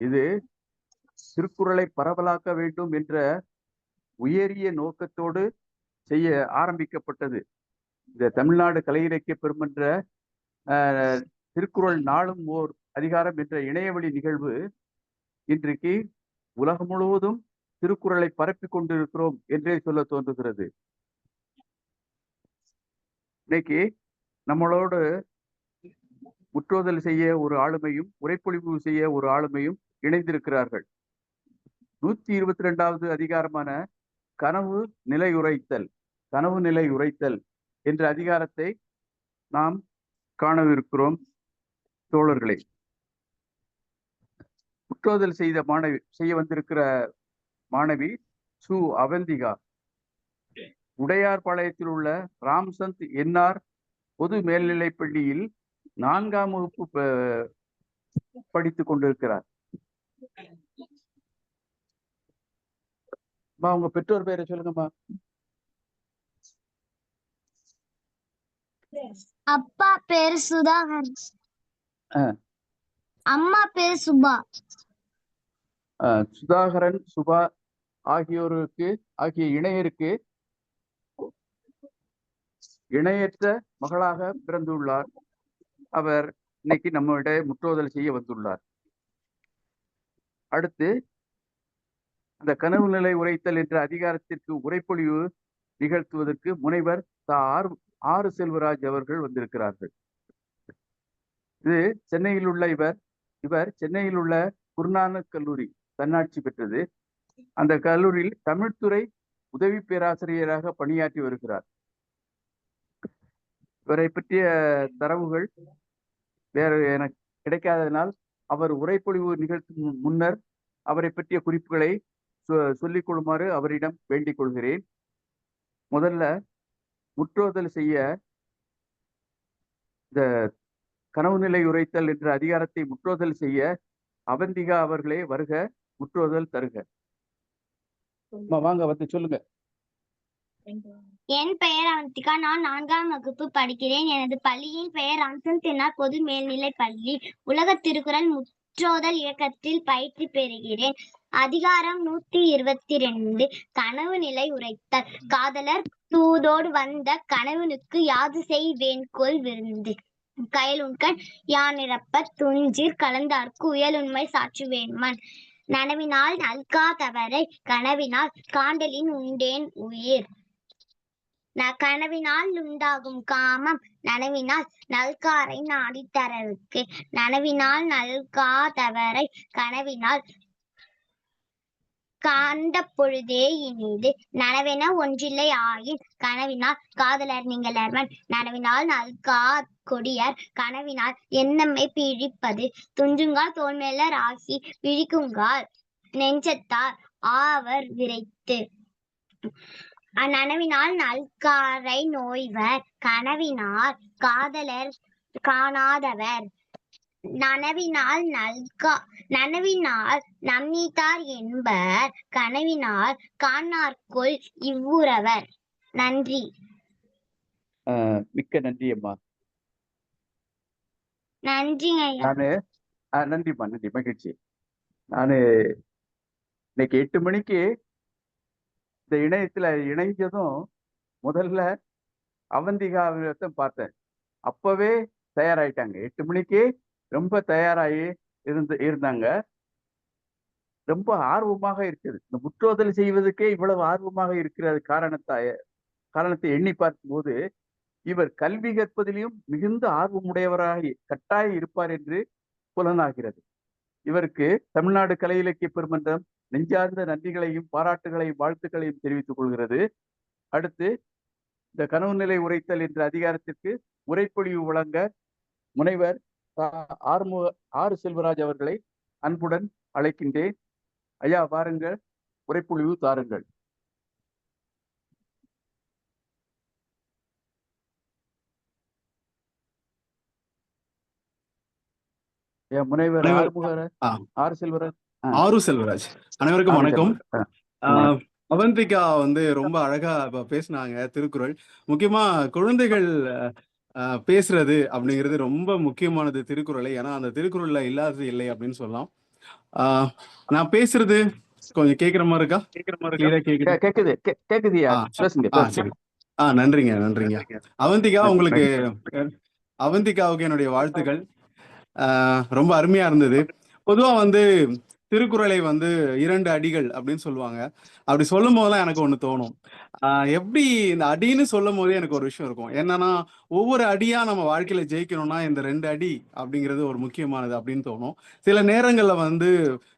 இது திருக்குறளை பரவலாக்க வேண்டும் என்ற உயரிய நோக்கத்தோடு செய்ய ஆரம்பிக்கப்பட்டது. இந்த தமிழ்நாடு கலை இலக்கிய பெருமன்ற திருக்குறள் நாளும் ஓர் அதிகாரம் என்ற இணையவழி நிகழ்வு இன்றைக்கு உலகம் முழுவதும் திருக்குறளை பரப்பிக் கொண்டிருக்கிறோம் என்றே சொல்ல தோன்றுகிறது. இன்னைக்கு நம்மளோடு முற்றோதல் செய்ய ஒரு ஆளுமையும் உரைப்பொழிவு செய்ய ஒரு ஆளுமையும் இணைந்திருக்கிறார்கள். 122வது அதிகாரமான கனவு நிலை உரைத்தல் என்ற அதிகாரத்தை நாம் காணவிருக்கிறோம் தோழர்களே. முற்றோதல் செய்ய வந்திருக்கிற மாணவி சு அவந்திகா உடையார்பாளையத்தில் உள்ள ராம்சந்த் என்ஆர் பொது மேல்நிலைப் பள்ளியில் 4ஆம் வகுப்பு படித்துக் கொண்டிருக்கிறார். உங்க பெற்றோர் பெயரை சொல்லுங்கம்மா. அப்பா பேரு சுதாகர், அம்மா பேரு சுபா. சுதாகரன் சுபா ஆகிய இணையருக்கு இணையற்ற மகளாக பிறந்துள்ளார். அவர் இன்னைக்கு நம்மிட முற்றோதல் செய்ய வந்துள்ளார். அடுத்து அந்த கனவு நிலை உரைத்தல் என்ற அதிகாரத்திற்கு உரைப்பொழிவு நிகழ்த்துவதற்கு முனைவர் ஆறு செல்வராஜ் அவர்கள் வந்திருக்கிறார்கள். இது சென்னையில் உள்ள இவர் சென்னையில் உள்ள குருநானக் கல்லூரி தன்னாட்சி பெற்றது. அந்த கல்லூரியில் தமிழ்துறை உதவி பேராசிரியராக பணியாற்றி வருகிறார். இவரை பற்றிய தரவுகள் வேறு எனக்கு கிடைக்காததனால் அவர் உரைப்பொழிவு நிகழ்த்தும் முன்னர் அவரை பற்றிய குறிப்புகளை சொல்லிக் கொள்ளுமாறு அவரிடம் வேண்டிக் கொள்கிறேன். முதல்ல முற்றோதல் செய்ய இந்த கனவு நிலை உரைத்தல் என்ற அதிகாரத்தை முற்றோதல் செய்ய அவந்திகா அவர்களே வருக, முற்றோதல் தருக. வாங்க வந்து சொல்லுங்க. என் பெயர் அவந்திகா, நான் 4ஆம் வகுப்பு படிக்கிறேன். எனது பள்ளியின் பெயர் ராம்சந்த் என்ஆர் பொது மேல்நிலை பள்ளி. உலக திருக்குறள் முற்றோதல் இயக்கத்தில் பயிற்சி பெறுகிறேன். அதிகாரம் 122 கனவு நிலை உரைத்தல். காதலர் தூதோடு வந்த கனவினுக்கு யாது செய் வேன்கொள் விருந்து. கயலுண்கண் யானிரப்ப துஞ்சிற் கலந்தார்க்கு உயலுண்மை சாற்றுவேன்மன். நனவினால் நல்காதவரை கனவினால் காண்டலின் உண்டேன் உயிர். கனவினால் உண்டாகும் காமம் நனவினால் நல்காரை நாடித்தரவுக்கு. நனவினால் நல்காதவரை கனவினால் காண்ட பொழுதே இனிது. நனவென ஒன்றில்லை ஆயின் கனவினால் காதலர் நீங்களர்வன். நனவினால் நல்கா கொடியர் கனவினால் என்னம்மை பிழிப்பது. துஞ்சுங்கால் தோல்மேலர் ஆகி பிழிக்குங்கால் நெஞ்சத்தார் ஆவர் விரைத்து. நனவினால் நல்காரை நோய்வர் கனவினால் காதலர் காணாதவர். நனவினால் நம்மீத்தார் என்பர் கனவினால் காணார்கொல் இவ்வுறவர். நன்றி. மிக்க நன்றி அம்மா. நன்றிங்க. நன்றிம்மா, நன்றி, மகிழ்ச்சி. நானு இன்னைக்கு 8 மணிக்கு இந்த இணையத்துல இணைஞ்சதும் முதல்ல அவந்திகாவை பார்த்தேன். அப்பவே தயாராயிட்டாங்க. 8 மணிக்கு ரொம்ப தயாராகி இருந்தாங்க. ரொம்ப ஆர்வமாக இருக்குது. இந்த முற்றோதல் செய்வதற்கே இவ்வளவு ஆர்வமாக இருக்கிற காரணத்தை எண்ணி பார்க்கும்போது இவர் கல்வி கற்பதிலும் மிகுந்த ஆர்வமுடையவராக கட்டாயம் இருப்பார் என்று புலனாகிறது. இவருக்கு தமிழ்நாடு கலை இலக்கிய பெருமன்றம் நெஞ்சார்ந்த நன்றிகளையும் பாராட்டுகளையும் வாழ்த்துக்களையும் தெரிவித்துக் கொள்கிறது. அடுத்து இந்த கனவு நிலை உரைத்தல் என்ற அதிகாரத்திற்கு உரைப்பொழிவு வழங்க முனைவர் ஆறு செல்வராஜ் அவர்களை அன்புடன் அழைக்கின்றேன். ஐயா, வாருங்கள், உரைப்பொழிவு தாருங்கள். முனைவர் ஆறு செல்வராஜ். அனைவருக்கும் வணக்கம். அவந்திகா ரொம்ப அழகா பேசினாங்க. திருக்குறள் முக்கியமா குழந்தைகள் பேசுறது அப்படிங்கிறது ரொம்ப முக்கியமானது திருக்குறளை. ஏன்னா அந்த திருக்குறள்ல இல்லாதது இல்லை அப்படின்னு சொல்லலாம். நான் பேசுறது கொஞ்சம் கேக்குற மாதிரி இருக்கா? கிளியரா கேக்குது? கேக்குது கேக்குதுயா, பேசுங்க சரி. நன்றிங்க. அவந்திகா, உங்களுக்கு அவந்திகாவுக்கு என்னுடைய வாழ்த்துக்கள். ரொம்ப அருமையா இருந்தது. பொதுவா வந்து திருக்குறளை வந்து 2 அடிகள் அப்படின்னு சொல்லுவாங்க. அப்படி சொல்லும் போதெல்லாம் எனக்கு ஒண்ணு தோணும். எப்படி இந்த அடின்னு சொல்லும் போதே எனக்கு ஒரு விஷயம் இருக்கும். என்னன்னா, ஒவ்வொரு அடியா நம்ம வாழ்க்கையில ஜெயிக்கணும்னா இந்த 2 அடி அப்படிங்கிறது ஒரு முக்கியமானது அப்படின்னு தோணும். சில நேரங்கள்ல வந்து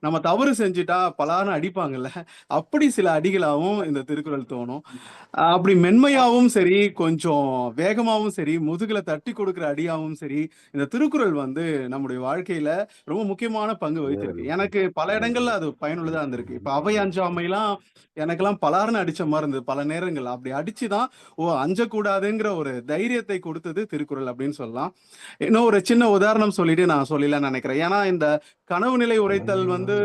நம்ம தவறு செஞ்சுட்டா பலார்னு அடிப்பாங்கல்ல, அப்படி சில அடிகளாவும் இந்த திருக்குறள் தோணும். அப்படி மென்மையாவும் சரி, கொஞ்சம் வேகமாவும் சரி, முதுகுல தட்டி கொடுக்குற அடியாவும் சரி, இந்த திருக்குறள் வந்து நம்முடைய வாழ்க்கையில ரொம்ப முக்கியமான பங்கு வகிச்சிருக்கு. எனக்கு பல இடங்கள்ல அது பயனுள்ளதா இருந்திருக்கு. இப்ப அவை அஞ்சாமைலாம் எனக்கெல்லாம் பலார்னு அடிச்ச மாதிரி இருந்தது பல நேரங்கள். அப்படி அடிச்சுதான் அஞ்சக்கூடாதுங்கிற ஒரு தைரியத்தை கொடுத்தது திருக்குறள் அப்படின்னு சொல்லலாம். இன்னும் ஒரு சின்ன உதாரணம் சொல்லிட்டு நான் சொல்லலாம்னு நினைக்கிறேன். ஏன்னா இந்த கனவு நிலை உரைத்தல் வந்து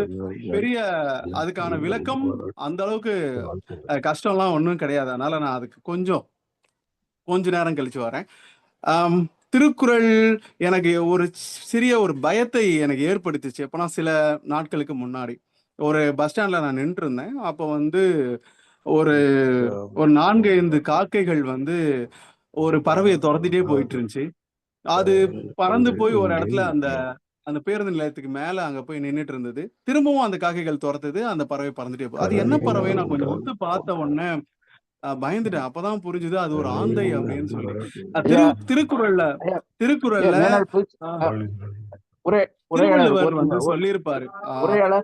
பெரிய அதுக்கான விளக்கம் அந்த அளவுக்கு கஷ்டம்லாம் ஒன்றும் கிடையாது. அதனால நான் அதுக்கு கொஞ்ச நேரம் கழிச்சு வரேன். திருக்குறள் எனக்கு ஒரு சிறிய ஒரு பயத்தை எனக்கு ஏற்படுத்திச்சு. எப்பனா சில நாட்களுக்கு முன்னாடி ஒரு பஸ் ஸ்டாண்ட்ல நான் நின்று இருந்தேன். அப்போ வந்து ஒரு 4-5 காக்கைகள் வந்து ஒரு பறவையை துரத்திட்டே போயிட்டு இருந்துச்சு. அது பறந்து போய் ஒரு இடத்துல அந்த அந்த பேருந்து நிலையத்துக்கு மேல அங்க போய் நின்னுட்டு இருந்தது. திரும்பவும் அந்த காக்கைகள் துரத்துது, அந்த பறவை பறந்துட்டே போகுது. அது என்ன பறவை நான் கொஞ்சம் உத்து பார்த்த உடனே பயந்துட்டேன். அப்பதான் புரிஞ்சுது அது ஒரு ஆந்தை அப்படின்னு சொல்லி. திருக்குறள்ல திருவள்ளுவர் வந்து சொல்லியிருப்பாரு,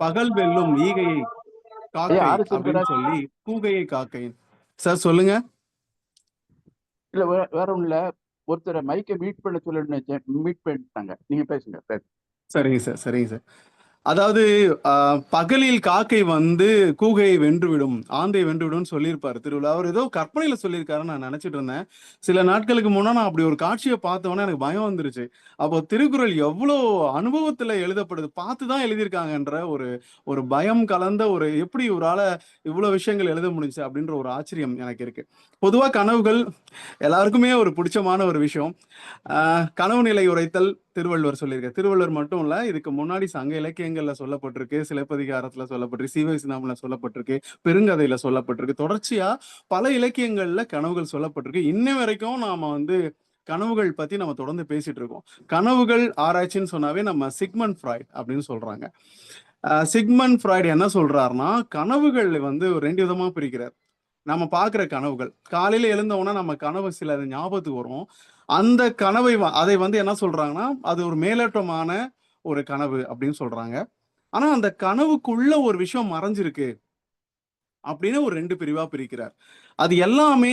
பகல் வெல்லும் ஈகையை காக்கை அப்படின்னு சொல்லி கூகையை காக்கை. சார் சொல்லுங்க. இல்ல வேற ஒண்ணும் இல்ல, ஒருத்தரை மைக்கை மீட் பண்ண சொல்லி மீட் பண்ணிட்டாங்க. நீங்க பேசுங்க. சரிங்க சார். அதாவது பகலில் காக்கை வந்து கூகையை வென்றுவிடும், ஆந்தை வென்றுவிடும் சொல்லியிருப்பாரு திருவிழா. அவர் ஏதோ கற்பனையில சொல்லியிருக்காருன்னு நான் நினைச்சிட்டு இருந்தேன். சில நாட்களுக்கு முன்னா நான் அப்படி ஒரு காட்சியை பார்த்தவொன்னே எனக்கு பயம் வந்துருச்சு. அப்போ திருக்குறள் எவ்வளோ அனுபவத்துல எழுதப்படுது, பார்த்துதான் எழுதியிருக்காங்கன்ற ஒரு பயம் கலந்த ஒரு எப்படி ஒரால இவ்வளவு விஷயங்கள் எழுத முடிஞ்சு அப்படின்ற ஒரு ஆச்சரியம் எனக்கு இருக்கு. பொதுவா கனவுகள் எல்லாருக்குமே ஒரு பிடிச்சமான ஒரு விஷயம். கனவு நிலை உரைத்தல் திருவள்ளுவர் சொல்லியிருக்காரு. திருவள்ளுவர் மட்டும் இல்ல, இதுக்கு முன்னாடி சங்க இலக்கியங்கள்ல சொல்லப்பட்டிருக்கு, சிலப்பதிகாரத்துல சொல்லப்பட்டிருக்கு, சீவகசிந்தாமணில சொல்லப்பட்டிருக்கு, பெருங்கதையில சொல்லப்பட்டிருக்கு. தொடர்ச்சியா பல இலக்கியங்கள்ல கனவுகள் சொல்லப்பட்டிருக்கு. இன்ன வரைக்கும் நாம வந்து கனவுகள் பத்தி நம்ம தொடர்ந்து பேசிட்டு இருக்கோம். கனவுகள் ஆராய்ச்சின்னு சொன்னாவே நம்ம சிக்மண்ட் ஃப்ராய்ட் அப்படின்னு சொல்றாங்க. சிக்மண்ட் ஃப்ராய்ட் என்ன சொல்றாருன்னா, கனவுகள் வந்து 2 விதமா பிரிக்கிறார். நம்ம பார்க்குற கனவுகள், காலையில எழுந்தோன்னா நம்ம கனவு சில ஞாபகத்துக்கு வரும். அந்த கனவை அதை வந்து என்ன சொல்றாங்கன்னா, அது ஒரு மேலோட்டமான ஒரு கனவு அப்படின்னு சொல்றாங்க. ஆனா அந்த கனவுக்குள்ள ஒரு விஷயம் மறைஞ்சிருக்கு அப்படின்னு ஒரு 2 பிரிவா பிரிக்கிறார். அது எல்லாமே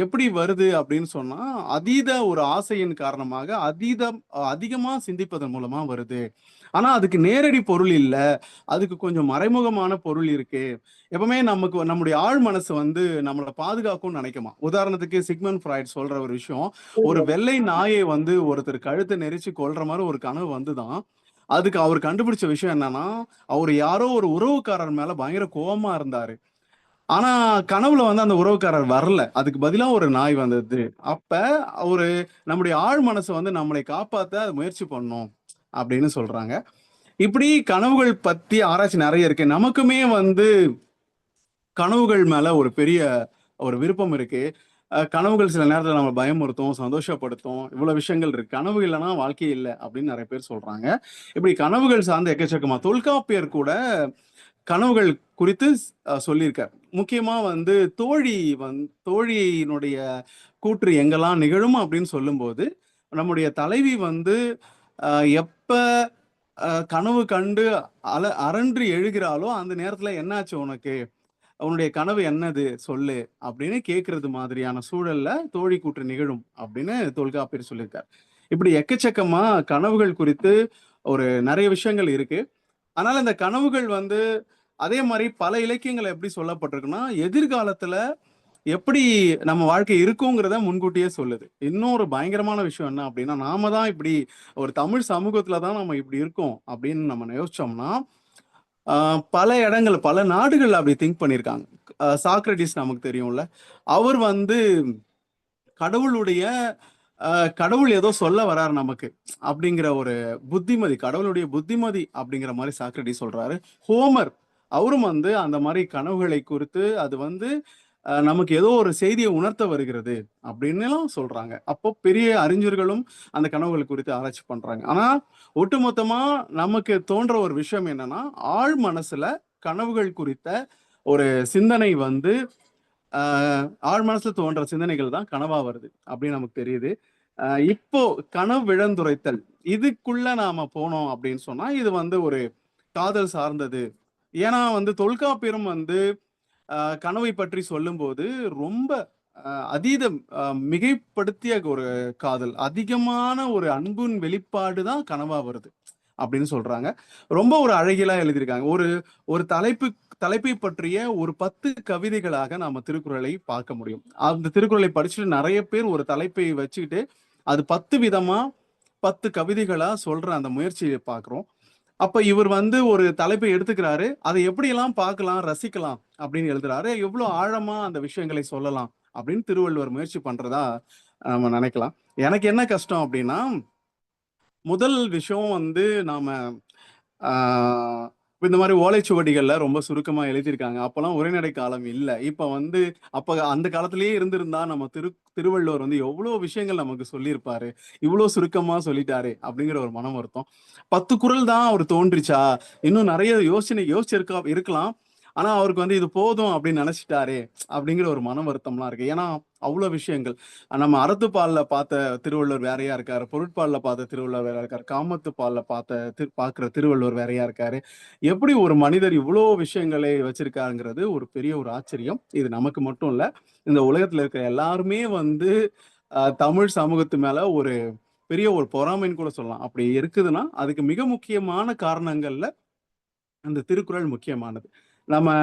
எப்படி வருது அப்படின்னு சொன்னா, அதீத ஒரு ஆசையின் காரணமாக அதிகமா சிந்திப்பதன் மூலமா வருது. ஆனா அதுக்கு நேரடி பொருள் இல்ல. அதுக்கு கொஞ்சம் மறைமுகமான பொருள் இருக்கு. எப்பவுமே நம்முடைய ஆழ் மனசு வந்து நம்மளை பாதுகாக்கும்னு நினைக்குமா. உதாரணத்துக்கு சிக்மண்ட் ஃப்ராய்ட் சொல்ற ஒரு விஷயம், ஒரு வெள்ளை நாயை வந்து ஒருத்தர் கழுத்தை நெரிச்சு கொல்ற மாதிரி ஒரு கனவு வந்துதான். அதுக்கு அவர் கண்டுபிடிச்ச விஷயம் என்னன்னா, அவர் யாரோ ஒரு உறவுக்காரர் மேல பயங்கர கோவமா இருந்தாரு. ஆனா கனவுல வந்து அந்த உறவுக்காரர் வரல. அதுக்கு பதிலா ஒரு நாய் வந்தது. அப்ப ஒரு நம்முடைய ஆழ் மனசு வந்து நம்மளை காப்பாத்த முயற்சி பண்ணும் அப்படின்னு சொல்றாங்க. இப்படி கனவுகள் பத்தி ஆராய்ச்சி நிறைய இருக்கு. நமக்குமே வந்து கனவுகள் மேல ஒரு பெரிய ஒரு விருப்பம் இருக்கு. கனவுகள் சில நேரத்துல நம்ம பயமுறுத்தும், சந்தோஷப்படுத்தும். இவ்வளவு விஷயங்கள் இருக்கு. கனவு இல்லைன்னா வாழ்க்கையே இல்லை அப்படின்னு நிறைய பேர் சொல்றாங்க. இப்படி கனவுகள் சார்ந்த எக்கச்சக்கமா தொல்காப்பியர் கூட கனவுகள் குறித்து சொல்லியிருக்கார். முக்கியமா வந்து தோழியினுடைய கூற்று எங்கெல்லாம் நிகழும் அப்படின்னு சொல்லும்போது, நம்முடைய தலைவி வந்து எப்ப கனவு கண்டு அரன்று எழுகிறாளோ அந்த நேரத்துல என்னாச்சு உனக்கு, உன்னுடைய கனவு என்னது சொல்லு அப்படின்னு கேட்கறது மாதிரியான சூழல்ல தோழி கூற்று நிகழும் அப்படின்னு தொல்காப்பியர் சொல்லியிருக்கார். இப்படி எக்கச்சக்கமா கனவுகள் குறித்து ஒரு நிறைய விஷயங்கள் இருக்கு. அதனால இந்த கனவுகள் வந்து அதே மாதிரி பல இலக்கியங்கள் எப்படி சொல்லப்பட்டிருக்குன்னா, எதிர்காலத்துல எப்படி நம்ம வாழ்க்கை இருக்குங்கிறத முன்கூட்டியே சொல்லுது. இன்னொரு பயங்கரமான விஷயம் என்ன அப்படின்னா, நாம தான் இப்படி ஒரு தமிழ் சமூகத்துல தான் நம்ம இப்படி இருக்கோம் அப்படின்னு நம்ம யோசிச்சோம்னா, பல இடங்கள் பல நாடுகள் அப்படி திங்க் பண்ணியிருக்காங்க. சாக்ரட்டிஸ் நமக்கு தெரியும்ல, அவர் வந்து கடவுளுடைய கடவுள் ஏதோ சொல்ல வராரு நமக்கு அப்படிங்கிற ஒரு புத்திமதி, கடவுளுடைய புத்திமதி அப்படிங்கிற மாதிரி சாக்ரட்டிஸ் சொல்றாரு. ஹோமர் அவரும் வந்து அந்த மாதிரி கனவுகளை குறித்து அது வந்து நமக்கு ஏதோ ஒரு செய்தியை உணர்த்த வருகிறது அப்படின்னுலாம் சொல்றாங்க. அப்போ பெரிய அறிஞர்களும் அந்த கனவுகள் குறித்து ஆராய்ச்சி பண்றாங்க. ஆனா ஒட்டுமொத்தமா நமக்கு தோன்ற ஒரு விஷயம் என்னன்னா, ஆழ் மனசுல கனவுகள் குறித்த ஒரு சிந்தனை வந்து ஆழ் மனசுல தோன்ற சிந்தனைகள் தான் கனவா வருது அப்படின்னு நமக்கு தெரியுது. இப்போ கனவு விழந்துரைத்தல் இதுக்குள்ள நாம போனோம் அப்படின்னு சொன்னா இது வந்து ஒரு காதல் சார்ந்தது. ஏன்னா வந்து தொல்காப்பியரும் வந்து கனவை பற்றி சொல்லும்போது ரொம்ப அதீதம் மிகைப்படுத்திய ஒரு காதல், அதிகமான ஒரு அன்பின் வெளிப்பாடு தான் கனவா வருது அப்படின்னு சொல்றாங்க. ரொம்ப ஒரு அழகியலா எழுதியிருக்காங்க. ஒரு ஒரு தலைப்பை பற்றிய ஒரு 10 கவிதைகளாக நாம திருக்குறளை பார்க்க முடியும். அந்த திருக்குறளை படிச்சுட்டு நிறைய பேர் ஒரு தலைப்பை வச்சுக்கிட்டு அது 10 விதமா 10 கவிதைகளா சொல்ற அந்த முயற்சியை பார்க்கிறோம். அப்ப இவர் வந்து ஒரு தலைப்பை எடுத்துக்கிறாரு, அதை எப்படியெல்லாம் பார்க்கலாம், ரசிக்கலாம் அப்படின்னு எழுதுறாரு. எவ்வளவு ஆழமா அந்த விஷயங்களை சொல்லலாம் அப்படின்னு திருவள்ளுவர் முயற்சி பண்றதா நம்ம நினைக்கலாம். எனக்கு என்ன கஷ்டம் அப்படின்னா, முதல் விஷயம் வந்து நாம இந்த மாதிரி ஓலைச்சுவடிகள்ல ரொம்ப சுருக்கமா எழுதியிருக்காங்க. அப்பெல்லாம் உரைநடை காலம் இல்ல. இப்ப வந்து அப்ப அந்த காலத்திலேயே இருந்திருந்தா நம்ம திருவள்ளுவர் வந்து எவ்வளவு விஷயங்கள் நமக்கு சொல்லியிருப்பாரு. இவ்வளவு சுருக்கமா சொல்லிட்டாரு அப்படிங்கிற ஒரு மனம் வருத்தம். 10 குறள் தான் அவர் தோன்றிச்சா? இன்னும் நிறைய இருக்கலாம். ஆனா அவருக்கு வந்து இது போதும் அப்படின்னு நினைச்சிட்டாரே அப்படிங்கிற ஒரு மன வருத்தம்லாம் இருக்கு. ஏன்னா அவ்வளவு விஷயங்கள் நம்ம அறத்துப்பால்ல பார்த்த திருவள்ளுவர் வேறையா இருக்காரு, பொருட்பால்ல பார்த்த திருவள்ளுவர் வேறையா இருக்காரு, காமத்துப்பால்ல பார்க்கிற திருவள்ளுவர் வேறையா இருக்காரு. எப்படி ஒரு மனிதர் இவ்வளோ விஷயங்களை வச்சிருக்காருங்கிறது ஒரு பெரிய ஒரு ஆச்சரியம். இது நமக்கு மட்டும் இல்ல, இந்த உலகத்துல இருக்கிற எல்லாருமே வந்து தமிழ் சமூகத்து மேல ஒரு பெரிய ஒரு பொறாமைன்னு கூட சொல்லலாம். அப்படி இருக்குதுன்னா அதுக்கு மிக முக்கியமான காரணங்கள்ல அந்த திருக்குறள் முக்கியமானது. நம்ம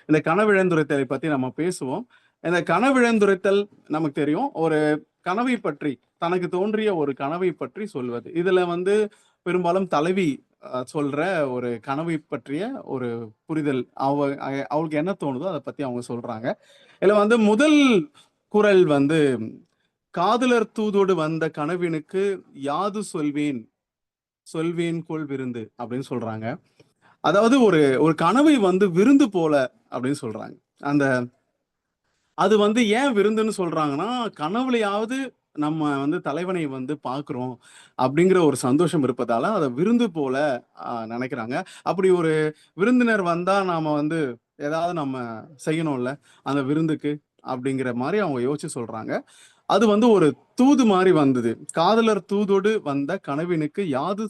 இந்த கனவிழந்துரைத்தலை பத்தி நம்ம பேசுவோம். இந்த கனவிழந்துரைத்தல் நமக்கு தெரியும். ஒரு கனவை பற்றி தனக்கு தோன்றிய ஒரு கனவை பற்றி சொல்வது. இதுல வந்து பெரும்பாலும் தலைவி சொல்ற ஒரு கனவை பற்றிய ஒரு புரிதல், அவளுக்கு என்ன தோணுதோ அதை பத்தி அவங்க சொல்றாங்க. இதுல வந்து முதல் குறள் வந்து காதலர் தூதோடு வந்த கனவினுக்கு யாது சொல்வேன் கொள் விருந்து அப்படின்னு சொல்றாங்க. அதாவது ஒரு ஒரு கனவை வந்து விருந்து போல அப்படின்னு சொல்றாங்க. அது வந்து ஏன் விருந்துன்னு சொல்றாங்கன்னா, கனவுலையாவது நம்ம வந்து தலைவனை வந்து பார்க்கிறோம் அப்படிங்கிற ஒரு சந்தோஷம் இருப்பதால அதை விருந்து போல நினைக்கிறாங்க. அப்படி ஒரு விருந்தினர் வந்தா நாம வந்து ஏதாவது நம்ம செய்யணும்ல அந்த விருந்துக்கு அப்படிங்கிற மாதிரி அவங்க யோசிச்சு சொல்றாங்க. அது வந்து ஒரு தூது மாதிரி வந்தது. காதலர் தூதோடு வந்த கனவினுக்கு யாது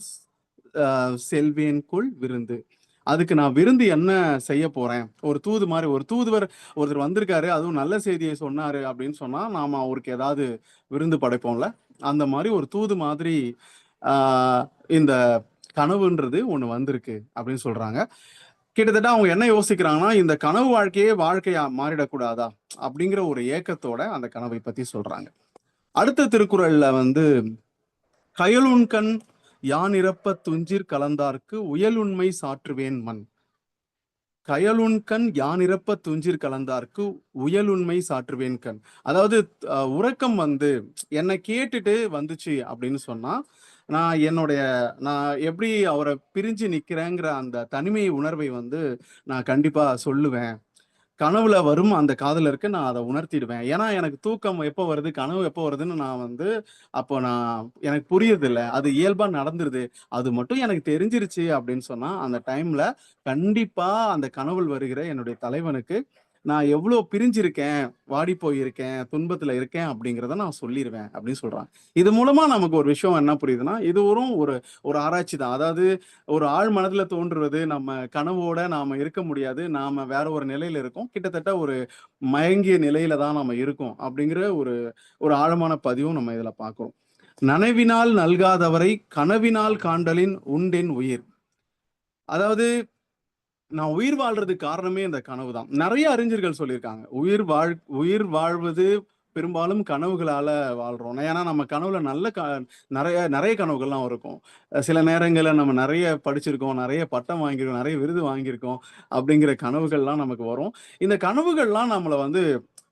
செல்வேன் கொள் விருந்து. அதுக்கு நான் விருந்து என்ன செய்ய போறேன்? ஒரு தூது மாதிரி ஒரு தூதுவர் ஒருத்தர் வந்திருக்காரு, அதுவும் நல்ல செய்தியை சொன்னாரு அப்படின்னு சொன்னா நாம அவருக்கு ஏதாவது விருந்து படைப்போம்ல. அந்த மாதிரி ஒரு தூது மாதிரி இந்த கனவுன்றது ஒண்ணு வந்திருக்கு அப்படின்னு சொல்றாங்க. கிட்டத்தட்ட அவங்க என்ன யோசிக்கிறாங்கன்னா, இந்த கனவு வாழ்க்கையா மாறிடக்கூடாதா அப்படிங்கிற ஒரு ஏக்கத்தோட அந்த கனவை பத்தி சொல்றாங்க. அடுத்த திருக்குறள்ல வந்து கயலுண்கண் யான் இறப்ப துஞ்சிற் கலந்தார்க்கு உயலுண்மை சாற்றுவேன் மண். கயலுண்கண் யான் இறப்ப துஞ்சிற் கலந்தார்க்கு உயலுண்மை சாற்றுவேன் கண். அதாவது உறக்கம் வந்து என்னை கேட்டுட்டு வந்துச்சு அப்படின்னு சொன்னா நான் எப்படி அவரை பிரிஞ்சு நிக்கிறேங்கிற அந்த தனிமை உணர்வை வந்து நான் கண்டிப்பா சொல்லுவேன். கனவுல வரும் அந்த காதலருக்கு நான் அதை உணர்த்திடுவேன். ஏன்னா எனக்கு தூக்கம் எப்போ வருது, கனவு எப்போ வருதுன்னு நான் வந்து அப்போ எனக்கு புரியுது இல்லை, அது இயல்பா நடந்துருது. அது மட்டும் எனக்கு தெரிஞ்சிருச்சு அப்படின்னு சொன்னா அந்த டைம்ல கண்டிப்பா அந்த கனவுல வருகிற என்னுடைய தலைவனுக்கு நான் எவ்வளவு பிரிஞ்சிருக்கேன், வாடி போயிருக்கேன், துன்பத்துல இருக்கேன் அப்படிங்கிறத நான் சொல்லிடுவேன் அப்படின்னு சொல்றாங்க. இது மூலமா நமக்கு ஒரு விஷயம் என்ன புரியுதுன்னா, இது ஒரு ஒரு ஆராய்ச்சி தான். அதாவது ஒரு ஆழ் மனதுல தோன்றுவது, நம்ம கனவோட நாம இருக்க முடியாது, நாம வேற ஒரு நிலையில இருக்கோம், கிட்டத்தட்ட ஒரு மயங்கிய நிலையில தான் நம்ம இருக்கோம் அப்படிங்கிற ஒரு ஒரு ஆழமான பதிவும் நம்ம இதுல பார்க்கிறோம். நனவினால் நல்காதவரை கனவினால் காண்டலின் உண்டென் உயிர். அதாவது நான் உயிர் வாழ்றதுக்கு காரணமே இந்த கனவு தான். நிறைய அறிஞர்கள் சொல்லியிருக்காங்க, உயிர் வாழ்வது பெரும்பாலும் கனவுகளால வாழ்றோம். ஏன்னா நம்ம கனவுல நிறைய நிறைய கனவுகள்லாம் இருக்கும். சில நேரங்கள்ல நம்ம நிறைய படிச்சிருக்கோம், நிறைய பட்டம் வாங்கியிருக்கோம், நிறைய விருது வாங்கியிருக்கோம் அப்படிங்கிற கனவுகள்லாம் நமக்கு வரும். இந்த கனவுகள்லாம் நம்மளை வந்து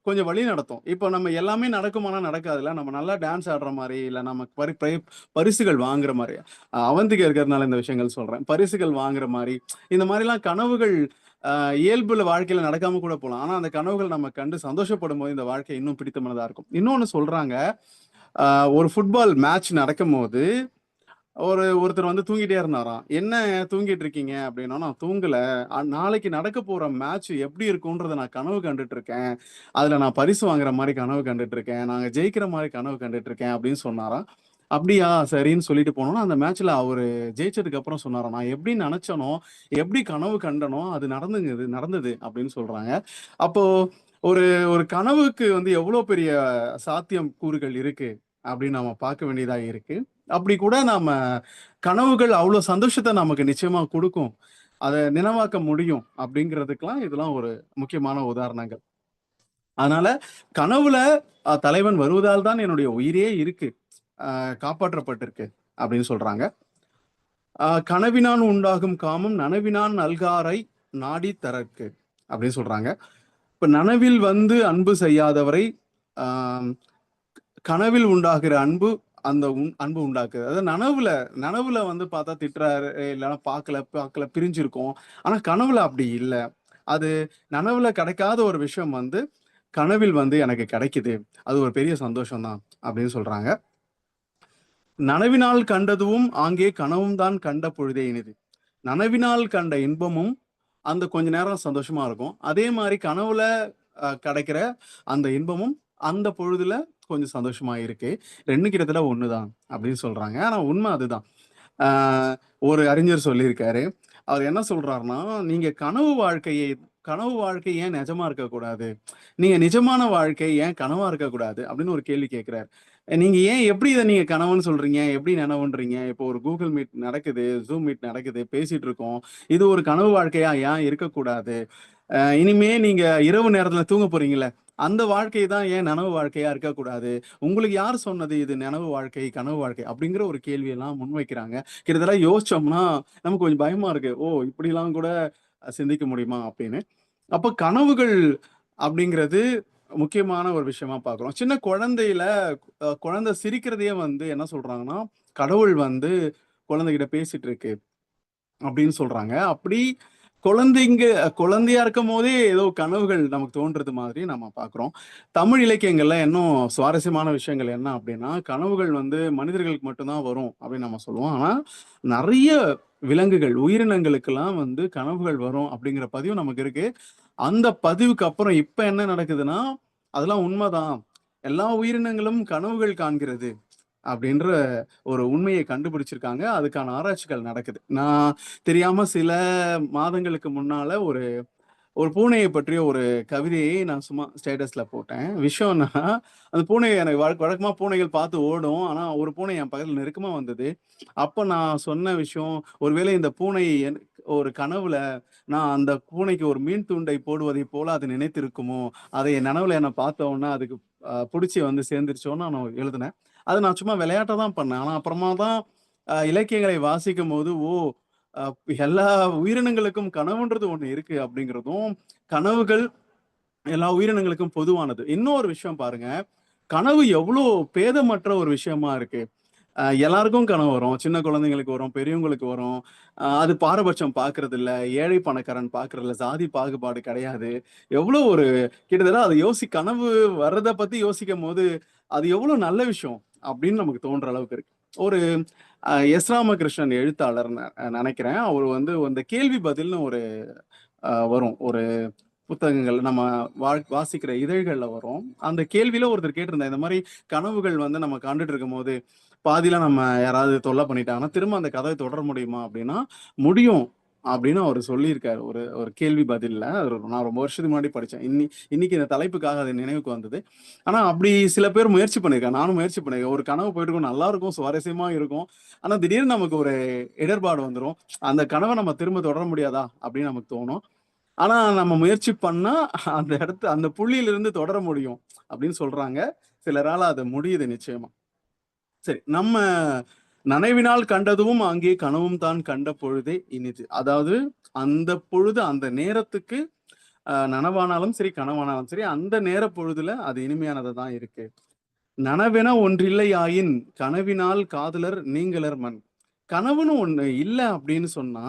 கொஞ்சம் வழி நடத்தும். இப்போ நம்ம எல்லாமே நடக்குமானா நடக்காதுல்ல. நம்ம நல்லா டான்ஸ் ஆடுற மாதிரி, இல்லை நம்ம பரிசுகள் வாங்குற மாதிரி, அவந்திக்கு இருக்கிறதுனால இந்த விஷயங்கள் சொல்றேன். பரிசுகள் வாங்குற மாதிரி, இந்த மாதிரிலாம் கனவுகள் இயல்புல வாழ்க்கையில நடக்காம கூட போகலாம். ஆனா அந்த கனவுகள் நம்ம கண்டு சந்தோஷப்படும் போது இந்த வாழ்க்கை இன்னும் பிடித்தமானதா இருக்கும். இன்னொன்னு சொல்றாங்க, ஒரு ஃபுட்பால் மேட்ச் நடக்கும் போது ஒருத்தர் வந்து தூங்கிட்டே இருந்தாராம். என்ன தூங்கிட்டு இருக்கீங்க அப்படின்னா, நான் தூங்கல, நாளைக்கு நடக்க போற மேட்ச் எப்படி இருக்கும்ன்றத நான் கனவு கண்டுட்டு இருக்கேன், அதுல நான் பரிசு வாங்குற மாதிரி கனவு கண்டுட்டு இருக்கேன், நாங்க ஜெயிக்கிற மாதிரி கனவு கண்டுட்டு இருக்கேன் அப்படின்னு சொன்னாராம். அப்படியா, சரின்னு சொல்லிட்டு போனோம்னா, அந்த மேட்ச்ல அவரு ஜெயிச்சதுக்கு அப்புறம் சொன்னாராம், நான் எப்படி நினைச்சனோ, எப்படி கனவு கண்டனோ அது நடந்தது அப்படின்னு சொல்றாங்க. அப்போ ஒரு ஒரு கனவுக்கு வந்து எவ்வளவு பெரிய சாத்தியம் கூறுகள் இருக்கு அப்படின்னு நாம பார்க்க வேண்டியதா இருக்கு. அப்படி கூட நாம கனவுகள் அவ்வளவு சந்தோஷத்தை நமக்கு நிச்சயமா கொடுக்கும், அதை நினைவாக்க முடியும் அப்படிங்கிறதுக்கெல்லாம் இதெல்லாம் ஒரு முக்கியமான உதாரணங்கள். அதனால கனவுல தலைவன் வருவதால் தான் என்னுடைய உயிரே இருக்கு, காப்பாற்றப்பட்டிருக்கு அப்படின்னு சொல்றாங்க. கனவினான் உண்டாகும் காமம் நனவினான் நல்காரை நாடி தரற்கு அப்படின்னு சொல்றாங்க. இப்ப நனவில் வந்து அன்பு செய்யாதவரை கனவில் உண்டாகிற அன்பு அந்த அன்பு உண்டாக்குது. அதாவது நனவுல வந்து பார்த்தா திட்டுறாரு, இல்லைன்னா பார்க்கல பிரிஞ்சிருக்கும். ஆனா கனவுல அப்படி இல்லை. அது நனவுல கிடைக்காத ஒரு விஷயம் வந்து கனவில் வந்து எனக்கு கிடைக்குது, அது ஒரு பெரிய சந்தோஷம் தான் அப்படின்னு சொல்றாங்க. நனவினால் கண்டதும் ஆங்கே கனவும் தான் கண்ட பொழுதே இனிது. நனவினால் கண்ட இன்பமும் அந்த கொஞ்ச நேரம் சந்தோஷமா இருக்கும். அதே மாதிரி கனவுல கிடைக்கிற அந்த இன்பமும் அந்த பொழுதுல கொஞ்சம் சந்தோஷமா இருக்கு. 2 கிட்டத்தட்ட ஒண்ணுதான் அப்படின்னு சொல்றாங்க. ஆனா உண்மை அதுதான். ஒரு அறிஞர் சொல்லியிருக்காரு. அவர் என்ன சொல்றாருன்னா, நீங்க கனவு வாழ்க்கை ஏன் நிஜமா இருக்கக்கூடாது, நீங்க நிஜமான வாழ்க்கை ஏன் கனவா இருக்கக்கூடாது அப்படின்னு ஒரு கேள்வி கேட்கிறார். நீங்க ஏன் எப்படி இதை நீங்க கனவுன்னு சொல்றீங்க, எப்படி நனவுன்றீங்க? இப்போ ஒரு கூகுள் மீட் நடக்குது, ஜூம் மீட் நடக்குது, பேசிட்டு இருக்கோம், இது ஒரு கனவு வாழ்க்கையா ஏன் இருக்கக்கூடாது? இனிமே நீங்க இரவு நேரத்துல தூங்க போறீங்கல்ல, அந்த வாழ்க்கை தான் ஏன் நனவு வாழ்க்கையா இருக்கக்கூடாது? உங்களுக்கு யார் சொன்னது இது நனவு வாழ்க்கை, கனவு வாழ்க்கை அப்படிங்கிற ஒரு கேள்வியெல்லாம் முன்வைக்கிறாங்க. கிட்டத்தட்ட யோசிச்சோம்னா நமக்கு கொஞ்சம் பயமா இருக்கு. ஓ, இப்படிலாம் கூட சிந்திக்க முடியுமா அப்படின்னு. அப்ப கனவுகள் அப்படிங்கிறது முக்கியமான ஒரு விஷயமா பார்க்கிறோம். சின்ன குழந்தை சிரிக்கிறதையே வந்து என்ன சொல்றாங்கன்னா, கடவுள் வந்து குழந்தைகிட்ட பேசிட்டு இருக்கு அப்படின்னு சொல்றாங்க. அப்படி குழந்தையா இருக்கும் போதே ஏதோ கனவுகள் நமக்கு தோன்றது மாதிரி நம்ம பார்க்கிறோம். தமிழ் இலக்கியங்கள்ல இன்னும் சுவாரஸ்யமான விஷயங்கள் என்ன அப்படின்னா, கனவுகள் வந்து மனிதர்களுக்கு மட்டும்தான் வரும் அப்படின்னு நம்ம சொல்லுவோம். ஆனா நிறைய விலங்குகள், உயிரினங்களுக்கெல்லாம் வந்து கனவுகள் வரும் அப்படிங்கிற பதிவு நமக்கு இருக்கு. அந்த பதிவுக்கு அப்புறம் இப்ப என்ன நடக்குதுன்னா, அதெல்லாம் உண்மைதான், எல்லா உயிரினங்களும் கனவுகள் காண்கிறது அப்படின்ற ஒரு உண்மையை கண்டுபிடிச்சிருக்காங்க. அதுக்கான ஆராய்ச்சிகள் நடக்குது. நான் தெரியாம சில மாதங்களுக்கு முன்னால ஒரு ஒரு பூனையை பற்றிய ஒரு கவிதையை நான் சும்மா ஸ்டேட்டஸ்ல போட்டேன். விஷயம் என்னன்னா, அந்த பூனை எனக்கு வழக்கமா பூனைகள் பார்த்து ஓடும். ஆனா ஒரு பூனை என் பக்கத்துல நெருக்கமா வந்தது. அப்ப நான் சொன்ன விஷயம், ஒருவேளை இந்த பூனை ஒரு கனவுல நான் அந்த பூனைக்கு ஒரு மீன் துண்டை போடுவதை போல அது நினைத்திருக்குமோ, அதை என் நனவுல என்ன பார்த்த உடனே அதுக்கு புடிச்சு வந்து சேர்ந்துருச்சோன்னு நான் எழுதினேன். அதை நான் சும்மா விளையாட்டா தான் பண்ணேன். ஆனா அப்புறமா தான் இலக்கியங்களை வாசிக்கும்போது, ஓ, அ எல்லா உயிரினங்களுக்கும் கனவுன்றது ஒண்ணு இருக்கு அப்படிங்கிறதும், கனவுகள் எல்லா உயிரினங்களுக்கும் பொதுவானது. இன்னொரு விஷயம் பாருங்க, கனவு எவ்வளோ பேதமற்ற ஒரு விஷயமா இருக்கு. எல்லாருக்கும் கனவு வரும். சின்ன குழந்தைங்களுக்கு வரும், பெரியவங்களுக்கு வரும். அது பாரபட்சம் பார்க்கறதில்ல, ஏழை பணக்காரன் பார்க்கறதில்ல, சாதி பாகுபாடு கிடையாது. எவ்வளோ ஒரு கிட்டத்தட்ட அதை கனவு வர்றத பத்தி யோசிக்கும்போது, அது எவ்வளோ நல்ல விஷயம் அப்படின்னு நமக்கு தோன்ற அளவுக்கு இருக்கு. ஒரு எஸ். ராமகிருஷ்ணன் எழுத்தாளர் நினைக்கிறேன். அவர் வந்து இந்த கேள்வி பதில்னு ஒரு வரும். ஒரு புத்தகங்கள் நம்ம வாசிக்கிற இதழ்கள்ல வரும். அந்த கேள்வியில ஒருத்தர் கேட்டிருந்தார், இந்த மாதிரி கனவுகள் வந்து நம்ம கண்டுட்டு இருக்கும்போது பாதியில நம்ம யாராவது தொல்லை பண்ணிட்டாங்கன்னா திரும்ப அந்த கதையை தொடர முடியுமா அப்படின்னா, முடியும் அப்படின்னு அவர் சொல்லியிருக்காரு. ஒரு ஒரு கேள்வி பதில்ல. நான் ரொம்ப வருஷத்துக்கு முன்னாடி படிச்சேன். இன்னைக்கு இந்த தலைப்புக்காக அது நினைவுக்கு வந்தது. ஆனா அப்படி சில பேர் முயற்சி பண்ணியிருக்காங்க. நானும் முயற்சி பண்ணியிருக்கேன். ஒரு கனவு போயிட்டு இருக்கும், நல்லா இருக்கும், சுவாரஸ்யமா இருக்கும். ஆனா திடீர்னு நமக்கு ஒரு இடர்பாடு வந்துரும். அந்த கனவை நம்ம திரும்ப தொடர முடியாதா அப்படின்னு நமக்கு தோணும். ஆனா நம்ம முயற்சி பண்ணா அந்த புள்ளியிலிருந்து தொடர முடியும் அப்படின்னு சொல்றாங்க. சிலரால அது முடியுது நிச்சயமா. சரி, நம்ம நனவினால் கண்டதும் அங்கே கனவும் தான் கண்ட பொழுதே இனிது. அதாவது அந்த பொழுது அந்த நேரத்துக்கு நனவானாலும் சரி கனவானாலும் சரி அந்த நேர பொழுதுல அது இனிமையானதா தான் இருக்கு. நனவென ஒன்றில்லையாயின் கனவினால் காதலர் நீங்களர் மன். கனவுன்னு ஒண்ணு இல்ல அப்படின்னு சொன்னா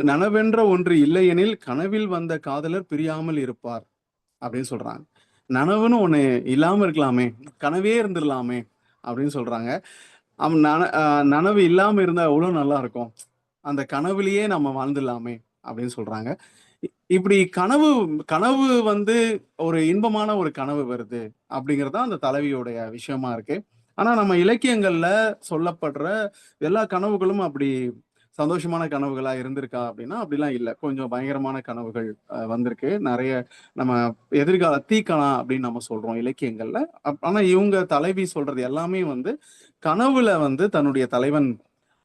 நனவென்ற ஒன்று இல்லையெனில் கனவில் வந்த காதலர் பிரியாமல் இருப்பார் அப்படின்னு சொல்றாங்க. நனவுன்னு ஒண்ணு இல்லாம இருக்கலாமே, கனவே இருந்துடலாமே அப்படின்னு சொல்றாங்க. நனவு இல்லாம இருந்தா எவ்வளவு நல்லா இருக்கும், அந்த கனவுலயே நம்ம வாழ்ந்துடலாமே அப்படின்னு சொல்றாங்க. இப்படி கனவு கனவு வந்து ஒரு இன்பமான ஒரு கனவு வருது அப்படிங்கறதுதான் அந்த தலைவியோடைய விஷயமா இருக்கு. ஆனா நம்ம இலக்கியங்கள்ல சொல்லப்படுற எல்லா கனவுகளும் அப்படி சந்தோஷமான கனவுகளா இருந்திருக்கா அப்படின்னா அப்படிலாம் இல்லை. கொஞ்சம் பயங்கரமான கனவுகள் வந்திருக்கு நிறைய. நம்ம எதிர்கால தீக்கணா அப்படின்னு நம்ம சொல்றோம் இலக்கியங்கள்ல. ஆனா இவங்க தலைவி சொல்றது எல்லாமே வந்து கனவுல வந்து தன்னுடைய தலைவன்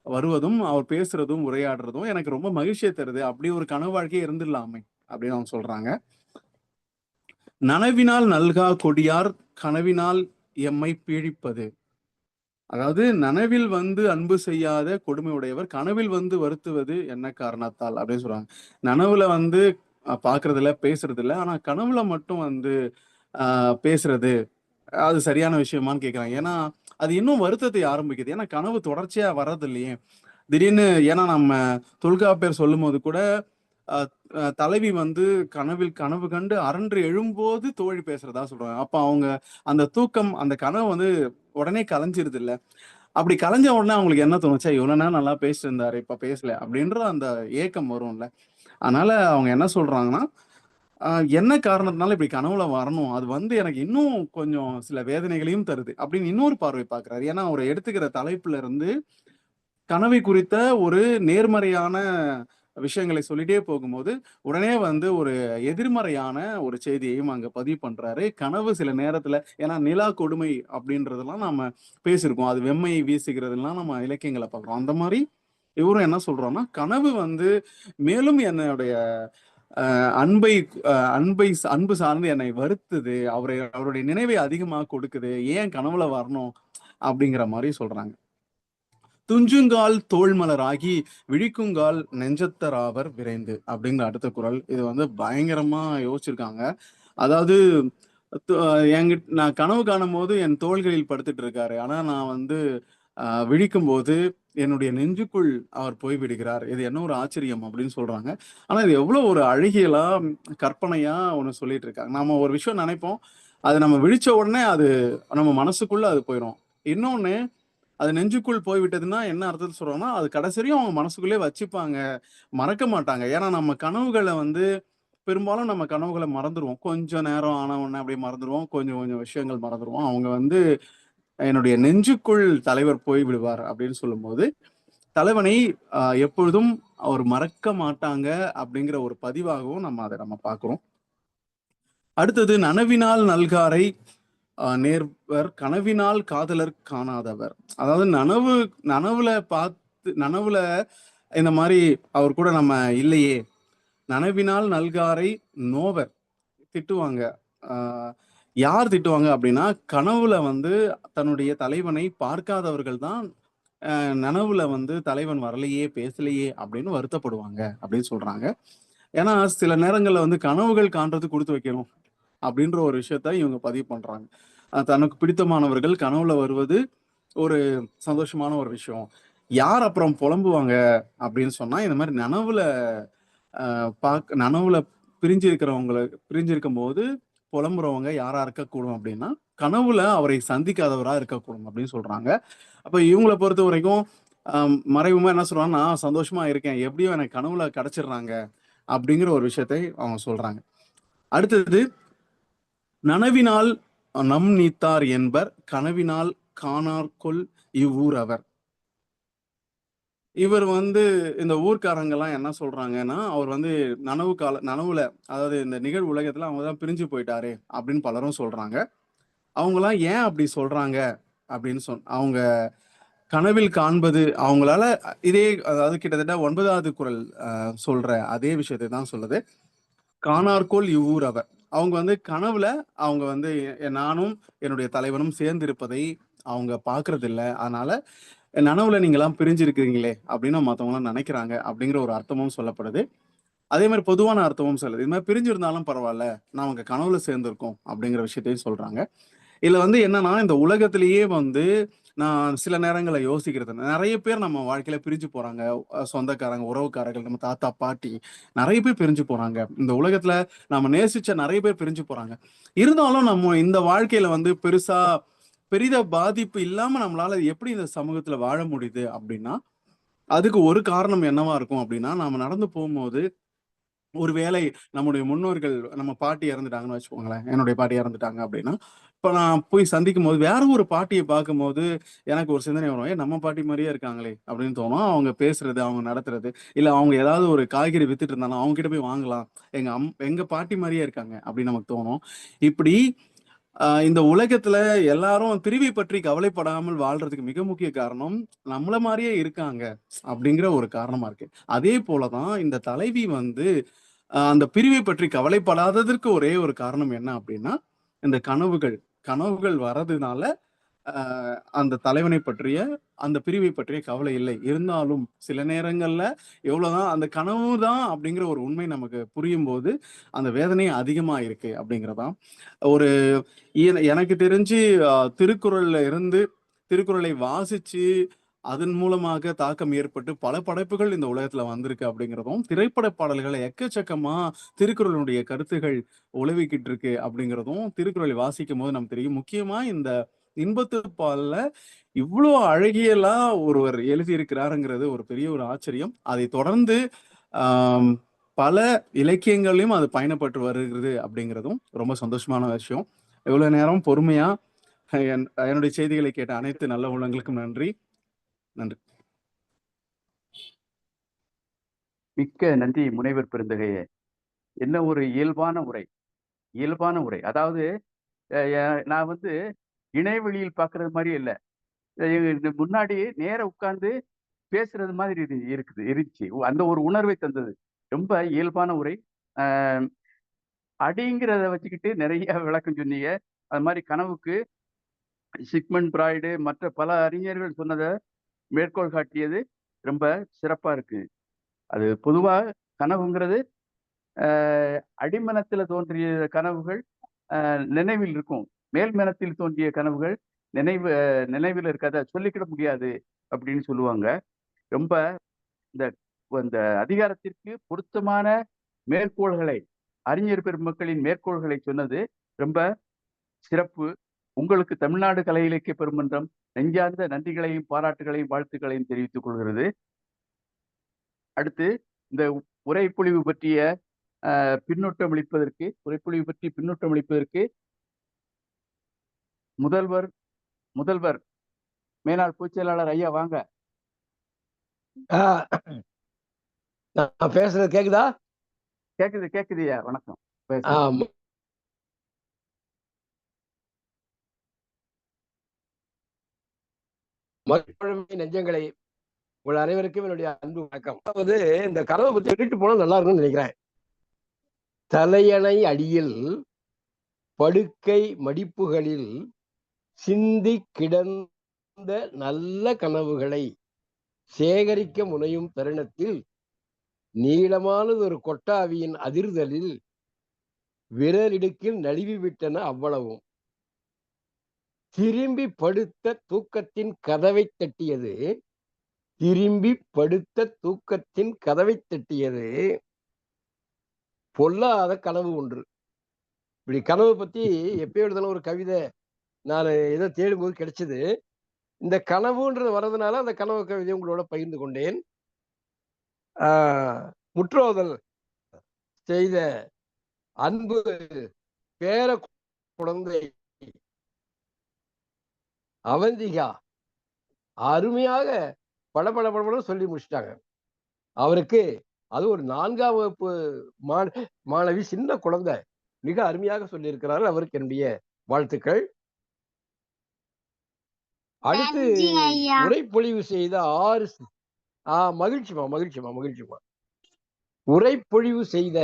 வருவதும் அவர் பேசுறதும் உரையாடுறதும் எனக்கு ரொம்ப மகிழ்ச்சியை தருது, அப்படி ஒரு கனவு வாழ்க்கையே இருந்துடலாமே அப்படின்னு அவங்க சொல்றாங்க. நனவினால் நல்கா கொடியார் கனவினால் எம்மை பீழிப்பது. அதாவது நனவில் வந்து அன்பு செய்யாத கொடுமை உடையவர் கனவில் வந்து வருத்துவது என்ன காரணத்தால் அப்படின்னு சொல்றாங்க. நனவுல வந்து பாக்குறது இல்ல, பேசுறது இல்ல, ஆனா கனவுல மட்டும் வந்து பேசுறது அது சரியான விஷயமான்னு கேக்குறாங்க. ஏன்னா அது இன்னும் வருத்தத்தை ஆரம்பிக்குது. ஏன்னா கனவு தொடர்ச்சியா வர்றது இல்லையே. திடீர்னு ஏன்னா நம்ம தொல்காப்பியர் சொல்லும் போது கூட தலைவி வந்து கனவு கண்டு அரன்று எழும்போது தோழி பேசுறதா சொல்றாங்க. அப்ப அவங்க அந்த தூக்கம் அந்த கனவு வந்து உடனே கலைஞ்சிருது இல்ல. அப்படி கலைஞ்ச உடனே அவங்களுக்கு என்ன தோணுச்சா, இவ்வளவு நேரம் நல்லா பேசிட்டு இருந்தாரு இப்ப பேசல அப்படின்ற அந்த ஏக்கம் வரும்ல. அதனால அவங்க என்ன சொல்றாங்கன்னா, என்ன காரணத்தினால இப்படி கனவுல வரணும், அது வந்து எனக்கு இன்னும் கொஞ்சம் சில வேதனைகளையும் தருது அப்படின்னு இன்னொரு பார்வை பார்க்கிறாரு. ஏன்னா அவர் எடுத்துக்கிற தலைப்புல இருந்து கனவை குறித்த ஒரு நேர்மறையான விஷயங்களை சொல்லிட்டே போகும்போது உடனே வந்து ஒரு எதிர்மறையான ஒரு செய்தியையும் அங்க பதிவு பண்றாரு. கனவு சில நேரத்துல ஏன்னா நிலா கொடுமை அப்படின்றதெல்லாம் நம்ம பேசியிருக்கோம், அது வெம்மை வீசுகிறதுலாம் நம்ம இலக்கியங்களை பார்க்குறோம். அந்த மாதிரி இவரும் என்ன சொல்றோம்னா கனவு வந்து மேலும் என்னுடைய அன்பை அன்பு சார்ந்து என்னை வருத்துது, அவருடைய நினைவை அதிகமா கொடுக்குது, ஏன் கனவுல வரணும் அப்படிங்கிற மாதிரி சொல்றாங்க. துஞ்சுங்கால் தோல்மலராகி விழிக்குங்கால் நெஞ்சத்தராவர் விரைந்து அப்படிங்கிற அடுத்த குறள். இது வந்து பயங்கரமா யோசிச்சிருக்காங்க. அதாவது நான் கனவு காணும் போது என் தோள்களில் படுத்துட்டு இருக்காரு, ஆனா நான் வந்து விழிக்கும் போது என்னுடைய நெஞ்சுக்குள் அவர் போய் விடுகிறார், இது என்ன ஒரு ஆச்சரியம் அப்படின்னு சொல்றாங்க. ஆனா இது எவ்வளவு ஒரு அழகியலா கற்பனையா ஒண்ணு சொல்லிட்டு இருக்காங்க. நாம ஒரு விஷயம் நினைப்போம், அது நம்ம விழிச்ச உடனே அது நம்ம மனசுக்குள்ள அது போயிடும். இன்னொன்னு அது நெஞ்சுக்குள் போய்விட்டதுன்னா என்ன அர்த்தத்தை சொல்றோம்னா அது கடைசியும் அவங்க மனசுக்குள்ளே வச்சுப்பாங்க, மறக்க மாட்டாங்க. ஏன்னா நம்ம கனவுகளை வந்து பெரும்பாலும் நம்ம கனவுகளை மறந்துடுவோம், கொஞ்ச நேரம் ஆன உடனே அப்படியே மறந்துடுவோம், கொஞ்சம் கொஞ்சம் விஷயங்கள் மறந்துடுவோம். அவங்க வந்து என்னுடைய நெஞ்சுக்குள் தலைவர் போய் விடுவார் அப்படின்னு சொல்லும்போது தலைவனை எப்பொழுதும் அவர் மறக்க மாட்டாங்க அப்படிங்கிற ஒரு பதிவாகவும் நம்ம பார்க்கிறோம். அடுத்தது நனவினால் நல்காரை நேர்வர் கனவினால் காதலர் காணாதவர். அதாவது நனவுல இந்த மாதிரி அவர் கூட நம்ம இல்லையே. நனவினால் நல்காரை நோவர் திட்டுவாங்க. யார் திட்டுவாங்க அப்படின்னா கனவுல வந்து தன்னுடைய தலைவனை பார்க்காதவர்கள் தான் நனவுல வந்து தலைவன் வரலையே பேசலையே அப்படின்னு வருத்தப்படுவாங்க அப்படின்னு சொல்றாங்க. ஏன்னா சில நேரங்கள்ல வந்து கனவுகள் காண்றது கொடுத்து வைக்கணும் அப்படின்ற ஒரு விஷயத்த இவங்க பதிவு பண்றாங்க. தனக்கு பிடித்தமானவர்கள் கனவுல வருவது ஒரு சந்தோஷமான ஒரு விஷயம். யார் அப்புறம் புலம்புவாங்க அப்படின்னு சொன்னா இந்த மாதிரி நனவுல பிரிஞ்சிருக்கும் போது புலம்புறவங்க யாரா இருக்கக்கூடும் அப்படின்னா கனவுல அவரை சந்திக்காதவரா இருக்கக்கூடும் அப்படின்னு சொல்றாங்க. அப்ப இவங்களை பொறுத்த வரைக்கும் மறைமுகமா என்ன சொல்றாங்கன்னா, நான் சந்தோஷமா இருக்கேன், எப்படியும் எனக்கு கனவுல கிடைச்சிடுறாங்க அப்படிங்கிற ஒரு விஷயத்தை அவங்க சொல்றாங்க. அடுத்தது நனவினால் நம் நீத்தார் என்பர் கனவினால் காணார்கொள் இவ்வூர் அவர். இவர் வந்து இந்த ஊர்க்காரங்க எல்லாம் என்ன சொல்றாங்கன்னா, அவர் வந்து நனவுல அதாவது இந்த நிகழ் உலகத்துல அவங்க தான் பிரிஞ்சு போயிட்டாரு அப்படின்னு பலரும் சொல்றாங்க. அவங்கலாம் ஏன் அப்படி சொல்றாங்க அப்படின்னு அவங்க கனவில் காண்பது அவங்களால இதே அதாவது கிட்டத்தட்ட 9வது குறள் சொல்ற அதே விஷயத்தை தான் சொல்லுது. காணார்கோள் இவ்வூர் அவர். அவங்க வந்து கனவுல அவங்க வந்து நானும் என்னுடைய தலைவனும் சேர்ந்து இருப்பதை அவங்க பாக்குறது இல்லை, அதனால நனவுல நீங்க எல்லாம் பிரிஞ்சு இருக்கிறீங்களே அப்படின்னு மத்தவங்க எல்லாம் நினைக்கிறாங்க அப்படிங்கிற ஒரு அர்த்தமும் சொல்லப்படுது. அதே மாதிரி பொதுவான அர்த்தமும் சொல்லுது. இது மாதிரி பிரிஞ்சிருந்தாலும் பரவாயில்ல, நாம கனவுல சேர்ந்திருக்கோம் அப்படிங்கிற விஷயத்தையும் சொல்றாங்க. இதுல வந்து என்னன்னா, இந்த உலகத்திலேயே வந்து நான் சில நேரங்கள்ல யோசிக்கிறது, நெறைய பேர் நம்ம வாழ்க்கையில பிரிஞ்சு போறாங்க. சொந்தக்காரங்க, உறவுக்காரர்கள், நம்ம தாத்தா, பாட்டி நெறைய பேர் பிரிஞ்சு போறாங்க. இந்த உலகத்துல நாம நேசிச்ச நெறைய பேர் பிரிஞ்சு போறாங்க. இருந்தாலும் நம்ம இந்த வாழ்க்கையில வந்து பெரிதா பாதிப்பு இல்லாம நம்மளால எப்படி இந்த சமூகத்துல வாழ முடியுது அப்படின்னா, அதுக்கு ஒரு காரணம் என்னவா இருக்கும் அப்படின்னா, நாம நடந்து போம்போது ஒருவேளை நம்முடைய முன்னோர்கள் நம்ம பாட்டி இறந்துட்டாங்கன்னு வச்சுக்கோங்களேன். என்னுடைய பாட்டி இறந்துட்டாங்க அப்படின்னா, இப்ப நான் போய் சந்திக்கும்போது வேற ஒரு பாட்டிய பார்க்கும்போது எனக்கு ஒரு சிந்தனை வரும். நம்ம பாட்டி மாரியே இருக்காங்களே அப்படின்னு தோணும். அவங்க பேசுறது, அவங்க நடத்துறது, இல்ல அவங்க ஏதாவது ஒரு காய்கறி வித்துட்டு இருந்தாலும் அவங்க கிட்ட போய் வாங்கலாம். எங்க பாட்டி மாரியே இருக்காங்க அப்படின்னு நமக்கு தோணும். இப்படி இந்த உலகத்துல எல்லாரும் பிரிவை பற்றி கவலைப்படாமல் வாழ்றதுக்கு மிக முக்கிய காரணம், நம்மள மாரியே இருக்காங்க அப்படிங்கிற ஒரு காரணமா இருக்கு. அதே போல தான் இந்த தலைவி வந்து அந்த பிரிவை பற்றி கவலைப்படாததற்கு ஒரே ஒரு காரணம் என்ன அப்படின்னா, இந்த கனவுகள். கனவுகள் வர்றதுனால, அ அந்த தலைவனை பற்றிய, அந்த பிரிவை பற்றிய கவலை இல்லை. இருந்தாலும் சில நேரங்கள்ல எவ்வளோதான் அந்த கனவு தான் அப்படிங்கிற ஒரு உண்மை நமக்கு புரியும்போது, அந்த வேதனை அதிகமா இருக்கு அப்படிங்கிறது தான். ஒரு எனக்கு தெரிஞ்சு திருக்குறள்ல இருந்து திருக்குறளை வாசிச்சு, அதன் மூலமாக தாக்கம் ஏற்பட்டு பல படைப்புகள் இந்த உலகத்துல வந்திருக்கு அப்படிங்கிறதும், திரைப்பட பாடல்கள் எக்கச்சக்கமா திருக்குறளுடைய கருத்துகள் உலவிக்கிட்டு இருக்கு அப்படிங்கிறதும், திருக்குறளை வாசிக்கும்போது நமக்கு தெரியும். முக்கியமா இந்த இன்பத்துப்பால்ல இவ்ளோ அழகியலா ஒருவர் எழுதியிருக்கிறாருங்கிறது ஒரு பெரிய ஒரு ஆச்சரியம். அதைத் தொடர்ந்து ஆம் பல இலக்கியங்கள்லயும் அது பயணப்பட்டு வருகிறது அப்படிங்கிறதும் ரொம்ப சந்தோஷமான விஷயம். இவ்வளவு நேரம் பொறுமையா என்னுடைய செய்திகளை கேட்ட அனைத்து நல்ல உள்ளங்களுக்கும் நன்றி. நன்றி. மிக்க நன்றி முனைவர் பெருந்தகையே. என்ன ஒரு இயல்பான உரை, இயல்பான உரை. அதாவது நான் வந்து இணையவெளியில் பார்க்கறது மாரி இல்ல. இது முன்னாடி நேரா உட்கார்ந்து பேசுறது மாதிரி இருந்துச்சு. அந்த ஒரு உணர்வை தந்தது. ரொம்ப இயல்பான உரை. அ அடிங்கிறத வச்சுக்கிட்டு நெறைய விளக்கம் சொன்னீங்க. அது மாரி கனவுக்கு சிக்மண்ட் பிராய்டு மற்ற பல அறிஞர்கள் சொன்னத மேற்கோள் காட்டியது ரொம்ப சிறப்பா இருக்கு. அது பொதுவா கனவுங்கிறது அ அடிமனத்தில தோன்றிய கனவுகள் நினைவில் இருக்கும். மேல் மனத்தில் தோன்றிய கனவுகள் நினைவில இருக்காது. அத சொல்லிக்கிட முடியாது அப்படின்னு சொல்லுவாங்க. ரொம்ப இந்த இந்த அதிகாரத்திற்கு பொருத்தமான மேற்கோள்களை, அறிஞர் பெருமக்களின் மேற்கோள்களை சொன்னது ரொம்ப சிறப்பு. உங்களுக்கு தமிழ்நாடு கலை இலக்கிய பெருமன்றம் நெஞ்சார்ந்த நன்றிகளையும், பாராட்டுகளையும், வாழ்த்துக்களையும் தெரிவித்துக் கொள்கிறது. அடுத்து இந்த உரைப்பொழிவு பற்றிய உரைப்பொழிவு பற்றி பின்னூட்டம் அளிப்பதற்கு முதல்வர் முதல்வர் மேனாள் பொதுச் செயலாளர் ஐயா வாங்க. நான் பேசுறது கேக்குதா? கேக்குதுய்யா. வணக்கம். பேசுங்க. நெஞ்சங்களை உங்கள் அனைவருக்கும் என்னுடைய அன்பு வணக்கம். அதாவது இந்த கனவை பத்தி விட்டுட்டு போனா நல்லா இருக்கும்னு நினைக்கிறேன். தலையணை அடியில் படுக்கை மடிப்புகளில் சிந்தி கிடந்த நல்ல கனவுகளை சேகரிக்க முனையும் தருணத்தில் நீளமானது ஒரு கொட்டாவியின் அதிர்தலில் விரலிடுக்கில் நழுவி விட்டன அவ்வளவும். திரும்பி படுத்த தூக்கத்தின் கதவை தட்டியது பொல்லாத கனவு ஒன்று. இப்படி கனவு பத்தி எப்பயோ எழுதின ஒரு கவிதை நான் ஏதோ தேடும்போது கிடைச்சது. இந்த கனவுன்றது வர்றதுனால அந்த கனவு கவிதையை உங்களோட பகிர்ந்து கொண்டேன். முற்றோதல் செய்த அன்பு பேர குழந்தை அவந்திகா அருமையாக படபட சொல்லி முடிச்சிட்டாங்க. அவருக்கு அது ஒரு 4ஆம் வகுப்பு மாணவி, சின்ன குழந்தை, மிக அருமையாக சொல்லி இருக்கிறார்கள். அவருக்கு என்னுடைய வாழ்த்துக்கள். அடுத்து உரைப்பொழிவு செய்த மகிழ்ச்சிமா உரைப்பொழிவு செய்த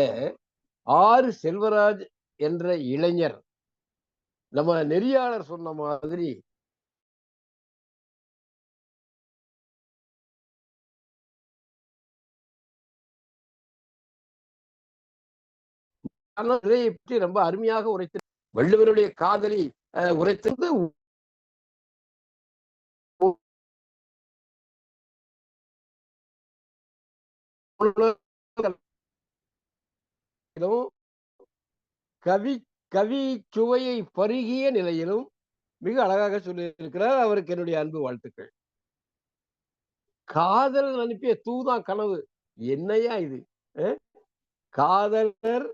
செல்வராஜ் என்ற இளைஞர் நம்ம நெறியாளர் சொன்ன மாதிரி பற்றி ரொம்ப அருமையாக உரைத்து வள்ளுவருடைய காதலி உரைத்தது கவி கவி சுவையை பருகிய நிலையிலும் மிக அழகாக சொல்லியிருக்கிறார். அவருக்கு என்னுடைய அன்பு வாழ்த்துக்கள். காதல் அனுப்பிய தூதான் கனவு. என்னையா இது? காதலர்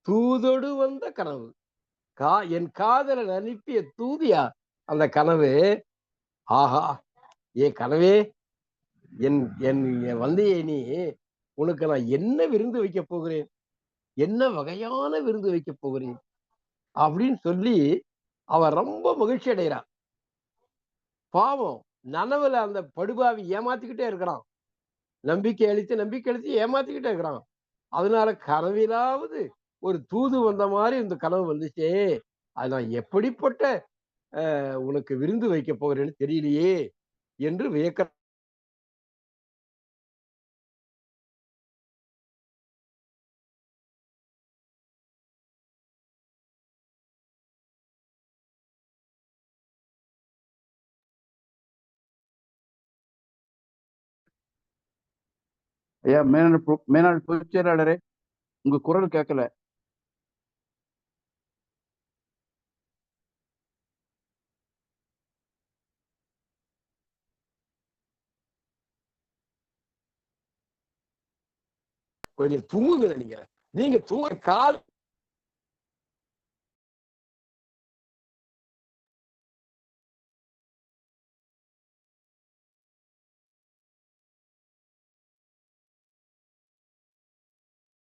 தூதொடு வந்த கனவு. என் காதலன் அனுப்பிய தூதியா அந்த கனவு. ஆஹா, ஏ கனவே, என் என் வந்தையே நீ, உனக்கு நான் என்ன விருந்து வைக்க போகிறேன், என்ன வகையான விருந்து வைக்க போகிறேன் அப்படின்னு சொல்லி அவன் ரொம்ப மகிழ்ச்சி அடைகிறான். பாவம், நனவுல அந்த படுபாவி ஏமாத்திக்கிட்டே இருக்கிறான். நம்பிக்கை அளித்து ஏமாத்திக்கிட்டே இருக்கிறான். அதனால கனவிலாவது ஒரு தூது வந்த மாதிரி இந்த கனவு வந்துச்சே, அது நான் எப்படிப்பட்ட உனக்கு விருந்து வைக்க போகிறேன்னு தெரியலையே என்று வியக்க. ஐயா, மேனாள் பொதுச் செயலாளரே, உங்க குரல் கேட்கல. கொஞ்சம் தூங்குங்க. நீங்க தூங்க கால்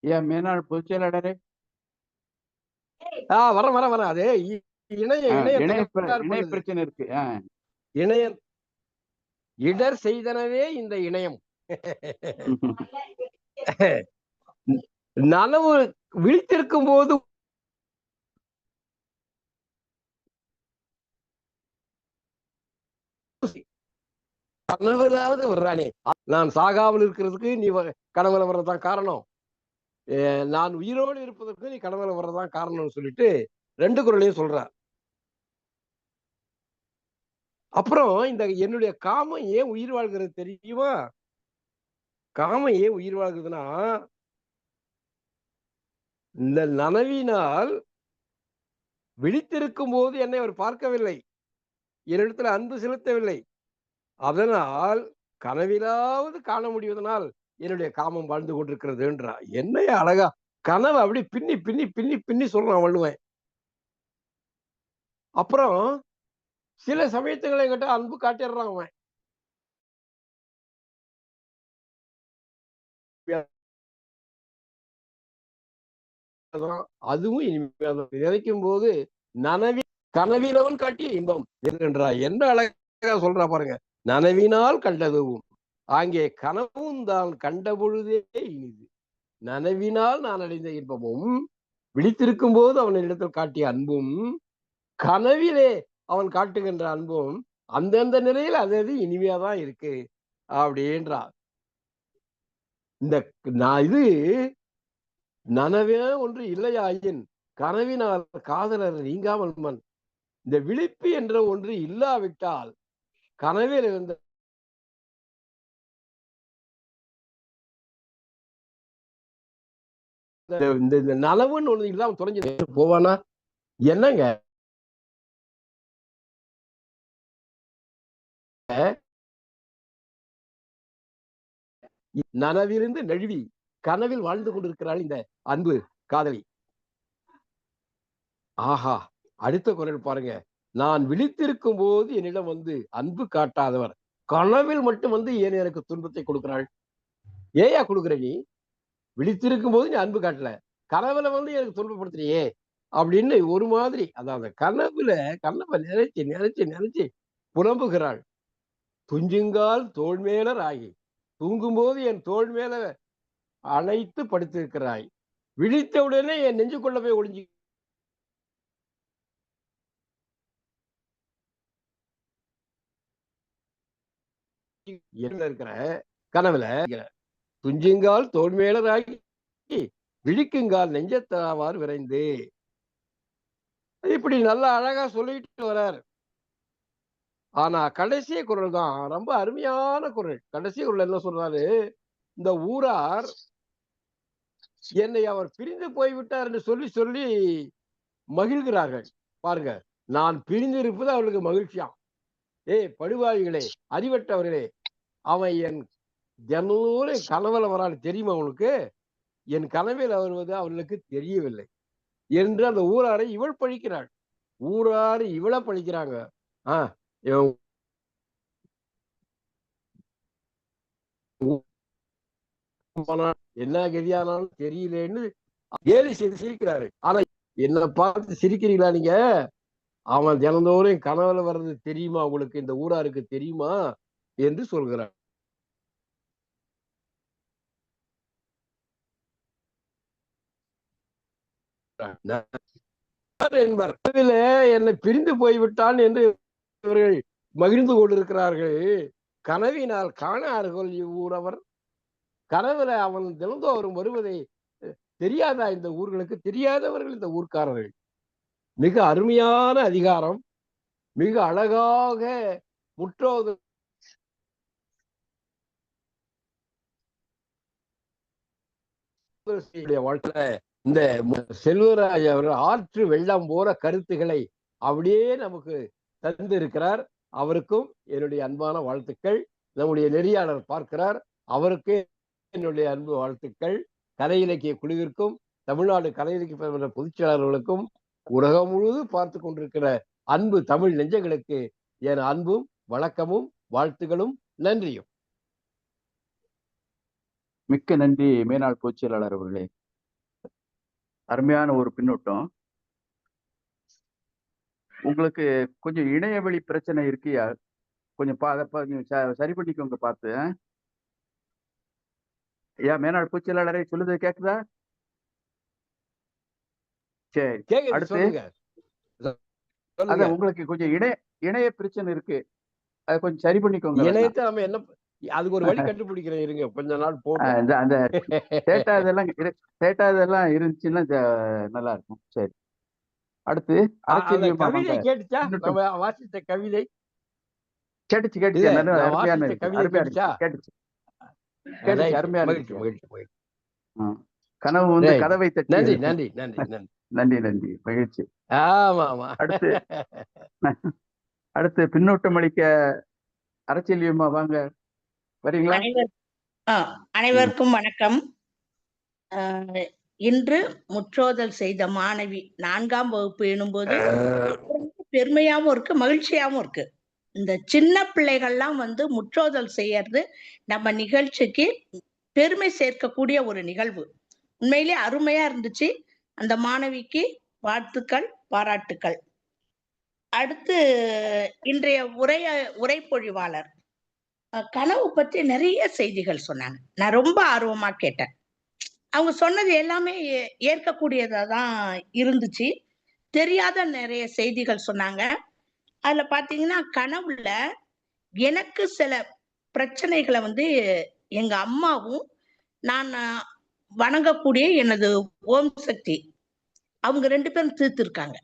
ஐயா, மேனாள் பொதுச் செயலாளரே, வர அது இணைய பிரச்சனை இருக்கு. இணையம் இடர் செய்தனவே இந்த இணையம். நனவு விழித்திருக்கும் போது கனவுலாவது வர்றானே, நான் சாகாமல் இருக்கிறதுக்கு நீ கனவுல வர்றதுதான் காரணம், நான் உயிரோடு இருப்பதற்கு நீ கனவுல வர்றதுதான் காரணம்னு சொல்லிட்டு 2 குறளையும் சொல்றார். அப்புறம் இந்த என்னுடைய காமம் ஏன் உயிர் வாழ்கிறது தெரியுமா? காமம் ஏன் உயிர் வாழ்கிறதுனா, இந்த நனவினால் விழித்திருக்கும் போது என்னை அவர் பார்க்கவில்லை, என்னிடத்துல அன்பு செலுத்தவில்லை. அதனால் கனவிலாவது காண முடிவதனால் என்னுடைய காமம் வாழ்ந்து கொண்டிருக்கிறது என்றா. என்னைய அழகா கனவு அப்படி பின்னி பின்னி பின்னி பின்னி சொல்றான் வள்ளுவன். அப்புறம் சில சமயத்துகளை என்கிட்ட அன்பு காட்டிடுறான் அவன். அதுவும் நினைக்கும் போது கனவிலவன் காட்டிய இன்பம் என்றா. என்ன அழகா சொல்றா பாருங்க. நனவினால் கண்டதுவும் ஆங்கே கனவும் தான் கண்ட பொழுதே இனிது. நனவினால் நான் அடைந்த இன்பமும், விழித்திருக்கும் போது அவனிடத்தில் காட்டிய அன்பும், கனவிலே அவன் காட்டுகின்ற அன்பும் அந்தந்த நிலையில் அது இனிமையாதான் இருக்கு அப்படின்றா. இந்த இது நனவே ஒன்று இல்லையாயின் கனவினால் காதலர் நீங்காமல் மண். இந்த விழிப்பு என்ற ஒன்று இல்லாவிட்டால் கனவில் இருந்த இந்த நனவுன்னு ஒண்ணு இல்லாம தொலைஞ்சு போவானா என்னங்க? நனவிலிருந்து நழுவி கனவில் வாழ்ந்து கொண்டிருக்கிறாள் இந்த அன்பு காதலி. ஆஹா, அடுத்த குரல் பாருங்க. நான் விழித்திருக்கும் போது என்னிடம் வந்து அன்பு காட்டாதவர் கனவில் மட்டும் வந்து ஏன் எனக்கு துன்பத்தை கொடுக்கிறாள்? ஏயா கொடுக்குற நீ? விழித்திருக்கும் போது நீ அன்பு காட்டல, கனவுல வந்து எனக்கு துன்பப்படுத்துறியே அப்படின்னு ஒரு மாதிரி. அதாவது கனவுல கனவை நினைச்சு நினைச்சு நினைச்சு புலம்புகிறாள். துஞ்சுங்கால் தோல் மேலர் ஆகி, தூங்கும்போது என் தோல் மேல அணைத்து படுத்திருக்கிறாய், விழித்தவுடனே என் நெஞ்சுக்குள்ள போய் ஒளிஞ்சு இருக்கிற கனவுல. துஞ்சுங்கால் தோல் மேலராகி விழிக்குங்கால் நெஞ்சத்தாவார் விரைந்து. இப்படி நல்லா அழகா சொல்லிட்டு வர்றார். ஆனா கடைசி குரல் தான் ரொம்ப அருமையான குரல். கடைசி குரல் என்ன சொல்றாரு, இந்த ஊரார் என்னை அவர் பிரிந்து போய்விட்டார் என்று சொல்லி சொல்லி மகிழ்கிறார்கள். பாருங்க, நான் பிரிந்திருப்பது அவர்களுக்கு மகிழ்ச்சியாம். ஏய் படுவாய்களே, அறிவட்டவர்களே, அவன் என் தினந்தோறும் கனவுல வரான்னு தெரியுமா உங்களுக்கு? என் கனவில் வருவது அவர்களுக்கு தெரியவில்லை என்று அந்த ஊராரை இவள் பழிக்கிறாள். ஊரார் இவளை பழிக்கிறாங்க. இவன் என்ன கதியானாலும் தெரியலன்னு கேலி செய்து சிரிக்கிறாரு. ஆனா என்ன பார்த்து சிரிக்கிறீங்களா நீங்க? அவன் தினந்தோறும் கனவுல வர்றது தெரியுமா உங்களுக்கு? இந்த ஊராருக்கு தெரியுமா என்று சொல்கிறார். என்பார் என்னை பிரிந்து போய்விட்டான் என்று இவர்கள் மகிழ்ந்து கொண்டிருக்கிறார்கள். கனவினால் காணார்கள் இவ்வூரவர். கனவுல அவன் தினந்தோறும் வருவதை தெரியாதா இந்த ஊர்களுக்கு? தெரியாதவர்கள் இந்த ஊர்க்காரர்கள். மிக அருமையான அதிகாரம், மிக அழகாக முற்றோது வாழ்க்கையில இந்த செல்வராஜ் அவர்கள் ஆற்று வெள்ளம் போற கருத்துக்களை அப்படியே நமக்கு தந்து இருக்கிறார். அவருக்கும் என்னுடைய அன்பான வாழ்த்துக்கள். நம்முடைய நெறியாளர் பார்க்கிறார், அவருக்கு என்னுடைய அன்பு வாழ்த்துக்கள். கலை இலக்கிய குழுவிற்கும் தமிழ்நாடு கலை இலக்கிய பொதுச்செயலாளர்களுக்கும் உலகம் முழுவதும் பார்த்து கொண்டிருக்கிற அன்பு தமிழ் நெஞ்சங்களுக்கு என் அன்பும் வணக்கமும் வாழ்த்துகளும் நன்றியும். மிக்க நன்றி மேனாள் பொதுச்செயலாளர் அவர்களே. அருமையான ஒரு பின்னூட்டம். உங்களுக்கு கொஞ்சம் இணையவழி பிரச்சனை இருக்கியா? கொஞ்சம் சரி பண்ணிக்கோங்க பார்த்து. ஐயா மேனாள் பொதுச்செயலாளரை சொல்லுது கேக்குதா? சரி, அடுத்து அதான் உங்களுக்கு கொஞ்சம் இணைய பிரச்சனை இருக்கு, அதை கொஞ்சம் சரி பண்ணிக்கோங்க. இணையத்தை நம்ம என்ன அதுக்கு ஒரு வழி கண்டுபிடிக்கிறேன், இருங்க கொஞ்ச நாள் போட்டு. அந்த டேட்டா இதெல்லாம் இருந்துச்சுன்னா நல்லா இருக்கும். சரி, அடுத்து கவிதை கேட்டுச்சா? நம்ம வாசித்த கவிதை கேட்டுச்சு. கனவு வந்து கதவை தட்டி. நன்றி நன்றி நன்றி நன்றி நன்றி, மகிழ்ச்சி. ஆமா ஆமா. அடுத்து பின்னூட்டம் அளிக்க அரசியலியம்மா வாங்க, வரீங்களா? அனைவருக்கும் வணக்கம். இன்று முற்றோதல் செய்த மாணவி 4ஆம் வகுப்பு எனும்போது பெருமையாவும் இருக்கு, மகிழ்ச்சியாவும் இருக்கு. இந்த சின்ன பிள்ளைகள்லாம் வந்து முற்றோதல் செய்யறது நம்ம நிகழ்ச்சிக்கு பெருமை சேர்க்கக்கூடிய ஒரு நிகழ்வு. உண்மையிலே அருமையா இருந்துச்சு. அந்த மாணவிக்கு வாழ்த்துக்கள், பாராட்டுக்கள். அடுத்து இன்றைய உரைப்பொழிவாளர் கனவு பற்றி நிறைய செய்திகள் சொன்னாங்க. நான் ரொம்ப ஆர்வமா கேட்டேன். அவங்க சொன்னது எல்லாமே ஏற்கக்கூடியதா தான் இருந்துச்சு. தெரியாத நிறைய செய்திகள் சொன்னாங்க. அதுல பாத்தீங்கன்னா, கனவுல எனக்கு சில பிரச்சனைகளை வந்து எங்க அம்மாவும் நான் வணங்கக்கூடிய எனது ஓம் சக்தி அவங்க 2 பேரும் தீர்த்திருக்காங்க.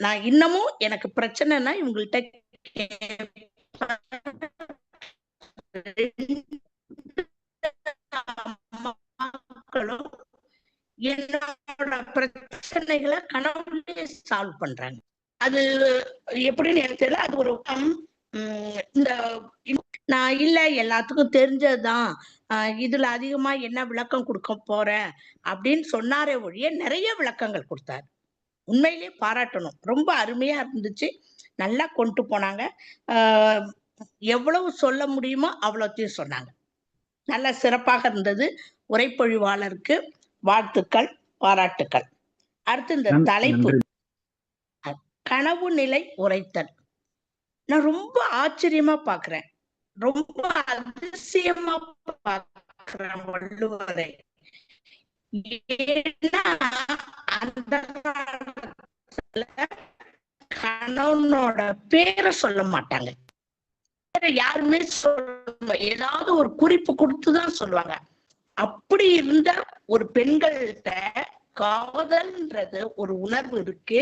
நான் இன்னமும் எனக்கு பிரச்சனைனா இவங்கள்ட்ட என்னோட பிரச்சனைகளை கனவுலயே சால்வ் பண்றாங்க. அது எப்படின்னு எனக்கு தெரியல. அது ஒரு இந்த நான் இல்ல எல்லாத்துக்கும் தெரிஞ்சதுதான், இதுல அதிகமா என்ன விளக்கம் கொடுக்க போறேன் அப்படின்னு சொன்னாரே ஒழிய நிறைய விளக்கங்கள் கொடுத்தாரு. உண்மையிலேயே பாராட்டணும். ரொம்ப அருமையா இருந்துச்சு. நல்லா கொண்டு போனாங்க. எவ்வளவு சொல்ல முடியுமோ அவ்வளோத்தையும் சொன்னாங்க. நல்ல சிறப்பாக இருந்தது. உரைப்பொழிவாளருக்கு வாழ்த்துக்கள், பாராட்டுக்கள். அடுத்து இந்த தலைப்பு கனவு நிலை உரைத்தல். நான் ரொம்ப ஆச்சரியமா பாக்குறேன், ரொம்ப அதிசயமா பாக்குறேன் வள்ளுவரை. ஏன்னா அந்த கணவனோட பேரை சொல்ல மாட்டாங்க, யாருமே சொல்ல, ஏதாவது ஒரு குறிப்பு கொடுத்துதான் சொல்லுவாங்க. அப்படி இருந்த ஒரு பெண்கள்கிட்ட காதல்ன்றது ஒரு உணர்வு இருக்கு.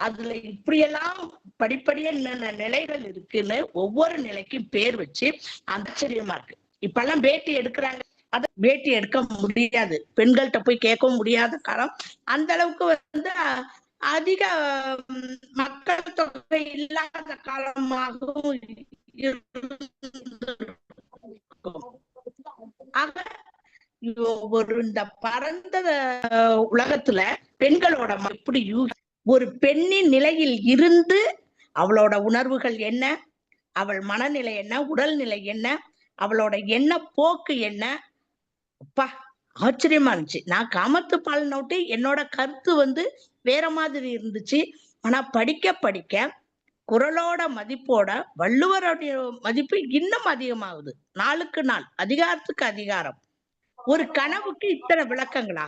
அதுல இப்படியெல்லாம் படிப்படியா என்னென்ன நிலைகள் இருக்குன்னு ஒவ்வொரு நிலைக்கும் பேர் வச்சு ஆச்சரியமா இருக்கு. இப்பெல்லாம் பேட்டி எடுக்கிறாங்க, அத பேட்டி எடுக்க முடியாது, பெண்கள்கிட்ட போய் கேட்கவும் முடியாத காலம். அந்த அளவுக்கு வந்து அதிக மக்கள் தொகை இல்லாத காலமாகவும் ஆக ஒரு இந்த பரந்த உலகத்துல பெண்களோட எப்படி ஒரு பெண்ணின் நிலையில் இருந்து அவளோட உணர்வுகள் என்ன, அவள் மனநிலை என்ன, உடல்நிலை என்ன, அவளோட எண்ண போக்கு என்ன, அப்பா ஆச்சரியமா இருந்துச்சு. நான் காமத்து பால் நோட்டு என்னோட கருத்து வந்து வேற மாதிரி இருந்துச்சு. ஆனா படிக்க படிக்க குறளோட மதிப்போட வள்ளுவருடைய மதிப்பு இன்னும் அதிகமாகுது. நாளுக்கு நாள், அதிகாரத்துக்கு அதிகாரம். ஒரு கனவுக்கு இத்தனை விளக்கங்களா?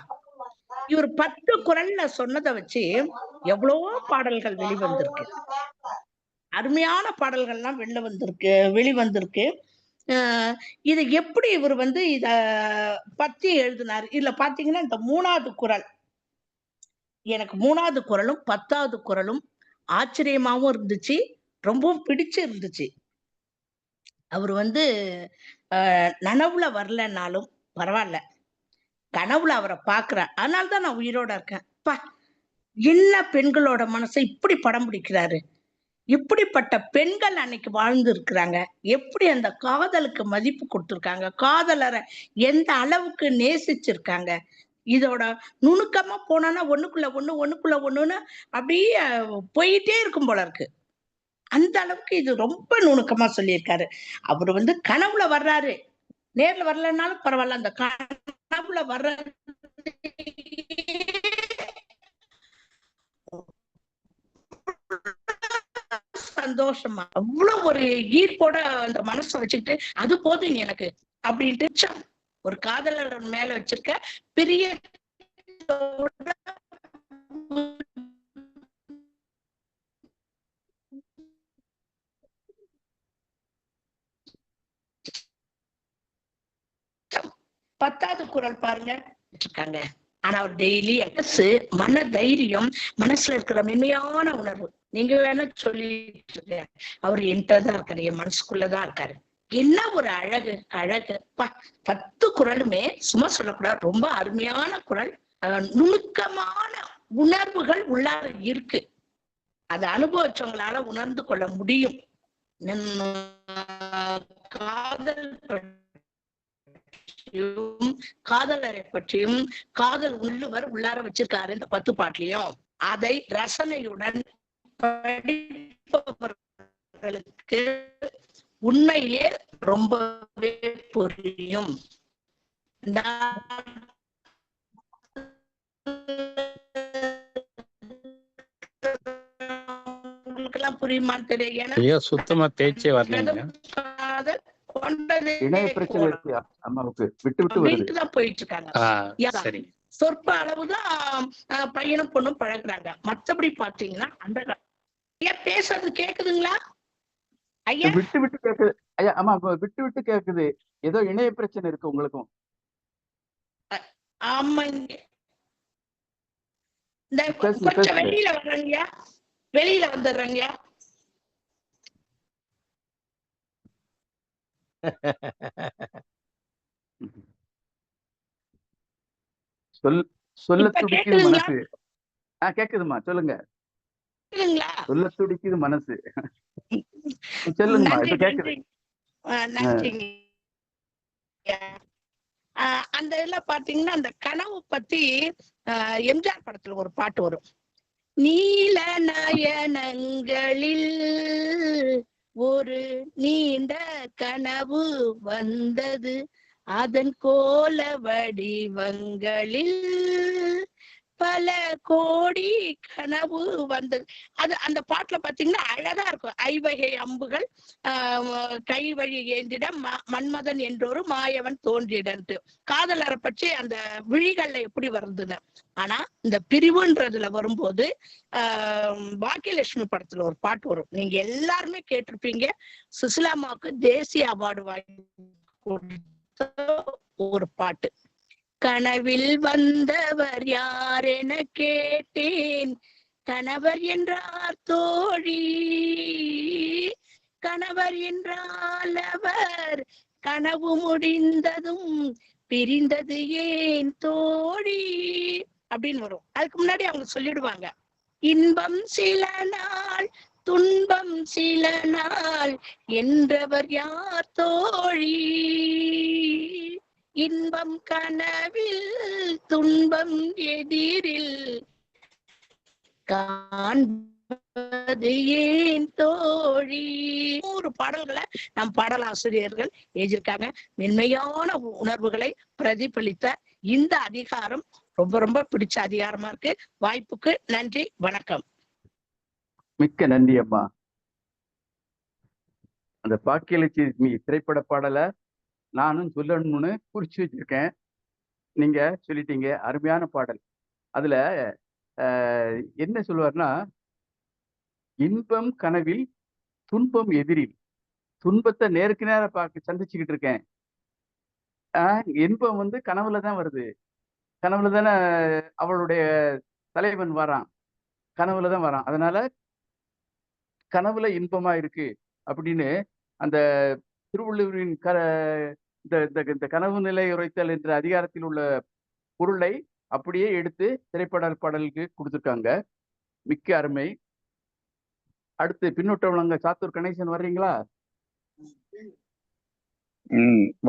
இவர் 10 குறள்ல சொன்னதை வச்சு எவ்வளவோ பாடல்கள் வெளிவந்திருக்கு, அருமையான பாடல்கள்லாம் வெளிவந்திருக்கு. இது எப்படி இவர் வந்து இத பத்தி எழுதினார்? இதுல பாத்தீங்கன்னா இந்த 3வது குறள், எனக்கு 3வது குறளும் 10வது குறளும் ஆச்சரியமாவும் இருந்துச்சு, ரொம்பவும் பிடிச்சு இருந்துச்சு. அவர் வந்து நனவுல வரலன்னாலும் பரவாயில்ல, கனவுல அவரை பாக்குறேன், அதனால்தான் நான் உயிரோட இருக்கேன். என்ன பெண்களோட மனசை இப்படி படம் பிடிக்கிறாரு, இப்படிப்பட்ட பெண்கள் அன்னைக்கு வாழ்ந்து இருக்கிறாங்க, எப்படி அந்த காதலுக்கு மதிப்பு கொடுத்திருக்காங்க, காதலரை எந்த அளவுக்கு நேசிச்சிருக்காங்க. இதோட நுணுக்கமா போனா ஒண்ணுக்குள்ள ஒண்ணுன்னு அப்படியே போயிட்டே இருக்கும் போல இருக்கு. அந்த அளவுக்கு இது ரொம்ப நுணுக்கமா சொல்லியிருக்காரு. அவரு வந்து கனவுல வர்றாரு, நேர்ல வரலன்னாலும் பரவாயில்ல, அந்த கனவுல வர்ற சந்தோஷமா, அவ்வளவு ஒரு ஈர்ப்போட அந்த மனசை வச்சுக்கிட்டு அது போதும் எனக்கு அப்படின்ட்டு ஒரு காதலர் மேல வச்சிருக்க பெரிய பத்தாவது குறள் பாருங்க இருக்காங்க. ஆனா அவர் டெய்லி மன தைரியம், மனசுல இருக்கிற மென்மையான உணர்வு, நீங்க வேணா சொல்லிட்டு இருக்க, அவர் என்கிட்ட தான் இருக்காரு, என் மனசுக்குள்ளதான் இருக்காரு. என்ன ஒரு அழகு 10 குறளுமே சும்மா சொல்லக்கூடாது, ரொம்ப அருமையான குறள். நுணுக்கமான உணர்வுகள் உள்ளார இருக்கு, அதை அனுபவிச்சவங்களால உணர்ந்து கொள்ள முடியும். காதல் காதலரை பற்றியும் காதல் உள்ளார வச்சிருக்காரு இந்த 10 பாட்டுலயும். அதை ரசனையுடன் படிப்பவர்களுக்கு உண்மையிலே ரொம்பவே புரியும். உங்களுக்கெல்லாம் புரியுமான்னு தெரியல, சுத்தமா பேச்சே வரல. இணைய பிரச்சனை இருக்கு அம்மாவுக்கு, விட்டு விட்டு வருது. போயிட்டு இருக்காங்க. சொற்ப அளவுதான் பையனும் பொண்ணும் பழகுறாங்க. மத்தபடி பாத்தீங்கன்னா அந்த பேசுறது கேக்குதுங்களா ஐயா? விட்டு விட்டு கேக்குது ஐயா. ஆமா, விட்டு விட்டு கேக்குது. ஏதோ இணைய பிரச்சனை இருக்கு உங்களுக்கும். ஆமா, இந்த கொஞ்சம் வெளியில வர்றீங்க, வெளியில வந்துடுறீங்க. சொல்ல துடிக்குது மனசு. கேக்குதுமா, சொல்லுங்க. சொல்ல துடிக்குது மனசு, சொல்லுங்கம்மா. இப்ப கேக்குது. அந்த இதுல பாத்தீங்கன்னா அந்த கனவு பத்தி எம்ஜிஆர் படத்துல ஒரு பாட்டு வரும். நீல நயனங்களில் ஒரு நீண்ட கனவு வந்தது, அதன் கோல வடிவங்களில் பல கோடி கனவு வந்தது. அது அந்த பாட்டுல பாத்தீங்கன்னா அழகா இருக்கும். ஐவகை அம்புகள் கை வழி ஏந்திட மன்மதன் என்றொரு மாயவன் தோன்றிடன்ட்டு காதலரை பற்றி அந்த விழிகள்ல எப்படி வருதுன்னு. ஆனா இந்த பிரிவுன்றதுல வரும்போது பாக்கியலட்சுமி படத்துல ஒரு பாட்டு வரும், நீங்க எல்லாருமே கேட்டிருப்பீங்க. சுசிலாமாவுக்கு தேசிய அவார்டு வாங்கி ஒரு பாட்டு. கனவில் வந்தவர் யார் என கேட்டேன், கணவர் என்றார் தோழி. கணவர் என்றால் அவர், கனவு முடிந்ததும் பிரிந்தது ஏன் தோழி அப்படின்னு வரும். அதுக்கு முன்னாடி அவங்க சொல்லிடுவாங்க, இன்பம் சில நாள் துன்பம் சில நாள் என்றவர் யார் தோழி. இன்பம் கனவில் துன்பம் எதிரில் காண்பது ஏன் தோழி. 100 பாடல்களை நம் பாடலாசிரியர்கள் எழுதியிருக்காங்க. மென்மையான உணர்வுகளை பிரதிபலித்த இந்த அதிகாரம் ரொம்ப ரொம்ப பிடிச்ச அதிகாரமா இருக்கு. வாய்ப்புக்கு நன்றி, வணக்கம். மிக்க நன்றி அம்மா. அந்த பாக்கியலட்சுமி திரைப்பட பாடலை நானும் சொல்லணும்னு குறிச்சு வச்சிருக்கேன். நீங்க சொல்லிட்டீங்க, அருமையான பாடல். அதுல என்ன சொல்லுவார்னா, இன்பம் கனவில் துன்பம் எதிரில். துன்பத்தை நேருக்கு நேர சந்திச்சுக்கிட்டு இருக்கேன். இன்பம் வந்து கனவுல தான் வருது. கனவுல தானே அவளுடைய தலைவன் வரான், கனவுல தான் வரான். அதனால கனவுல இன்பமா இருக்கு அப்படின்னு அந்த திருவள்ளுவரின் இந்த கனவு நிலை உரைத்தல் என்ற அதிகாரத்தில் உள்ள பொருளை அப்படியே எடுத்து திரைப்பட பாடலுக்கு கொடுத்துருக்காங்க. மிக்க அருமை. அடுத்து பின்னூட்ட வழங்க சாத்தூர் கணேசன் வர்றீங்களா?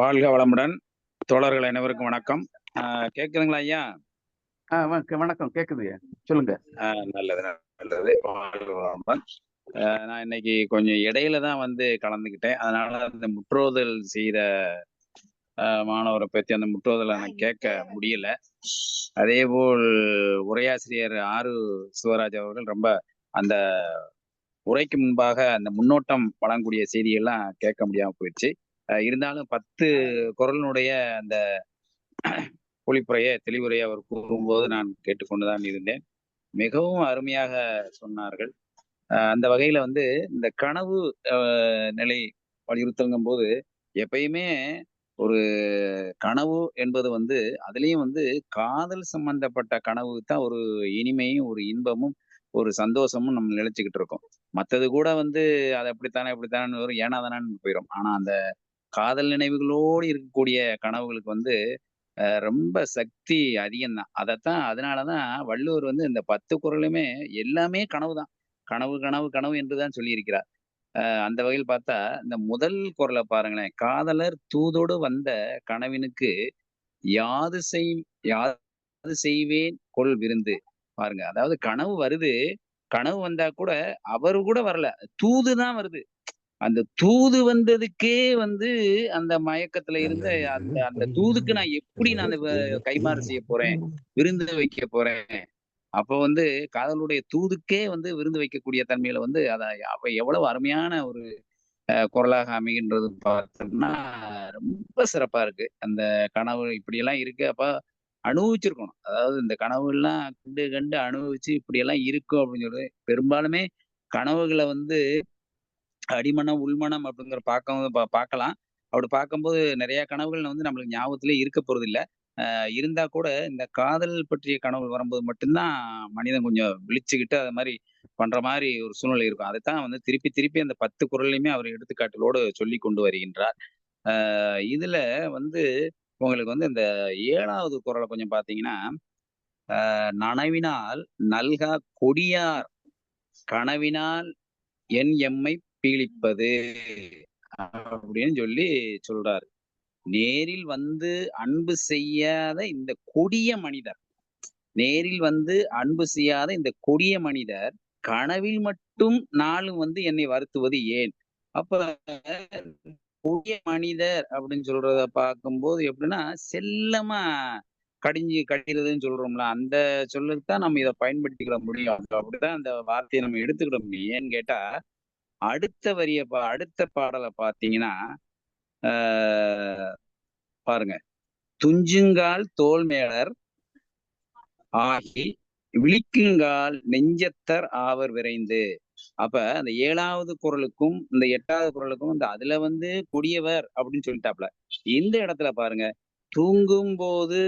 வாழ்க வளமுடன். தோழர்கள் அனைவருக்கும் வணக்கம். கேக்குதுங்களா ஐயா? வணக்கம், கேக்குது, சொல்லுங்க. நல்லது நல்லது. வாழ்க வளமுடன். நான் இன்னைக்கு கொஞ்சம் இடையில தான் வந்து கலந்துக்கிட்டேன். அதனால அந்த முற்றோதல் செய்த மாணவரை பற்றி அந்த முற்றோதலை நான் கேட்க முடியல. அதே போல் உரையாசிரியர் ஆறு சிவராஜ் அவர்கள் ரொம்ப அந்த உரைக்கு முன்பாக அந்த முன்னோட்டம் வழங்கக்கூடிய செய்தியெல்லாம் கேட்க முடியாம போயிடுச்சு. இருந்தாலும் 10 குரலினுடைய அந்த ஒளிப்புரையை தெளிவுரையை அவர் கூறும்போது நான் கேட்டுக்கொண்டுதான் இருந்தேன். மிகவும் அருமையாக சொன்னார்கள். அந்த வகையில வந்து இந்த கனவு நிலை வலியுறுத்தல்ங்கும் போது எப்பயுமே ஒரு கனவு என்பது வந்து அதுலயும் வந்து காதல் சம்பந்தப்பட்ட கனவு தான் ஒரு இனிமையும் ஒரு இன்பமும் ஒரு சந்தோஷமும் நம்ம நினைச்சுக்கிட்டு இருக்கோம். மற்றது கூட வந்து அது அப்படித்தானே ஒரு ஏனாதானு போயிடும். ஆனா அந்த காதல் நினைவுகளோடு இருக்கக்கூடிய கனவுகளுக்கு வந்து ரொம்ப சக்தி அதிகம்தான். அதனாலதான் வள்ளுவர் வந்து இந்த 10 குறளுமே எல்லாமே கனவுதான். கனவு கனவு கனவு என்றுதான் சொல்லியிருக்கிறார். அந்த வகையில் பார்த்தா இந்த முதல் குறளை பாருங்களேன். காதலர் தூதோடு வந்த கனவினுக்கு யாது செய்வேன் கொள் விருந்து. பாருங்க, அதாவது கனவு வருது, கனவு வந்தா கூட அவரு கூட வரல, தூதுதான் வருது. அந்த தூது வந்ததுக்கே வந்து அந்த மயக்கத்துல இருந்த அந்த அந்த தூதுக்கு நான் எப்படி நான் கைமாறு செய்ய போறேன், விருந்து வைக்க போறேன். அப்ப வந்து காதலுடைய தூதுக்கே வந்து விருந்து வைக்கக்கூடிய தன்மையில வந்து அவ எவ்வளவு அருமையான ஒரு குரலாக அமைகின்றது பார்த்தோம்னா ரொம்ப சிறப்பா இருக்கு. அந்த கனவு இப்படி எல்லாம் இருக்கு. அப்ப அனுபவிச்சிருக்கணும். அதாவது இந்த கனவு எல்லாம் கண்டு கண்டு அனுபவிச்சு இப்படி எல்லாம் இருக்கும் அப்படின்னு சொல்லி பெரும்பாலுமே கனவுகளை வந்து அடிமனம் உள்மனம் அப்படிங்கிற பார்க்கலாம். அப்படி பார்க்கும்போது நிறைய கனவுகள் வந்து நம்மளுக்கு ஞாபகத்திலே இருக்க போறது இல்லை. இருந்தா கூட இந்த காதல் பற்றிய கனவு வரும்போது மட்டும்தான் மனிதன் கொஞ்சம் விழிச்சுக்கிட்டு அது மாதிரி பண்ற மாதிரி ஒரு சூழ்நிலை இருக்கும். அதைத்தான் வந்து திருப்பி திருப்பி அந்த 10 குறளையுமே அவர் எடுத்துக்காட்டுகளோடு சொல்லி கொண்டு வருகின்றார். இதுல வந்து உங்களுக்கு வந்து இந்த 7வது குறளை கொஞ்சம் பாத்தீங்கன்னா, நனவினால் நல்கா கொடியார் கனவினால் என் எம்மை பீழிப்பது அப்படின்னு சொல்லி சொல்றாரு. நேரில் வந்து அன்பு செய்யாத இந்த கொடிய மனிதர், நேரில் வந்து அன்பு செய்யாத இந்த கொடிய மனிதர் கனவில் மட்டும் நாளும் வந்து என்னை வருத்துவது ஏன்? அப்ப கொடிய மனிதர் அப்படின்னு சொல்றத பார்க்கும்போது எப்படின்னா செல்லமா கடிறதுன்னு சொல்றோம்ல, அந்த சொல்லுக்கு தான் நம்ம இதை பயன்படுத்திக்கிட முடியும். அப்படிதான் அந்த வார்த்தையை நம்ம எடுத்துக்கிட முடியும். ஏன்னு கேட்டா அடுத்த பாடலை பார்த்தீங்கன்னா பாருங்க, துஞ்சுங்கால் தோல் மேலர் ஆகி விழிக்குங்கால் நெஞ்சத்தர் ஆவர் விரைந்து. அப்ப அந்த 7வது குறளுக்கும் இந்த 8வது குறளுக்கும் அதுல வந்து கொடியவர் அப்படின்னு சொல்லிட்டாப்ல. இந்த இடத்துல பாருங்க, தூங்கும் போது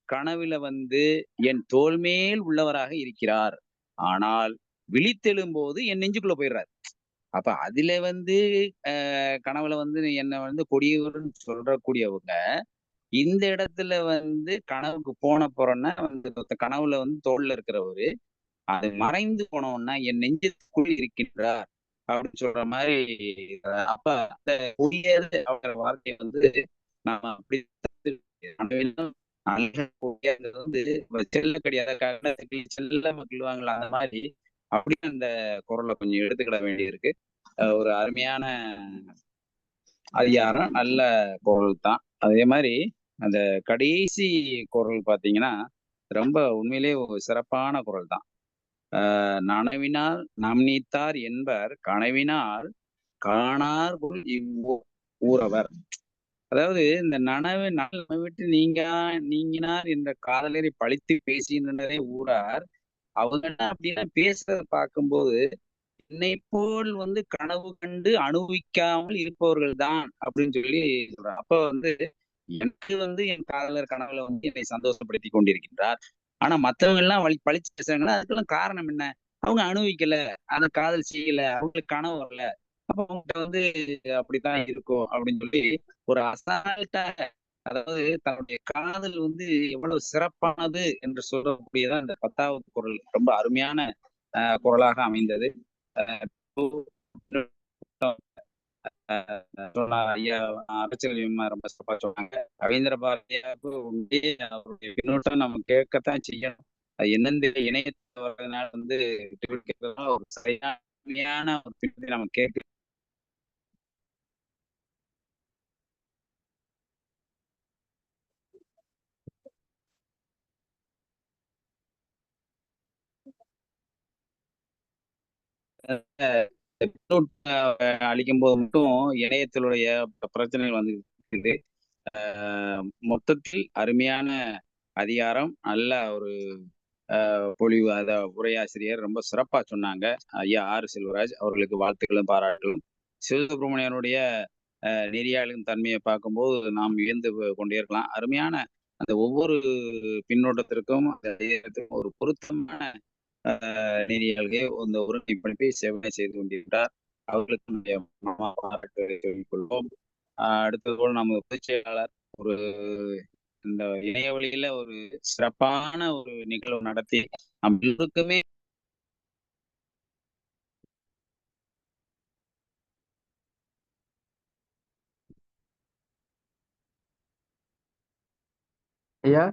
கனவுல வந்து என் தோள் மேல் உள்ளவராக இருக்கிறார். ஆனால் விழித்தெழும்போது என் நெஞ்சுக்குள்ள போயிடுறாரு. அப்ப அதுல வந்து கனவுல வந்து என்ன வந்து கொடியவர்ன்னு சொல்லக்கூடியவங்க, இந்த இடத்துல வந்து கனவுக்கு போன போறோம்னா வந்து கனவுல வந்து தோல்ல இருக்கிறவரு, அது மறைந்து போனோம்னா என் நெஞ்சத்துக்குள் இருக்கின்றார் அப்படின்னு சொல்ற மாதிரி. அப்ப அந்த கொடியர் அப்படிங்கிற வார்த்தையை வந்து நாம அப்படி நல்ல கொடியங்கிறது வந்து செல்ல கிடையாது, செல்ல மகிழ்வாங்களா அந்த மாதிரி அப்படியே அந்த குரலை கொஞ்சம் எடுத்துக்கிட வேண்டியிருக்கு. ஒரு அருமையான அதிகாரம், நல்ல குரல் தான். அதே மாதிரி அந்த கடைசி குரல் பாத்தீங்கன்னா ரொம்ப உண்மையிலேயே ஒரு சிறப்பான குரல் தான். நனவினால் நம் நீத்தார் என்பர் கனவினால் காணார் ஊரவர். அதாவது இந்த நனவு நம்மை விட்டு நீங்கினார் என்ற காதலரை பழித்து பேசுகின்றனரே ஊரார். அவங்க என்ன அப்படின்னா பேசுறத பார்க்கும்போது என்னை போல் வந்து கனவு கண்டு அனுபவிக்காமல் இருப்பவர்கள் தான் அப்படின்னு சொல்லி சொல்றாங்க. அப்ப வந்து எனக்கு வந்து என் காதலர் கனவுல வந்து என்னை சந்தோஷப்படுத்தி கொண்டிருக்கின்றார். ஆனா மத்தவங்க எல்லாம் பழிச்சு பேசுறாங்கன்னா அதுக்கெல்லாம் காரணம் என்ன? அவங்க அனுபவிக்கல, அந்த காதல் செய்யல, அவங்களுக்கு கனவு வரல. அப்ப அவங்ககிட்ட வந்து அப்படித்தான் இருக்கும் அப்படின்னு சொல்லி ஒரு அசால்ட்டா, அதாவது தன்னுடைய காதல் வந்து எவ்வளவு சிறப்பானது என்று சொல்லக்கூடியதான் இந்த 10வது குறள் ரொம்ப அருமையான குறளாக அமைந்தது. ஐயா அரசியல் ரொம்ப சிறப்பா சொன்னாங்க. ரவீந்திர பாரதியாருக்கு அவருடைய பின்னூட்டம் நம்ம கேட்கத்தான் செய்யணும். அது என்னென்ன இணையத்துல வர்றதுனால வந்து ஒரு சரியான ஒரு பின்னூட்டத்தை நம்ம கேட்க. அளிக்கும் போது மட்டும் இணையத்தினுடைய பிரச்சனைகள் வந்து இருக்குது. மொத்தத்தில் அருமையான அதிகாரம், நல்ல ஒரு பொழிவு. உரையாசிரியர் ரொம்ப சிறப்பா சொன்னாங்க. ஐயா செல்வராஜ் அவர்களுக்கு வாழ்த்துக்களும் பாராட்டுகளும். சிவசுப்பிரமணியனுடைய நெறியாளும் தன்மையை பார்க்கும்போது நாம் வியந்து கொண்டே இருக்கலாம். அருமையான அந்த ஒவ்வொரு பின்னோட்டத்திற்கும் ஒரு பொருத்தமான நெறியாளர்களே இந்த ஒருங்கிணைப்பை சேவை செய்து கொண்டிருக்கிறார். அவர்களுக்கு பாராட்டு சொல்லிக் கொள்வோம். அடுத்தது போல் நமது பொதுச் செயலாளர் ஒரு இந்த இணைய வழியில ஒரு சிறப்பான ஒரு நிகழ்வு நடத்தி நம் எல்லோருக்குமே ஐயா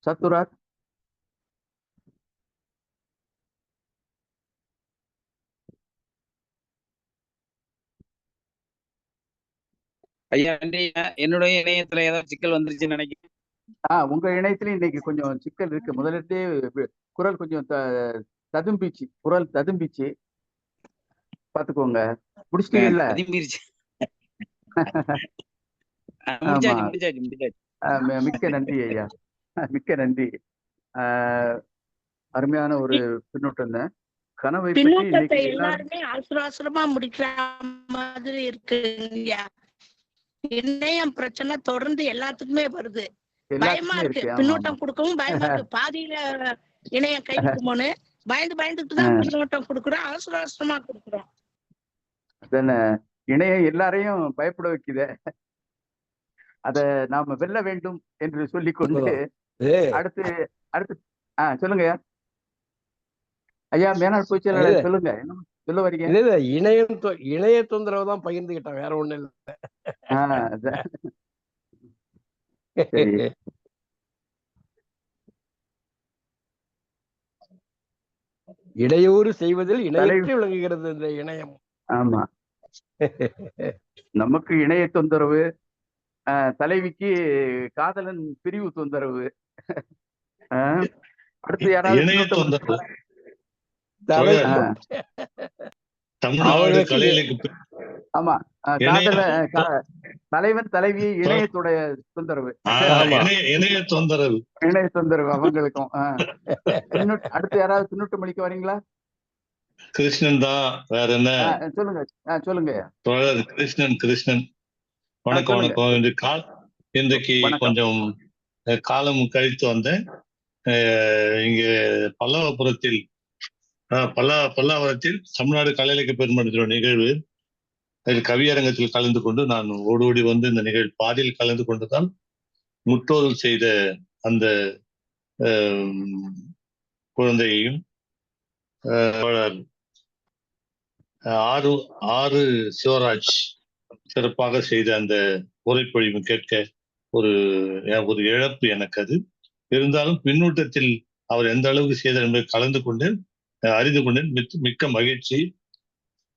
சத்துராஜ். ஐயா நன்றி. என்னுடைய இணையத்துல ஏதாவது சிக்கல் வந்துருச்சுன்னு நினைக்கிறேன். உங்க இணையத்துல இன்னைக்கு கொஞ்சம் சிக்கல் இருக்கு. முதலிட்டே குரல் கொஞ்சம் ததும்பிச்சு, குரல் ததும்பிச்சு பாத்துக்கோங்க. முடிச்சிட்டீங்கல்ல? திரும்பிருச்சு. ஆமா. முடிச்சாச்சு. மிக்க நன்றி ஐயா, மிக்க நன்றி. அருமையான ஒரு பின்னூட்டம் தான். கனவை பற்றி பின்னூட்டத்தை இன்னைக்கு எல்லாருமே அவசர அவசரமா முடிக்கிற மாதிரி இருக்குங்கய்யா. இணையம் பிரச்சனை தொடர்ந்து எல்லாத்துக்குமே வருது. பயமா எல்லாத்துக்குமே இருக்கு. இருக்கு. ஆமா, பின்னூட்டம் கொடுக்கவும் பயமா இருக்கு. பாதியில இணையம் கைவிக்குமோன்னு பயந்துட்டு தான் பின்னூட்டம் கொடுக்குறோம். அவசரமா கொடுக்குறோம். அதானே, இணையம் எல்லாரையும் பயப்பட வைக்குதே. அத நாம வெல்ல வேண்டும் என்று சொல்லிக்கொண்டு அடுத்து சொல்லுங்க ஐயா. மேனாள் பொதுச் செயலாளர் சொல்லுங்க, என்ன சொல்ல வரீங்க? இணைய தொந்தரவு தான் பகிர்ந்துகிட்டேன், வேற ஒண்ணு இல்ல. சரி. இடையூறு செய்வதில் இணையற்றி விளங்குகிறது இந்த இணையம். ஆமா. நமக்கு இணைய தொந்தரவு, தலைவிக்கு காதலன் பிரிவு தொந்தரவு. அடுத்து யாராவது ஆமா, தலைவன் தலைவி இணையத்துடைய தொந்தரவு, இணைய தொந்தரவு அவங்களுக்கும். அடுத்து யாராவது பின்னூட்டம் அளிக்க வரீங்களா? கிருஷ்ணன் தான், வேற என்ன? சொல்லுங்க. சொல்லுங்க. தோழர் கிருஷ்ணன். வணக்கம் சொல்லுங்க. வணக்கம். இன்றைக்கு வணக்கம். கொஞ்சம் காலம் கழித்து வந்தேன். இங்க பல்லாவரத்தில் தமிழ்நாடு கலை இலக்கிய பெருமன்றத்தின் நிகழ்வு, அதில் கவியரங்கத்தில் கலந்து கொண்டு நான் ஓடி வந்து இந்த நிகழ்வு பாதியில் கலந்து கொண்டுதான் முற்றோதல் செய்த அந்த குழந்தையையும் ஆறு சிவராஜ் சிறப்பாக செய்த அந்த உரைப்பொழிவு கேட்க ஒரு இழப்பு எனக்கு. அது இருந்தாலும் பின்னூட்டத்தில் அவர் எந்த அளவுக்கு செய்தார் என்பதை கலந்து கொண்டேன், அறிந்து கொண்டேன். மிக்க மகிழ்ச்சி.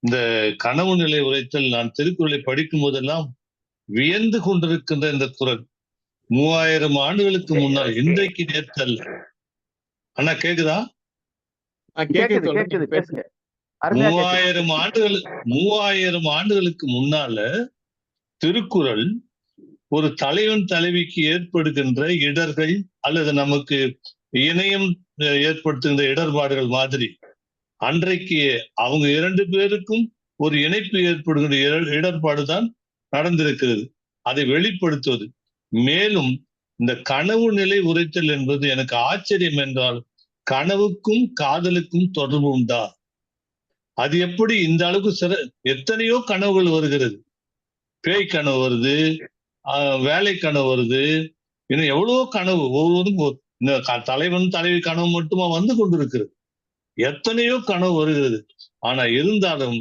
இந்த கனவு நிலை உரைத்தல் நான் திருக்குறளை படிக்கும் போதெல்லாம் வியந்து கொண்டிருக்கின்ற இந்த குரல் 3000 ஆண்டுகளுக்கு முன்னால், இன்றைக்கு நேர்த்தல். அண்ணா கேக்குதா? கேக்குது. பேசுங்க. 3000 ஆண்டுகளுக்கு முன்னால திருக்குறள் ஒரு தலைவன் தலைவிக்கு ஏற்படுகின்ற இடர்கள் அல்லது நமக்கு இணையம் ஏற்படுத்துகின்ற இடர்பாடுகள் மாதிரி அன்றைக்கு அவங்க 2 பேருக்கும் ஒரு இணைப்பு ஏற்படுகின்ற இடர்பாடுதான் நடந்திருக்கிறது. அதை வெளிப்படுத்துவது. மேலும் இந்த கனவு நிலை உரைத்தல் என்பது எனக்கு ஆச்சரியம் என்றால், கனவுக்கும் காதலுக்கும் தொடர்பு உண்டா? அது எப்படி இந்த அளவுக்கு எத்தனையோ கனவுகள் வருகிறது. பேய் கனவு வருது, வேலை கனவு வருது, இன்னும் எவ்வளவோ கனவு. ஒவ்வொருவரும் தலைவன் தலைவி கனவு மட்டுமா வந்து கொண்டிருக்கிறது. எத்தனையோ கனவு வருகிறது. ஆனா இருந்தாலும்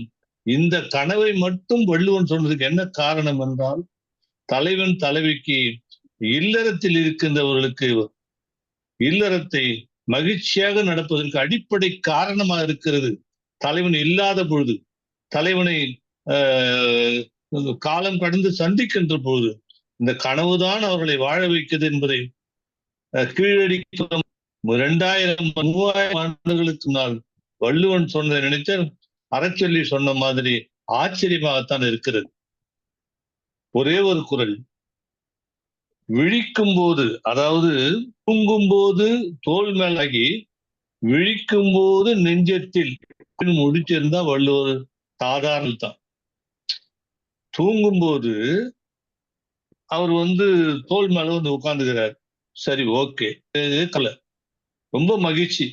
இந்த கனவை மட்டும் வள்ளுவன் சொன்னதுக்கு என்ன காரணம் என்றால், தலைவன் தலைவிக்கு இல்லறத்தில் இருக்கின்றவர்களுக்கு இல்லறத்தை மகிழ்ச்சியாக நடப்பதற்கு அடிப்படை காரணமாக இருக்கிறது. தலைவன் இல்லாத பொழுது, தலைவனை காலம் கடந்து சந்திக்கின்ற பொழுது இந்த கனவுதான் அவர்களை வாழ வைக்கிறது என்பதை கீழடி 2000-3000 ஆண்டுகளுக்கு முன்னால் வள்ளுவன் சொன்னதை நினைத்த அறச்சொல்லி சொன்ன மாதிரி ஆச்சரியமாகத்தான் இருக்கிறது. ஒரே ஒரு குறள், விழிக்கும் போது, அதாவது தூங்கும் போது தோல் மேலாகி விழிக்கும் போது நெஞ்சத்தில் முடிச்சிருந்தா வள்ளுவர் சாதாரண தான். தூங்கும் போது அவர் தோல் மேல உட்கார்ந்துக்கிறார். சரி, ஓகே, ரொம்ப மகிழ்ச்சி.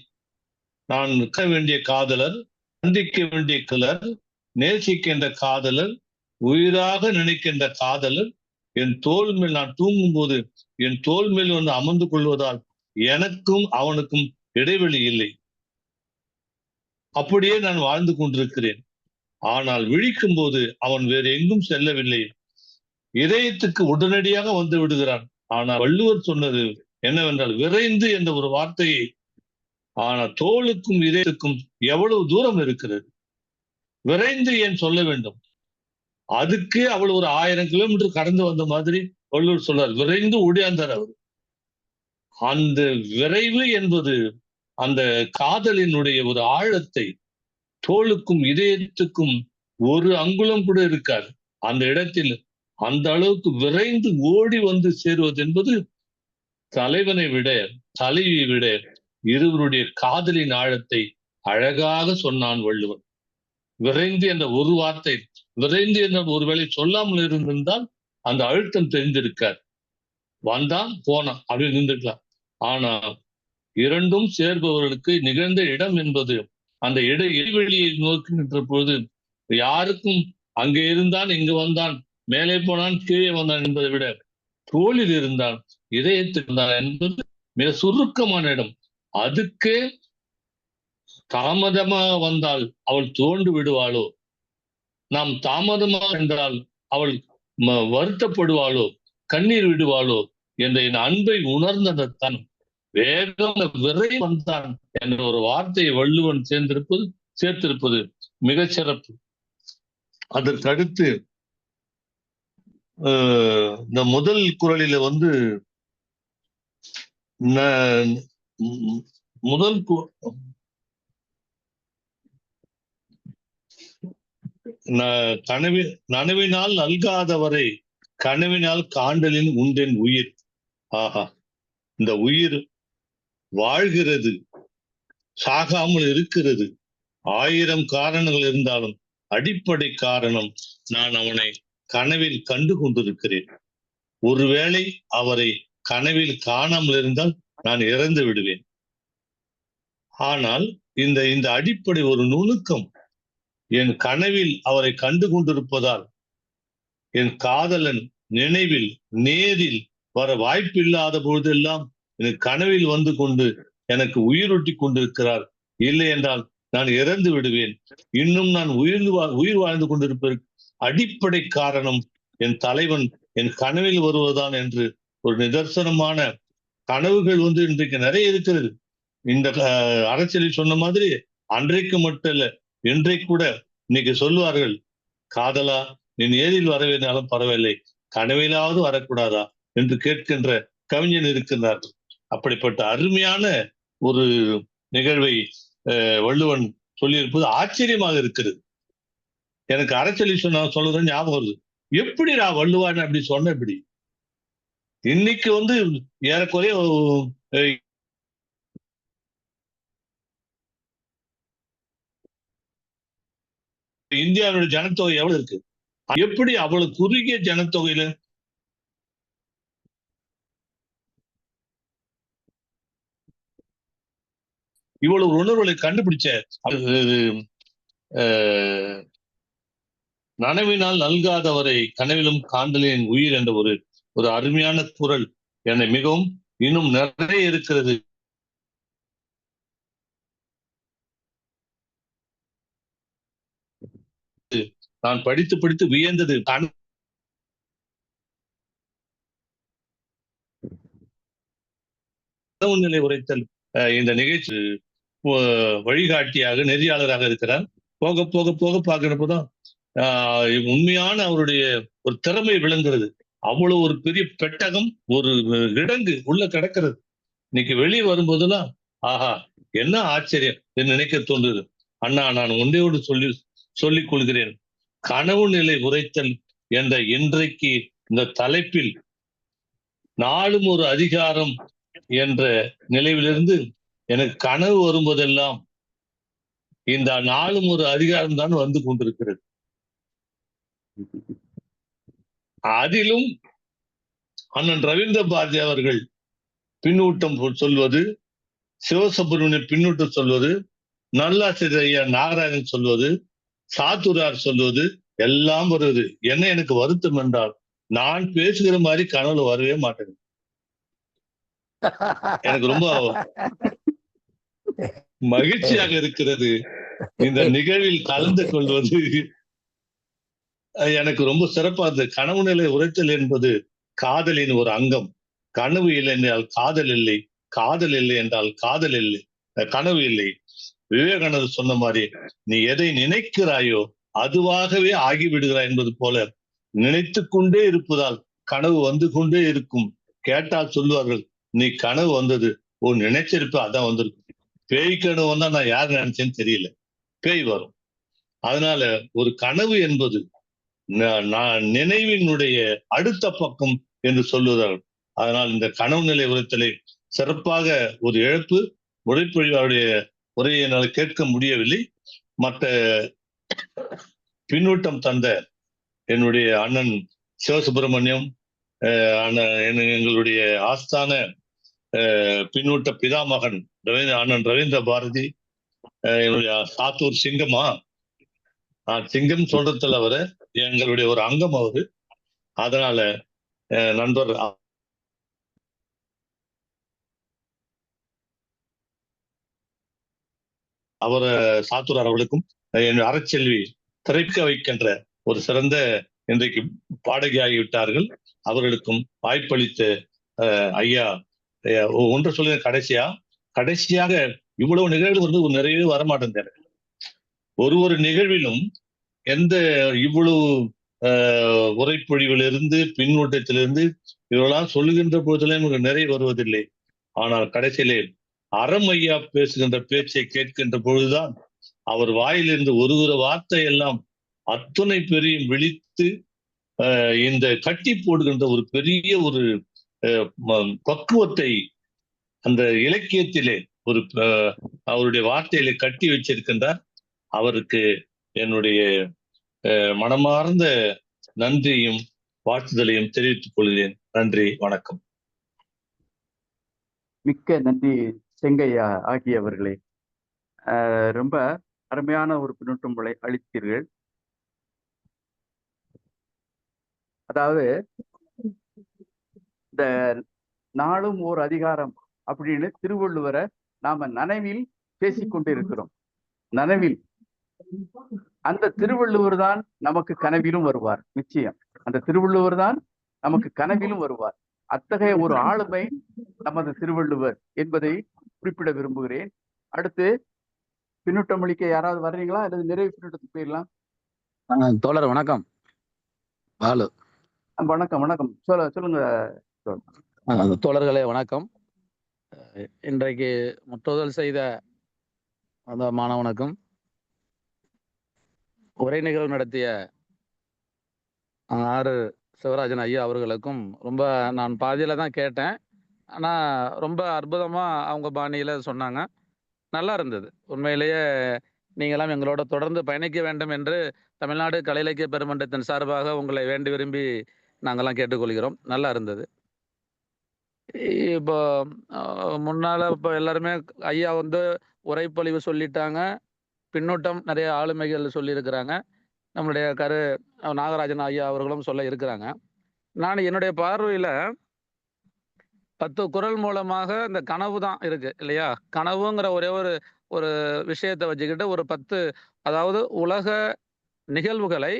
நான் நிற்க வேண்டிய காதலர், சந்திக்க வேண்டிய கலர், நேசிக்கின்ற காதலர், உயிராக நினைக்கின்ற காதலர் என் தோல் மேல், நான் தூங்கும் போது என் தோல் மேல் அமர்ந்து கொள்வதால் எனக்கும் அவனுக்கும் இடைவெளி இல்லை. அப்படியே நான் வாழ்ந்து கொண்டிருக்கிறேன். ஆனால் விழிக்கும் போது அவன் வேறு எங்கும் செல்லவில்லை, இதயத்துக்கு உடனடியாக வந்து விடுகிறான். ஆனால் வள்ளுவர் சொன்னது என்னவென்றால் விரைந்து என்ற ஒரு வார்த்தையை. ஆனால் தோளுக்கும் இதயத்துக்கும் எவ்வளவு தூரம் இருக்கிறது, விரைந்து ஏன் சொல்ல வேண்டும்? அதுக்கு அவ்வளவு ஒரு 1000 கிலோமீட்டர் கடந்து வந்த மாதிரி வள்ளுவர் சொல்றார், விரைந்து ஓடியாந்தார் அவர். அந்த விரைவு என்பது அந்த காதலினுடைய ஒரு ஆழத்தை, தோளுக்கும் இதயத்துக்கும் ஒரு அங்குலம் கூட இருக்காது அந்த இடத்தில். அந்த அளவுக்கு விரைந்து ஓடி வந்து சேருவது என்பது தலைவனை விட தலைவியை விட இருவருடைய காதலின் ஆழத்தை அழகாக சொன்னான் வள்ளுவன். விரைந்து என்ற ஒரு வார்த்தை, விரைந்து என்ற ஒருவேளை சொல்லாமல் இருந்திருந்தால் அந்த அழுத்தம் தெரிந்திருக்கார். வந்தான் போனான் அப்படின்னு இருந்துக்கலாம். ஆனா இரண்டும் சேர்பவர்களுக்கு நிகழ்ந்த இடம் என்பது அந்த இடைவெளியை நோக்கி நின்ற பொழுது யாருக்கும் அங்கே இருந்தான், இங்கு வந்தான், மேலே போனான், கீழே வந்தான் என்பதை விட தோளில் இருந்தான், இதயத்தில் இருந்தான் என்பது மிக சுருக்கமான இடம். அதுக்கே தாமதமாக வந்தால் அவள் தோண்டு விடுவாளோ, நாம் தாமதமாக என்றால் அவள் வருத்தப்படுவாளோ, கண்ணீர் விடுவாளோ என்ற என் அன்பை உணர்ந்த அந்த தன் வேகம் விரை வந்தான் என்ற ஒரு வார்த்தையை வள்ளுவன் சேர்த்திருப்பது மிகச் சிறப்பு. அதற்கடுத்து இந்த முதல் குறளில முதல் நனவினால் நல்காதவரை கனவினால் காண்டலின் உண்டென் உயிர். ஆஹா, இந்த உயிர் வாழ்கிறது, சாகாமல் இருக்கிறது. 1000 காரணங்கள் இருந்தாலும் அடிப்படை காரணம், நான் அவனை கனவில் கண்டு கொண்டிருக்கிறேன். ஒருவேளை அவரை கனவில் காணாமல் இருந்தால் நான் இறந்து விடுவேன். ஆனால் இந்த இந்த அடிப்படை ஒரு நுணுக்கம், என் கனவில் அவரை கண்டு கொண்டிருப்பதால் என் காதலன் நினைவில் நேரில் வர வாய்ப்பில்லாத பொழுதெல்லாம் எனக்கு கனவில் வந்து கொண்டு எனக்கு உயிரூட்டி கொண்டிருக்கிறார். இல்லை என்றால் நான் இறந்து விடுவேன். இன்னும் நான் உயிர் வாழ்ந்து கொண்டிருப்பதற்கு அடிப்படை காரணம் என் தலைவன் என் கனவில் வருவதுதான் என்று ஒரு நிதர்சனமான கனவுகள் இன்றைக்கு நிறைய இருக்கிறது. இந்த அரசியலில் சொன்ன மாதிரி அன்றைக்கு மட்டும் இல்ல, இன்றைக்கு கூட இன்னைக்கு சொல்லுவார்கள், காதலா நீ நேரில் வர வேண்டாலும் பரவாயில்லை, கனவிலாவது வரக்கூடாதா என்று கேட்கின்ற கவிஞன் இருக்கின்றார்கள். அப்படிப்பட்ட அருமையான ஒரு நிகழ்வை வள்ளுவன் சொல்லியிருப்பது ஆச்சரியமாக இருக்கிறது. எனக்கு அரசியலி சொல்றது ஞாபகம் வருது. எப்படி நான் வள்ளுவான் அப்படி சொன்ன, இப்படி இன்னைக்கு ஏறக்குறைய இந்தியாவுடைய ஜனத்தொகை எவ்வளவு இருக்கு? எப்படி அவ்வளவு குறுகிய ஜனத்தொகையில இவ்வளவு உணர்வுகளை கண்டுபிடிச்ச நனவினால் நல்காதவரை கனவிலும் காண்டலின் உயிர் என்ற ஒரு அருமையான குரல் என்னை மிகவும் இன்னும் நிறைய இருக்கிறது. நான் படித்து படித்து வியந்தது நிலை உரைத்தல். இந்த நிகழ்ச்சி வழிகாட்டியாக நெறியாளராக இருக்கிறார். போக போக போக பார்க்கிறப்பதான் உண்மையான அவருடைய ஒரு திறமை விளங்குறது. அவ்வளவு ஒரு பெரிய பெட்டகம், ஒரு கிடங்கு உள்ள கிடக்கிறது. இன்னைக்கு வெளியே வரும்போதெல்லாம் ஆஹா என்ன ஆச்சரியம் என்று நினைக்க தோன்றுது. அண்ணா, நான் ஒன்றையோடு சொல்லிக் கொள்கிறேன், கனவு நிலை உரைத்தல் என்ற இன்றைக்கு இந்த தலைப்பில் நாளும் ஒரு அதிகாரம் என்ற நிலையிலிருந்து எனக்கு கனவு வரும்போதெல்லாம் இந்த நாளும் ஒரு அதிகாரம் தான் வந்து கொண்டிருக்கிறது. அதிலும் அண்ணன் ரவீந்திர பாரதி அவர்கள் பின்னூட்டம் சொல்வது, சிவசுப்பிரமணியன் பின்னூட்டம் சொல்வது, நல்லாசிரியர் ஐயா நாகராஜன் சொல்வது, சாத்தூரார் சொல்வது எல்லாம் வருவது. என்ன எனக்கு வருத்தம் என்றால், நான் பேசுகிற மாதிரி கனவுல வரவே மாட்டேன். எனக்கு ரொம்ப மகிழ்ச்சியாக இருக்கிறது. இந்த நிகழ்வில் கலந்து கொள்வது எனக்கு ரொம்ப சிறப்பா இருந்தது. கனவு நிலை உரைத்தல் என்பது காதலின் ஒரு அங்கம். கனவு இல்லை என்றால் காதல் இல்லை, காதல் இல்லை என்றால் காதல் இல்லை, கனவு இல்லை. விவேகானந்தர் சொன்ன மாதிரி, நீ எதை நினைக்கிறாயோ அதுவாகவே ஆகிவிடுகிறாய் என்பது போல, நினைத்து கொண்டே இருப்பதால் கனவு வந்து கொண்டே இருக்கும். கேட்டால் சொல்லுவார்கள், நீ கனவு வந்தது, நினைச்சிருப்ப அதான் வந்திருக்கும். பேய் கனவு வந்தா நான் யார் நினைச்சேன்னு தெரியல, பேய் வரும். அதனால ஒரு கனவு என்பது நினைவினுடைய அடுத்த பக்கம் என்று சொல்லுவார்கள். அதனால் இந்த கனவு நிலை உரைத்தலை சிறப்பாக ஒரு இழப்பு, உழைப்பொழிவாருடைய உரையை என்னால் கேட்க முடியவில்லை. மற்ற பின்னூட்டம் தந்த என்னுடைய அண்ணன் சிவசுப்பிரமணியம், எங்களுடைய ஆஸ்தான பின்னூட்ட பிதாமகன் அண்ணன் ரவீந்திர பாரதி, என்னுடைய சாத்தூர் சிங்கமா, சிங்கம் சொல்றதுல அவரு எங்களுடைய ஒரு அங்கம் அவரு. அதனால நண்பர் அவரை சாத்தூர் அவர்களுக்கும் என் அறச்செல்வி திரைக்க வைக்கின்ற ஒரு சிறந்த இன்றைக்கு பாடகியாகிவிட்டார்கள், அவர்களுக்கும் வாய்ப்பளித்த ஐயா ஒன்று சொல்ல கடைசியாக இவ்வளவு நிகழ்வு நிறையவே வரமாட்டேன். ஒரு நிகழ்விலும் எந்த இவ்வளவு உரைப்பொழிவிலிருந்து பின்னூட்டத்திலிருந்து இவரெல்லாம் சொல்லுகின்ற போதிலும் எனக்கு நிறைய வருவதில்லை. ஆனால் கடைசியிலே அறம் ஐயா பேசுகின்ற பேச்சை கேட்கின்ற பொழுதுதான் அவர் வாயிலிருந்து ஒரு வார்த்தை எல்லாம் அத்துணை பெரியும் விழித்து இந்த கட்டி போடுகின்ற ஒரு பெரிய ஒரு பக்குவத்தை அந்த இலக்கியத்திலே அவருடைய வார்த்தையிலே கட்டி வச்சிருக்கின்றார். அவருக்கு என்னுடைய மனமார்ந்த நன்றியும் வாழ்த்துதலையும் தெரிவித்துக் கொள்கிறேன். நன்றி, வணக்கம். மிக்க நன்றி செங்கையா ஆகியவர்களே. ரொம்ப அருமையான ஒரு பின்னூட்டம் அளித்தீர்கள். அதாவது இந்த நாளும் ஓர் அதிகாரம் அப்படின்னு திருவள்ளுவரை நாம நனவில் பேசிக்கொண்டு இருக்கிறோம். நனவில் அந்த திருவள்ளுவர் தான் நமக்கு கனவிலும் வருவார். நிச்சயம் அந்த திருவள்ளுவர் தான் நமக்கு கனவிலும் வருவார். அத்தகைய ஒரு ஆளுமை நமது திருவள்ளுவர் என்பதை குறிப்பிட விரும்புகிறேன். அடுத்து பின்னூட்டம் அளிக்க யாராவது வர்றீங்களா அல்லது நிறைவு பின்னூட்டத்துக்கு போயிடலாம்? தோழர் வணக்கம். பாலு. வணக்கம் வணக்கம். சொல்லுங்க தோழர்களே வணக்கம். இன்றைக்கு முற்றுதல் செய்த அந்த மாணவனுக்கும் உரை நிகழ்வு நடத்திய ஆறு சிவராஜன் ஐயா அவர்களுக்கும் ரொம்ப நான் பாதியில தான் கேட்டேன். ஆனா ரொம்ப அற்புதமா அவங்க பாணியில சொன்னாங்க. நல்லா இருந்தது. உண்மையிலேயே நீங்களாம் எங்களோட தொடர்ந்து பயணிக்க வேண்டும் என்று தமிழ்நாடு கலை இலக்கிய பெருமன்றத்தின் சார்பாக உங்களை வேண்டி விரும்பி நாங்கள்லாம் கேட்டுக்கொள்கிறோம். நல்லா இருந்தது. இப்போ முன்னால இப்போ எல்லாருமே ஐயா வந்து உரைப்பொழிவு சொல்லிட்டாங்க. பின்னூட்டம் நிறைய ஆளுமைகள் சொல்லியிருக்கிறாங்க. நம்மளுடைய நாகராஜன் ஐயா அவர்களும் சொல்ல இருக்கிறாங்க. நான் என்னுடைய பார்வையில 10 குறள் மூலமாக இந்த கனவு தான் இருக்கு இல்லையா? கனவுங்கிற ஒரே ஒரு விஷயத்தை வச்சுக்கிட்டு ஒரு 10 அதாவது உலக நிகழ்வுகளை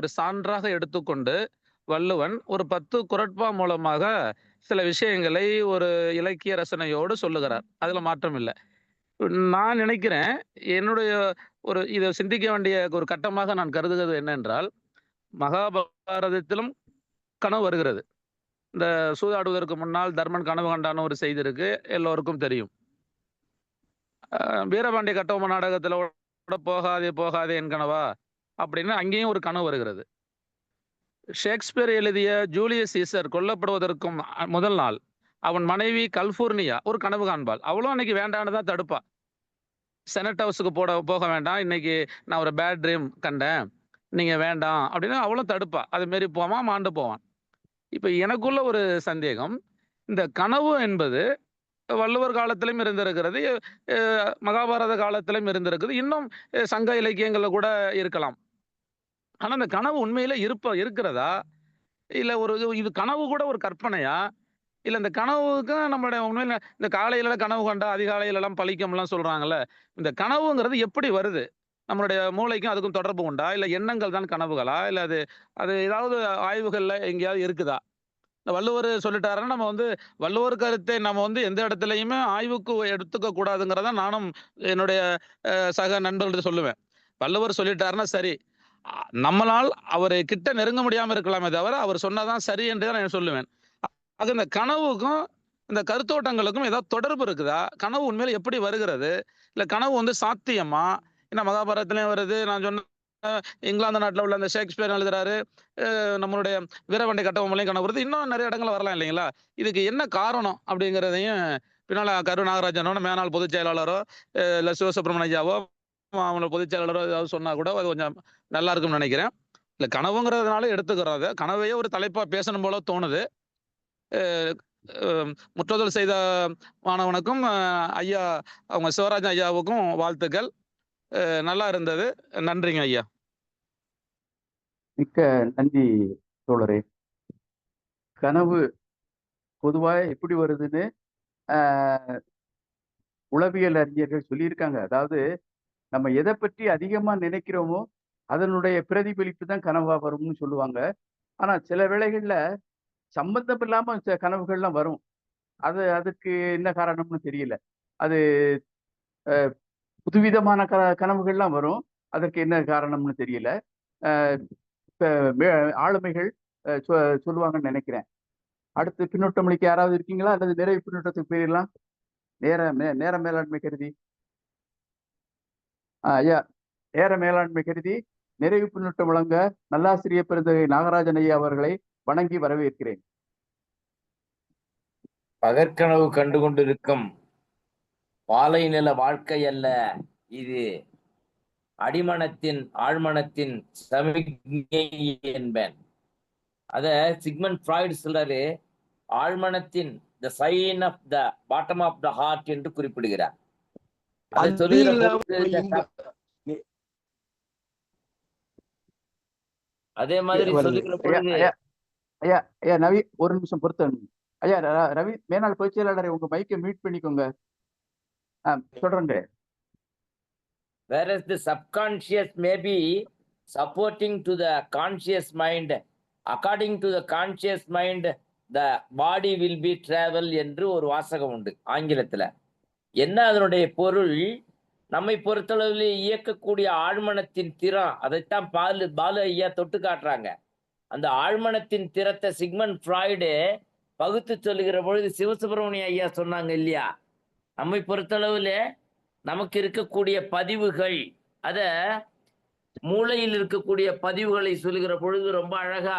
ஒரு சான்றாக எடுத்துக்கொண்டு வள்ளுவன் ஒரு 10 குறட்பா மூலமாக சில விஷயங்களை ஒரு இலக்கிய ரசனையோடு சொல்லுகிறார். அதுல மாற்றம் இல்லை. நான் நினைக்கிறேன் என்னுடைய இதை சிந்திக்க வேண்டிய ஒரு கட்டமாக நான் கருதுகிறது என்னென்றால், மகாபாரதத்திலும் கனவு வருகிறது. இந்த சூதாடுவதற்கு முன்னால் தர்மன் கனவு கண்டான ஒரு செய்தி இருக்கு, எல்லோருக்கும் தெரியும். வீரபாண்டிய கட்டபொம்ம நாடகத்துல கூட போகாதே என் கனவா அப்படின்னு அங்கேயும் ஒரு கனவு வருகிறது. ஷேக்ஸ்பியர் எழுதிய ஜூலியஸ் சீசர் கொல்லப்படுவதற்கும் முதல் நாள் அவன் மனைவி கல்பூர்னியா ஒரு கனவு காண்பாள். அவளும் அன்னைக்கு வேண்டான்னு தான் தடுப்பா. செனட் ஹவுஸுக்கு போக வேண்டாம், இன்னைக்கு நான் ஒரு பேட் ட்ரீம் கண்டேன், நீங்க வேண்டாம் அப்படின்னு அவளும் தடுப்பா. அது மாரி மாண்டு போவான். இப்ப எனக்குள்ள ஒரு சந்தேகம், இந்த கனவு என்பது வள்ளுவர் காலத்திலும் இருந்திருக்கிறது, மகாபாரத காலத்திலும் இருந்திருக்குது, இன்னும் சங்க இலக்கியங்கள்ல கூட இருக்கலாம். ஆனா அந்த கனவு உண்மையில இருக்கிறதா, இல்ல இது கனவு கூட ஒரு கற்பனையா, இல்ல இந்த கனவுக்கு நம்மளுடைய உண்மையில இந்த காலையில கனவு கண்டா அதிகாலையில எல்லாம் பழிக்கும்லாம் சொல்றாங்கல்ல, இந்த கனவுங்கிறது எப்படி வருது? நம்மளுடைய மூளைக்கும் அதுக்கும் தொடர்பு உண்டா, இல்ல எண்ணங்கள் தான் கனவுகளா, இல்ல அது ஏதாவது ஆய்வுகள்ல எங்கேயாவது இருக்குதா? இந்த வள்ளுவர் சொல்லிட்டாருன்னா நம்ம வள்ளுவர் கருத்தை நம்ம எந்த இடத்துலையுமே ஆய்வுக்கு எடுத்துக்க கூடாதுங்கிறத நானும் என்னுடைய சக நண்பர்கள்ட்ட சொல்லுவேன். வள்ளுவர் சொல்லிட்டாருன்னா சரி, நம்மளால் அவரை கிட்ட நெருங்க முடியாம இருக்கலாமே தவிர அவர் சொன்னாதான் சரி என்று தான் நான் சொல்லுவேன். அது இந்த கனவுக்கும் இந்த கருத்தோட்டங்களுக்கும் ஏதாவது தொடர்பு இருக்குதா? கனவு உண்மையில எப்படி வருகிறது? இல்ல கனவு சாத்தியமா? ஏன்னா மகாபாரதத்திலையும் வருது. நான் சொன்ன இங்கிலாந்து நாட்டில் உள்ள அந்த ஷேக்ஸ்பியர் எழுதுறாரு, நம்மளுடைய வீரபாண்டிய கட்டபொம்மனையும் கனவு வருது. இன்னும் நிறைய இடங்கள் வரலாம் இல்லைங்களா? இதுக்கு என்ன காரணம் அப்படிங்கிறதையும் பின்னால நாகராஜனோட மேனாள் பொதுச் செயலாளரோ இல்ல சிவசுப்ரமணிய ஐயாவோ அவங்களோட பொதுச் செயலாளரோ ஏதாவது சொன்னா கூட அது கொஞ்சம் நல்லா இருக்கும்னு நினைக்கிறேன். இல்ல கனவுங்கிறதுனால எடுத்துக்கிறோம். கனவையே ஒரு தலைப்பா பேசணும் போல தோணுது. முற்றுதல் செய்த மாணவனுக்கும் ஐயா அவங்க சிவராஜன் ஐயாவுக்கும் வாழ்த்துக்கள். நல்லா இருந்தது. நன்றிங்க ஐயா. மிக்க நன்றி தோழரே. கனவு பொதுவா எப்படி வருதுன்னு உளவியல் அறிஞர்கள் சொல்லியிருக்காங்க. அதாவது நம்ம எதை பற்றி அதிகமா நினைக்கிறோமோ அதனுடைய பிரதிபலிப்பு தான் கனவா வரும்னு சொல்லுவாங்க. ஆனா சில வேளைகள்ல சம்பந்தம் இல்லாம கனவுகள்லாம் வரும். அதுக்கு என்ன காரணம்னு தெரியல. அது புதுவிதமான கனவுகள்லாம் வரும். அதற்கு என்ன காரணம்னு தெரியல. ஆளுமைகள் சொல்லுவாங்கன்னு நினைக்கிறேன். அடுத்து பின்னூட்டம் அளிக்க யாராவது இருக்கீங்களா அல்லது நிறைவு பின்னூட்டத்துக்கு போயிடலாம்? நேர மேலாண்மை கருதி ஐயா, நேர மேலாண்மை கருதி நிறைவு பின்னூட்டம் வழங்க நல்லாசிரியர் பெருந்தகை நாகராஜன் ஐயா அவர்களை வணங்கி வரவேற்கிறேன். பகற்கனவு கண்டு கொண்டிருக்கும் பாலை நில வாழ்க்கை அல்ல இது, அடிமனத்தின் ஆழ்மனத்தின் சமிக்ஞை என்பேன். அத சிக்மண்ட் ஃப்ராய்டு சொல்றாரு, ஆழ்மனத்தின் the sign of the bottom of the heart என்று குறிப்பிடுகிறார். அதை அது சொல்லுகிற இல்லாம பொழுது அதே மாதிரி சொல்லுகிற ஐயா பொழுது ஐயா ஐயா ஐயா நவி, ஒரு நிமிஷம் பொறுத்து. ஐயா ரவி, மேனாள் பொதுச் செயலாளரை உங்க மைக்கை மியூட் பண்ணிக்கோங்க. தொடருங்க. whereas the subconscious may be supporting to the conscious mind, according to the conscious mind the body will be travel என்று ஒரு வாசகம் உண்டு ஆங்கிலத்துல. என்ன அதனுடைய பொருள்? நம்மை பொறுத்தளவில் இயக்கக்கூடிய ஆழ்மனத்தின் திறம், அதைத்தான் பாலு ஐயா தொட்டு காட்டுறாங்க. அந்த ஆழ்மனத்தின் திறத்தை சிக்மண்ட் ஃப்ராய்டு பகுத்து சொல்லுகிற பொழுது சிவசுப்பிரமணிய ஐயா சொன்னாங்க இல்லையா, நம்மை பொறுத்தளவில் நமக்கு இருக்கக்கூடிய பதிவுகள், அத மூளையில் இருக்கக்கூடிய பதிவுகளை சொல்லுகிற பொழுது ரொம்ப அழகா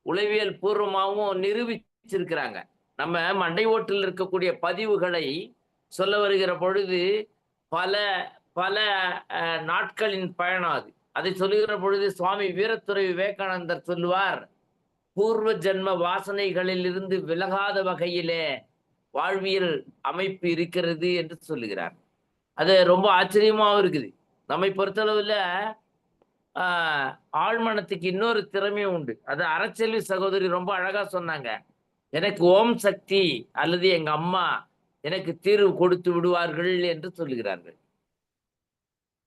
உளவியல் பூர்வமாகவும் நிரூபிச்சிருக்கிறாங்க. நம்ம மண்டை ஓட்டில் இருக்கக்கூடிய பதிவுகளை சொல்ல வருகிற பொழுது பல பல நாட்களின் பயணம் அது. அதை சொல்லுகிற பொழுது சுவாமி வீரத்துறை விவேகானந்தர் சொல்லுவார், பூர்வ ஜென்ம வாசனைகளில் இருந்து விலகாத வகையிலே வாழ்வியல் அமைப்பு இருக்கிறது என்று சொல்லுகிறார். அது ரொம்ப ஆச்சரியமாகவும் இருக்குது. நம்மை பொறுத்தளவில் ஆழ்மனத்துக்கு இன்னொரு திறமையும் உண்டு. அது அறச்செல்வி சகோதரி ரொம்ப அழகா சொன்னாங்க. எனக்கு ஓம் சக்தி அல்லது எங்க அம்மா எனக்கு தீர்வு கொடுத்து விடுவார்கள் என்று சொல்லுகிறார்கள்.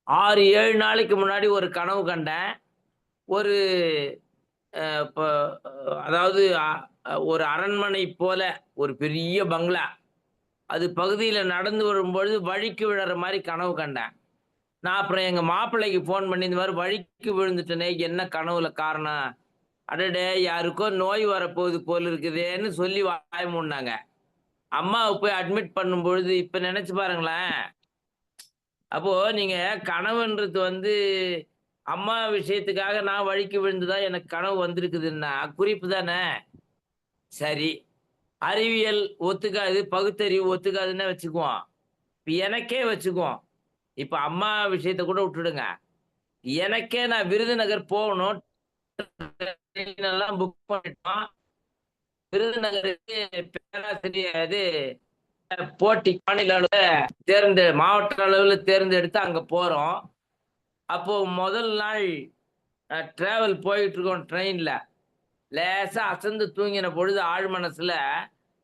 6-7 நாளைக்கு முன்னாடி ஒரு கனவு கண்டேன். ஒரு அதாவது ஒரு அரண்மனை போல ஒரு பெரிய பங்களா, அது பகுதியில் நடந்து வரும்பொழுது வழிக்கு விழுற மாதிரி கனவு கண்டேன். நான் அப்புறம் எங்க மாப்பிள்ளைக்கு ஃபோன் பண்ணி இந்த மாதிரி வழிக்கு விழுந்துட்டேனே, என்ன கனவுல காரணம்? அடடே, யாருக்கோ நோய் வரப்போகுது போல் இருக்குதேன்னு சொல்லி வாய மூடினாங்க. அம்மாவை போய் அட்மிட் பண்ணும் பொழுது இப்ப நினைச்சு பாருங்களேன். அப்போ நீங்க கனவுன்றது வந்து அம்மா விஷயத்துக்காக நான் வழிக்கு விழுந்துதான் எனக்கு கனவு வந்திருக்குதுன்னா குறிப்பு தானே. சரி, அறிவியல் ஒத்துக்காது, பகுத்தறிவு ஒத்துக்காதுன்னு வச்சுக்குவோம். இப்ப எனக்கே வச்சுக்குவோம். இப்ப அம்மா விஷயத்த கூட விட்டுடுங்க. எனக்கே நான் விருதுநகர் போகணும், புக் பண்ணிட்டோம். விருதுநகருக்கு பேராசிரியர் போட்டி மாநில அளவுல மாவட்ட அளவில் தேர்ந்தெடுத்து அங்க போறோம். அப்போ முதல் நாள் டிராவல் போயிட்டு இருக்கோம் ட்ரெயின்ல. லேசா அசந்து தூங்கின பொழுது ஆழ் மனசுல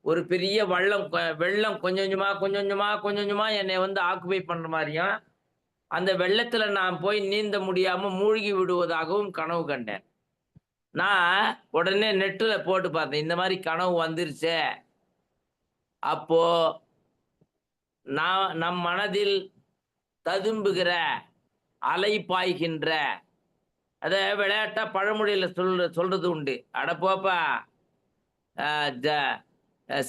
ஒரு பெரிய வெள்ளம் கொஞ்சம் கொஞ்சமா என்னை வந்து ஆக்குபை பண்ற மாதிரியும், அந்த வெள்ளத்துல நான் போய் நீந்த முடியாம மூழ்கி விடுவதாகவும் கனவு கண்டேன். நான் உடனே நெட்டுல போட்டு பார்த்தேன், இந்த மாதிரி கனவு வந்துருச்சே. அப்போ நம் மனதில் ததும்புகிற அலை பாய்கின்ற, அத விளையாட்டா பழமொழியில சொல்றது உண்டு. அட போப்பா,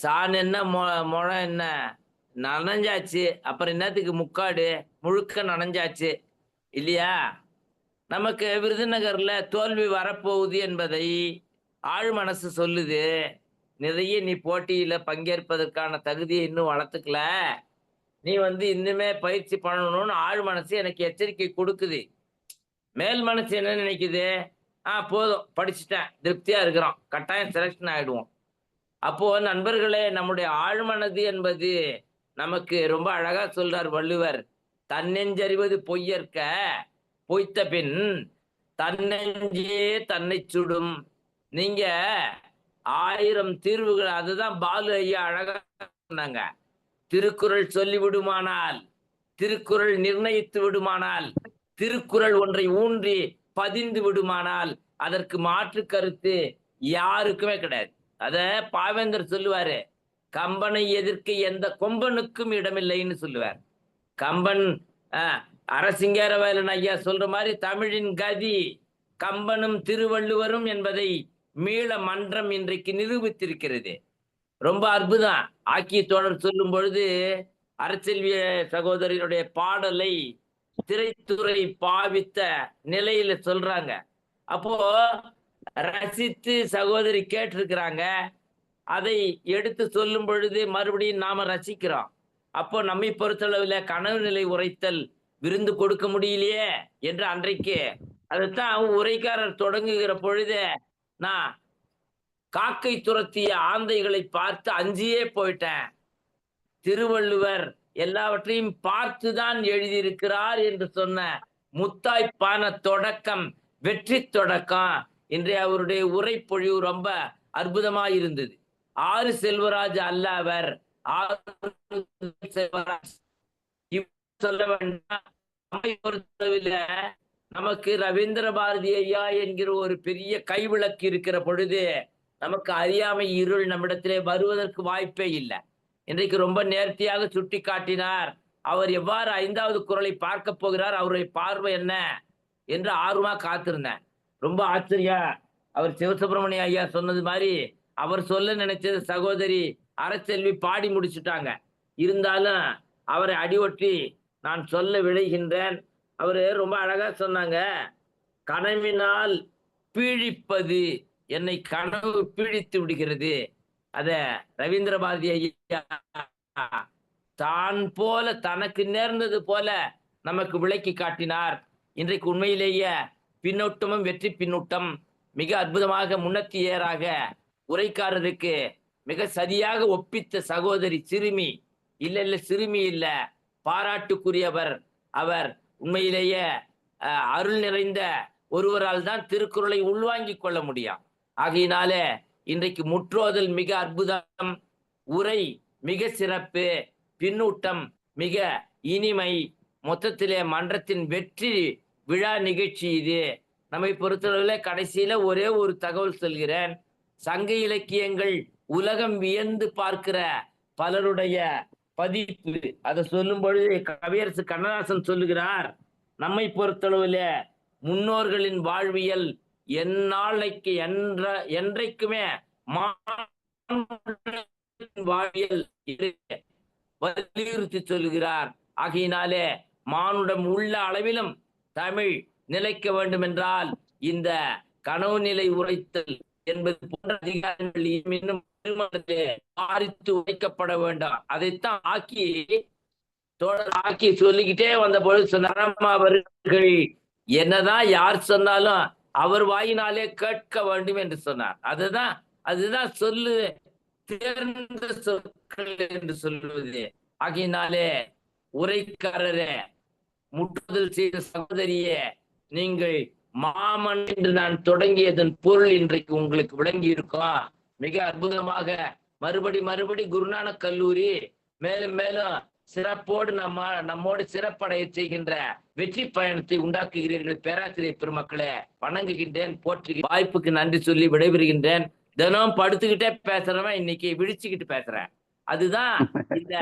சான் என்ன முழம் என்ன நனைஞ்சாச்சு, அப்புறம் என்னத்துக்கு முக்காடு முழுக்க நனைஞ்சாச்சு இல்லையா? நமக்கு விருதுநகர்ல தோல்வி வரப்போகுது என்பதை ஆழ் மனசு சொல்லுது. நிறைய நீ போட்டியில பங்கேற்பதற்கான தகுதியை இன்னும் வளர்த்துக்கல, நீ வந்து இன்னுமே பயிற்சி பண்ணணும்னு ஆழ் மனசு எனக்கு எச்சரிக்கை கொடுக்குது. மேல் மனசு என்ன நினைக்குது? போதும், படிச்சுட்டேன், திருப்தியா இருக்கிறோம், கட்டாயம் செலக்ஷன் ஆயிடுவோம். அப்போ நண்பர்களே, நம்முடைய ஆழ்மனது என்பது நமக்கு ரொம்ப அழகா சொல்றார் வள்ளுவர், தன்னெஞ்சறிவது பொய்யற்க பொய்த்த பின் தன்னெஞ்சே தன்னை சுடும். நீங்க 1000 தீர்வுகள், அதுதான் பாலு ஐயா அழகா சொன்னாங்க. திருக்குறள் சொல்லி விடுமானால், திருக்குறள் நிர்ணயித்து விடுமானால், திருக்குறள் ஒன்றை ஊன்றி பதிந்து விடுமானால் அதற்கு மாற்று கருத்து யாருக்குமே கிடையாது. அத பாவேந்தர் சொல்லுவாரு, கம்பனை எதிர்க்க எந்த கொம்பனுக்கும் இடமில்லைன்னு சொல்லுவார். கம்பன் அரசிங்கேரவேலன் ஐயா சொல்ற மாதிரி தமிழின் கதி கம்பனும் திருவள்ளுவரும் என்பதை மீள மன்றம் இன்றைக்கு நிரூபித்திருக்கிறது. ரொம்ப அற்புதம். ஆக்கிய தோழர் சொல்லும் பொழுது அறச்செல்விய சகோதரியுடைய பாடலை திரைத்துறை பாவித்த நிலையில சொல்றாங்க. அப்போ ரசித்து சகோதரி கேட்டிருக்கிறாங்க, அதை எடுத்து சொல்லும் பொழுது மறுபடியும் நாம ரசிக்கிறோம். அப்போ நம்மை பொறுத்தளவுல கனவு நிலை உரைத்தல் விருந்து கொடுக்க முடியலையே என்று அன்றைக்கு அதைத்தான் உரைக்காரர் தொடங்குகிற பொழுது நான் காக்கை துரத்திய ஆந்தைகளை பார்த்து அஞ்சியே போயிட்டேன். திருவள்ளுவர் எல்லாவற்றையும் பார்த்துதான் எழுதியிருக்கிறார் என்று சொன்ன முத்தாய்ப்பான தொடக்கம், வெற்றி தொடக்கம். இன்றைய அவருடைய உரைப்பொழிவு ரொம்ப அற்புதமா இருந்தது. ஆறு செல்வராஜ் அல்ல அவர், ஆறு செல்வராஜ் சொல்ல வேண்டாம். நம்மை பொறுத்தளவில் நமக்கு ரவீந்திர பாரதி ஐயா என்கிற ஒரு பெரிய கைவிளக்கு இருக்கிற பொழுது நமக்கு அறியாமை இருள் நம்மிடத்திலே வருவதற்கு வாய்ப்பே இல்லை. இன்றைக்கு ரொம்ப நேர்த்தியாக சுட்டி காட்டினார். அவர் எவ்வாறு 5வது குறளை பார்க்க போகிறார், அவருடைய பார்வை என்ன என்று ஆர்வமா காத்திருந்தேன். ரொம்ப ஆச்சரியம். அவர் சிவசுப்பிரமணிய ஐயா சொன்னது மாதிரி அவர் சொல்ல நினைச்சது சகோதரி அரசெல்வி பாடி முடிச்சுட்டாங்க. இருந்தாலும் அவரை அடிவொற்றி நான் சொல்ல விளைகின்றேன். அவரு ரொம்ப அழகா சொன்னாங்க, கனவினால் பீழிப்பது, என்னை கனவு பீழித்து விடுகிறது. அத ரவீந்திர பாரதி ஐயா தான் போல தனக்கு நேர்ந்தது போல நமக்கு விளக்கி காட்டினார். இன்றைக்கு உண்மையிலேயே பின்னோட்டமும் வெற்றி பின்னூட்டம் மிக அற்புதமாக முன்னத்தியராக உரைக்காரருக்கு மிக சரியாக ஒப்பித்த சகோதரி சிறுமி இல்ல சிறுமி இல்ல, பாராட்டுக்குரியவர். அவர் உண்மையிலேயே அருள் நிறைந்த ஒருவரால் தான் திருக்குறளை உள்வாங்கிக் கொள்ள முடியும். ஆகையினாலே இன்றைக்கு முற்றோதல் மிக அற்புதம், உரை மிக சிறப்பு, பின்னூட்டம் மிக இனிமை. மொத்தத்திலே மன்றத்தின் வெற்றி விழா நிகழ்ச்சி இது. நம்மை பொறுத்தளவில் கடைசியில ஒரே ஒரு தகவல் சொல்கிறேன். சங்க இலக்கியங்கள் உலகம் வியந்து பார்க்கிற பலருடைய பதிப்பு, அதை சொல்லும் பொழுது கவியரசு கண்ணதாசன் சொல்லுகிறார், நம்மை பொறுத்தளவில் முன்னோர்களின் வாழ்வியல் எந்நாளைக்கு என்றைக்குமே வாழ்வியல் வலியுறுத்தி சொல்லுகிறார். ஆகையினாலே மானுடம் உள்ள அளவிலும் தமிழ் நிலைக்க வேண்டும் என்றால் இந்த கனவு நிலை உரைத்தல் என்பது போன்ற அதிகாரங்கள் இன்னும் ஆரித்து உரைக்கப்பட வேண்டாம். அதைத்தான் ஆக்கி சொல்லிக்கிட்டே வந்த பொழுது சொன்னார், அவர்கள் என்னதான் யார் சொன்னாலும் அவர் வாயினாலே கேட்க வேண்டும் என்று சொன்னார். அதுதான் சொல்லு தேர்ந்த சொற்கள் என்று சொல்லுவது. ஆகையினாலே உரைக்காரரே, முற்றுதல் செய்த சகோதரியே, நீங்கள் மாமன் என்று நான் தொடங்கியதன் பொருள் இன்றைக்கு உங்களுக்கு விளங்கி இருக்கும். மிக அற்புதமாக மறுபடி குருநானக் கல்லூரி மேலும் மேலும் சிறப்போடு நம்மோடு சிறப்படைய செய்கின்ற வெற்றி பயணத்தை உண்டாக்குகிறீர்கள். பேராசிரியர் பெருமக்களே, வணங்குகின்றேன், போற்றுகிறேன். வாய்ப்புக்கு நன்றி சொல்லி விடைபெறுகின்றேன். தினம் படுத்துக்கிட்டே பேசுறவன் இன்னைக்கு விழிச்சுக்கிட்டு பேசுறேன். அதுதான் இந்த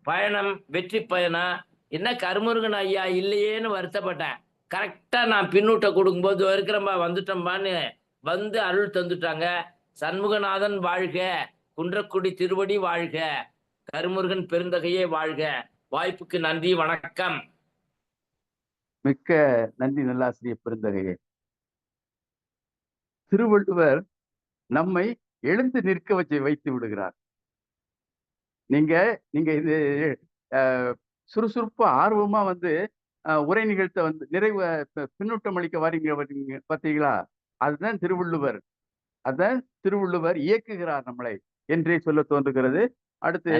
பயணம், வெற்றி பயணம். என்ன கருமுருகன் ஐயா இல்லையேன்னு வருத்தப்பட்டேன். கரெக்டா நான் பின்னூட்ட கொடுக்கும்போது இருக்கிறம்பா வந்துட்டோம்பான்னு வந்து அருள் தந்துட்டாங்க. சண்முகநாதன் வாழ்க, குன்றக்குடி திருவடி வாழ்க, கருமுருகன் பெருந்தகையே வாழ்க. வாய்ப்புக்கு நன்றி, வணக்கம். மிக்க நன்றி நல்லாசிரியர் பெருந்தகையே. திருவள்ளுவர் நம்மை எழுந்து நிற்க வைத்து விடுகிறார். நீங்க இது சுறுசுறுப்பா ஆர்வமா வந்து உரை நிகழ்த்த வந்து நிறைவு பின்னூட்டம் அளிக்க வரீங்க பார்த்தீங்களா? அதுதான் திருவள்ளுவர். அதான் திருவள்ளுவர் இயக்குகிறார் நம்மளை என்றே சொல்ல தோன்றுகிறது. அடுத்து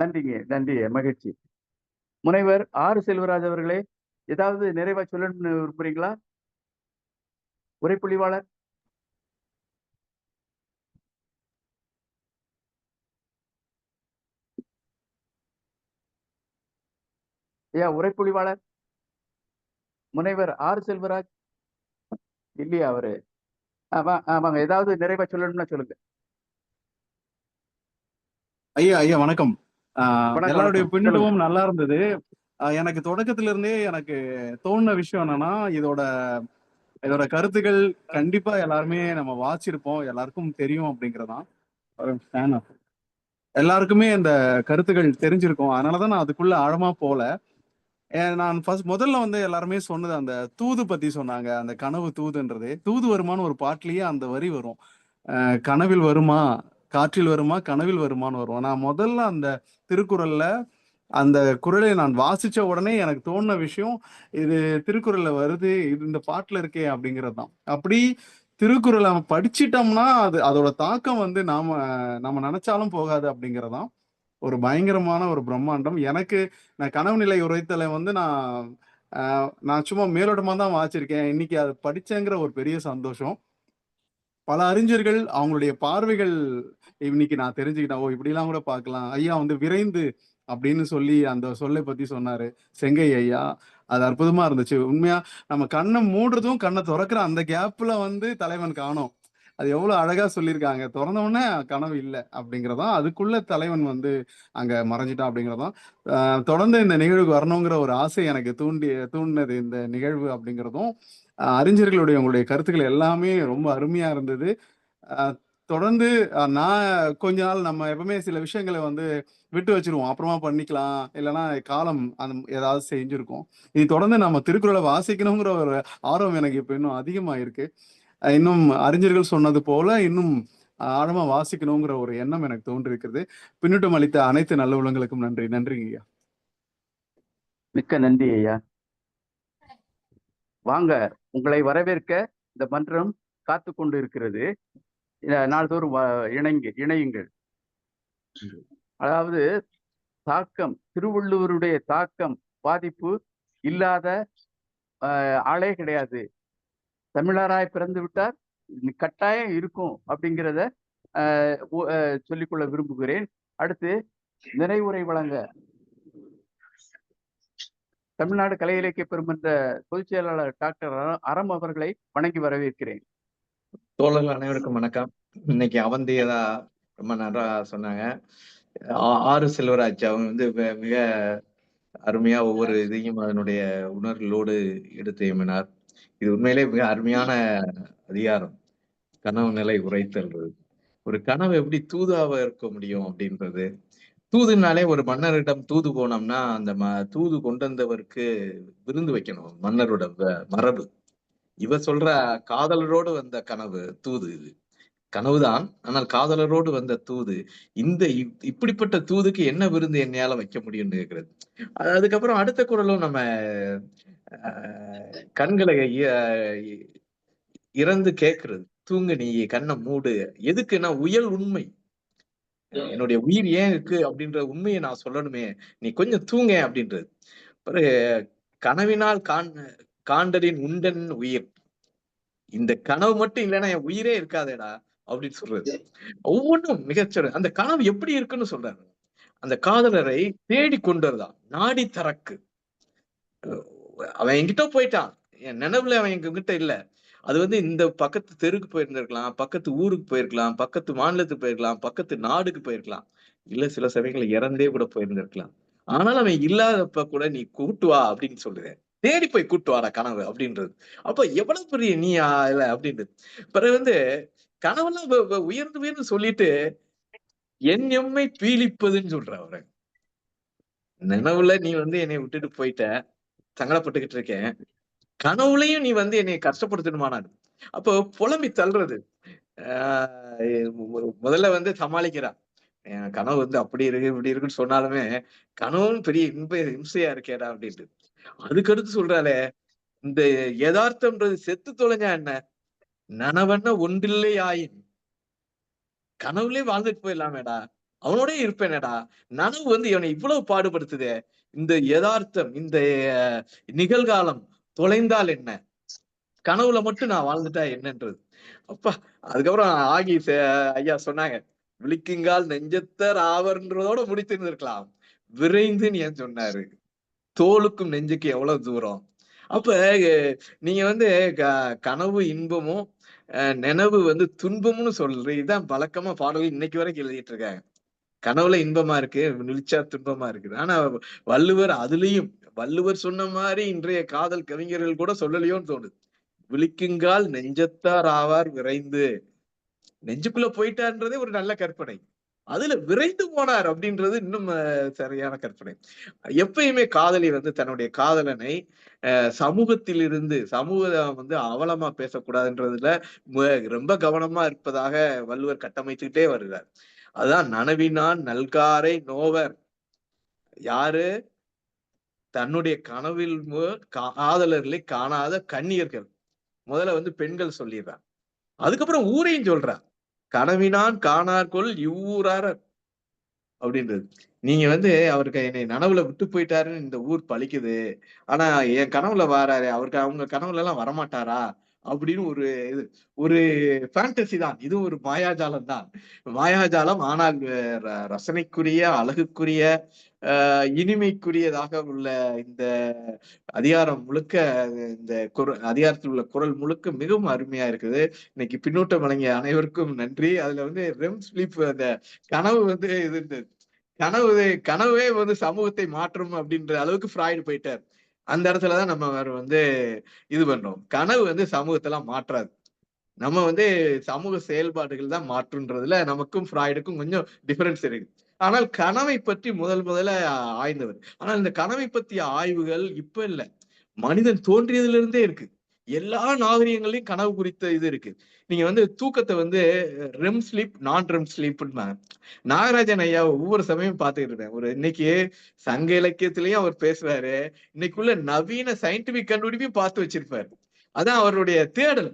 நன்றிங்க, மகிழ்ச்சி. முனைவர் ஆறு செல்வராஜ் அவர்களே, ஏதாவது நிறைவா சொல்லணும்னு விரும்புறீங்களா? உரைப்பொழிவாளர். உரைப்பொழிவாளர் முனைவர் ஆறு செல்வராஜ் இல்லையா? அவரு ஆமாங்க, ஏதாவது நிறைவா சொல்லணும்னா சொல்லுங்க. ஐயா வணக்கம். எல்லாருடைய பின்னணியும் நல்லா இருந்தது. எனக்கு தொடக்கத்துல இருந்தே எனக்கு தோணுன விஷயம் என்னன்னா, இதோட கருத்துக்கள் கண்டிப்பா எல்லாருமே நம்ம வாசிச்சிருப்போம், எல்லாருக்கும் தெரியும் அப்படிங்கறதான். எல்லாருக்குமே இந்த கருத்துக்கள் தெரிஞ்சிருக்கும். அதனாலதான் நான் அதுக்குள்ள ஆழமா போல. நான் முதல்ல வந்து எல்லாருமே சொன்னது அந்த தூது பத்தி சொன்னாங்க. அந்த கனவு தூதுன்றது, தூது வருமானு ஒரு பாட்டுலயே அந்த வரி வரும். கனவில் வருமா, காற்றில் வருமா, கனவில் வருமானு வரும். நான் முதல்ல அந்த திருக்குறள்ல அந்த குறளை நான் வாசிச்ச உடனே எனக்கு தோணுன விஷயம், இது திருக்குறள்ல வருது, இது இந்த பாட்டுல இருக்கே அப்படிங்கிறது தான். அப்படி திருக்குறளை நம்ம படிச்சிட்டோம்னா அதோட தாக்கம் வந்து நம்ம நினைச்சாலும் போகாது அப்படிங்கிறதான் ஒரு பயங்கரமான ஒரு பிரம்மாண்டம். எனக்கு நான் கனவு நிலை உரைத்தலை வந்து நான் சும்மா மேலோட்டமா தான் வாசிச்சிருக்கேன். இன்னைக்கு அதை படிச்சேங்கிற ஒரு பெரிய சந்தோஷம். பல அறிஞர்கள் அவங்களுடைய பார்வைகள் இன்னைக்கு நான் தெரிஞ்சுக்கிட்டேன். ஓ, இப்படிலாம் கூட பார்க்கலாம். ஐயா வந்து விரைந்து அப்படின்னு சொல்லி அந்த சொல்லை பத்தி சொன்னாரு, செங்கை ஐயா. அது அற்புதமா இருந்துச்சு. உண்மையா நம்ம கண்ணை மூடுறதும் கண்ணை திறக்கிற அந்த கேப்ல வந்து தலைவன் காணோம். அது எவ்வளவு அழகா சொல்லியிருக்காங்க. திறந்த உடனே கனவு இல்லை அப்படிங்கிறதான், அதுக்குள்ள தலைவன் வந்து அங்க மறைஞ்சிட்டான் அப்படிங்கிறதான். தொடர்ந்து இந்த நிகழ்வுக்கு வரணுங்கிற ஒரு ஆசை எனக்கு தூண்டினது இந்த நிகழ்வு அப்படிங்கிறதும், அறிஞர்களுடைய உங்களுடைய கருத்துக்கள் எல்லாமே ரொம்ப அருமையா இருந்தது. தொடர்ந்து நான் கொஞ்ச நாள் நம்ம எப்பவுமே சில விஷயங்களை வந்து விட்டு வச்சிருவோம், அப்புறமா பண்ணிக்கலாம், இல்லைன்னா காலம் அந்த ஏதாவது செஞ்சிருக்கோம். இது தொடர்ந்து நம்ம திருக்குறளை வாசிக்கணுங்கிற ஒரு ஆர்வம் எனக்கு இப்ப இன்னும் அதிகமா இருக்கு. இன்னும் அறிஞர்கள் சொன்னது போல இன்னும் ஆழமா வாசிக்கணுங்கிற ஒரு எண்ணம் எனக்கு தோன்றிருக்கிறது. பின்னூட்டம் அளித்த அனைத்து நல்ல உள்ளங்களுக்கும் நன்றி. நன்றிங்க ஐயா. மிக்க நன்றி ஐயா. வாங்க, உங்களை வரவேற்க இந்த மன்றம் காத்து கொண்டு இருக்கிறது. நாள்தோறும் இணையுங்கள். அதாவது தாக்கம், திருவள்ளுவருடைய தாக்கம் பாதிப்பு இல்லாத ஆளே கிடையாது. தமிழராய் பிறந்து விட்டார், கட்டாயம் இருக்கும் அப்படிங்கிறத சொல்லிக்கொள்ள விரும்புகிறேன். அடுத்து நிறைவுரை வழங்க தமிழ்நாடு கலை இலக்கிய பெருமன்ற பொதுச் செயலாளர் டாக்டர் அறம் அவர்களை வணங்கி வரவேற்கிறேன். தோழர்கள் அனைவருக்கும் வணக்கம். இன்னைக்கு அவந்தியதா ரொம்ப நல்லா சொன்னாங்க. ஆறு செல்வராஜ் அவங்க வந்து மிக அருமையா ஒவ்வொரு இதையும் அதனுடைய உணர்வுகளோடு எடுத்து எம்பினார். இது உண்மையிலே மிக அருமையான அதிகாரம், கனவு நிலை உரைத்தல். ஒரு கனவு எப்படி தூதாவ இருக்க முடியும் அப்படின்றது. தூதுனாலே ஒரு மன்னரிடம் தூது போனோம்னா அந்த தூது கொண்டு வந்தவருக்கு விருந்து வைக்கணும், மன்னரோட மரபு. இவ சொல்ற காதலரோடு வந்த கனவு தூது, இது கனவுதான், ஆனால் காதலரோடு வந்த தூது. இப்படிப்பட்ட தூதுக்கு என்ன விருந்து என்னையால வைக்க முடியும்னு கேக்குறது. அதுக்கப்புறம் அடுத்த குறளும் நம்ம கண்களை இறந்து கேட்கறது, தூங்கு நீ கண்ணை மூடு. எதுக்குன்னா உயல் உண்மை, என்னுடைய உயிர் ஏன் இருக்கு அப்படின்ற உண்மையை நான் சொல்லணுமே, நீ கொஞ்சம் தூங்க அப்படின்றது. பிறகு கனவினால் காண்டலின் உண்டன் உயிர், இந்த கனவு மட்டும் இல்லைன்னா என் உயிரே இருக்காதேடா அப்படின்னு சொல்றது. ஒவ்வொன்றும் மிகச்சிற அந்த கனவு எப்படி இருக்குன்னு சொல்றாரு. அந்த காதலரை தேடி கொண்டு வருதான், நாடி தரக்கு. அவன் என்கிட்ட போயிட்டான், என் நினைவுல அவன் எங்ககிட்ட இல்ல. அது வந்து இந்த பக்கத்து தெருக்கு போயிருந்திருக்கலாம், பக்கத்து ஊருக்கு போயிருக்கலாம், பக்கத்து மாநிலத்துக்கு போயிருக்கலாம், பக்கத்து நாடுக்கு போயிருக்கலாம், இல்ல சில சமயங்களை இறந்தே கூட போயிருந்திருக்கலாம். ஆனாலும் அவன் இல்லாதப்ப கூட நீ கூட்டு வா அப்படின்னு சொல்லுறேன். தேடி போய் கூட்டு வாடா கனவு அப்படின்றது. அப்ப எவ்வளவு பெரிய நீ இல்ல அப்படின்றது. பிறகு வந்து கனவெல்லாம் உயர்ந்து உயர்ந்து சொல்லிட்டு என் எம்மை பீலிப்பதுன்னு சொல்ற அவரை. நினைவுல நீ வந்து என்னை விட்டுட்டு போயிட்ட, சங்கடப்பட்டுக்கிட்டு இருக்கேன், கனவுலையும் நீ வந்து என்னை கஷ்டப்படுத்தணுமானாரு. அப்போ புலம்பி தள்ளுறது. முதல்ல வந்து சமாளிக்கிறான், என் கனவு வந்து அப்படி இருக்கு இப்படி இருக்குன்னு சொன்னாலுமே கனவும் பெரிய இம்சையா இருக்கேடா அப்படின்ட்டு. அதுக்கடுத்து சொல்றாளே, இந்த யதார்த்தம்ன்றது செத்து தொலைஞ்சா என்ன, நனவண்ண ஒன்றில்லை ஆயின், கனவுலே வாழ்ந்துட்டு போயிடலாமேடா, அவனோட இருப்பேனேடா. நனவு வந்து இவனை இவ்வளவு பாடுபடுத்துதே, இந்த யதார்த்தம் இந்த நிகழ்காலம் தொலைந்தால் என்ன, கனவுல மட்டும் நான் வாழ்ந்துட்டா என்னன்றது. அப்பா அதுக்கப்புறம் ஐயா சொன்னாங்க, விழிக்குங்கால் நெஞ்சத்தர் ஆவர்ன்றதோட முடித்திருந்திருக்கலாம், விரைந்துன்னு ஏன் சொன்னாரு, தோலுக்கும் நெஞ்சுக்கு எவ்வளவு தூரம். அப்ப நீங்க வந்து கனவு இன்பமும் நினைவு வந்து துன்பம்னு சொல்றது, இதுதான் பழக்கமா பாடல்கள் இன்னைக்கு வரைக்கும் எழுதிட்டு இருக்காங்க. கனவுல இன்பமா இருக்கு, விழிச்சா துன்பமா இருக்குது. ஆனா வள்ளுவர் அதுலயும் வள்ளுவர் சொன்ன மாதிரி இன்றைய காதல் கவிஞர்கள் கூட சொல்லலையோன்னு தோணுது. விழிக்குங்கால் நெஞ்சத்தார் ஆவார் விரைந்து, நெஞ்சுக்குள்ள போயிட்டார்ன்றதே ஒரு நல்ல கற்பனை, அதுல விரைந்து போனார் அப்படின்றது இன்னும் சரியான கற்பனை. எப்பயுமே காதலி வந்து தன்னுடைய காதலனை சமூகத்திலிருந்து சமூகம் வந்து அவலமா பேசக்கூடாதுன்றதுல ரொம்ப கவனமா இருப்பதாக வள்ளுவர் கட்டமைச்சுக்கிட்டே வருகிறார். அதுதான் நனவினான் நல்காரை நோவர், யாரு? தன்னுடைய கனவில் காதலர்களை காணாத கன்னியர்கள். முதல்ல வந்து பெண்கள் சொல்லிடுறாங்க. அதுக்கப்புறம் ஊரையும் சொல்றா. கனவினான் காணார்கொல் இவ்வூரார் அப்படின்றது. நீங்க வந்து அவருக்கு என்னை நனவுல விட்டு போயிட்டாருன்னு இந்த ஊர் பழிக்குது. ஆனா என் கனவுல வாராரு. அவருக்கு அவங்க கனவுல எல்லாம் வரமாட்டாரா? அப்படின்னு ஒரு இது ஒரு ஃபேண்டசி தான். இது ஒரு மாயாஜாலம் தான். மாயாஜாலம் ஆனால் ரசனைக்குரிய, அழகுக்குரிய, இனிமைக்குரியதாக உள்ள இந்த அதிகாரம் முழுக்க இந்த அதிகாரத்தில் உள்ள குரல் முழுக்க மிகவும் அருமையா இருக்குது. இன்னைக்கு பின்னூட்டம் வழங்கிய அனைவருக்கும் நன்றி. அதுல வந்து ரெம் ஸ்லீப் அந்த கனவு வந்து இது இருந்தது. கனவே வந்து சமூகத்தை மாற்றும் அப்படின்ற அளவுக்கு ஃப்ராய்டு போயிட்டார். அந்த இடத்துலதான் நம்ம வந்து இது பண்றோம். கனவு வந்து சமூகத்தெல்லாம் மாற்றாது. நம்ம வந்து சமூக செயல்பாடுகள் தான் மாற்றுன்றதுல நமக்கும் ஃப்ராய்டுக்கும் கொஞ்சம் டிஃபரன்ஸ் இருக்கு. ஆனால் கனவை பற்றி முதல்ல ஆய்ந்தவர். ஆனால் இந்த கனவை பற்றிய ஆய்வுகள் இப்ப இல்ல. மனிதன் தோன்றியதுல இருந்தே இருக்கு. எல்லா நாகரிகங்களையும் கனவு குறித்த இது இருக்கு. நீங்க வந்து தூக்கத்தை வந்து ரெம் ஸ்லீப், நான் ரெம் ஸ்லீப்னு நாகராஜன் ஐயா ஒவ்வொரு சமயம் பார்த்துக்கிட்டு இருக்கேன். ஒரு இன்னைக்கு சங்க இலக்கியத்திலயும் அவர் பேசுறாரு. இன்னைக்குள்ள நவீன சயின்டிபிக் கண்டுபிடிப்பையும் பார்த்து வச்சிருப்பாரு. அதான் அவருடைய தேடல்.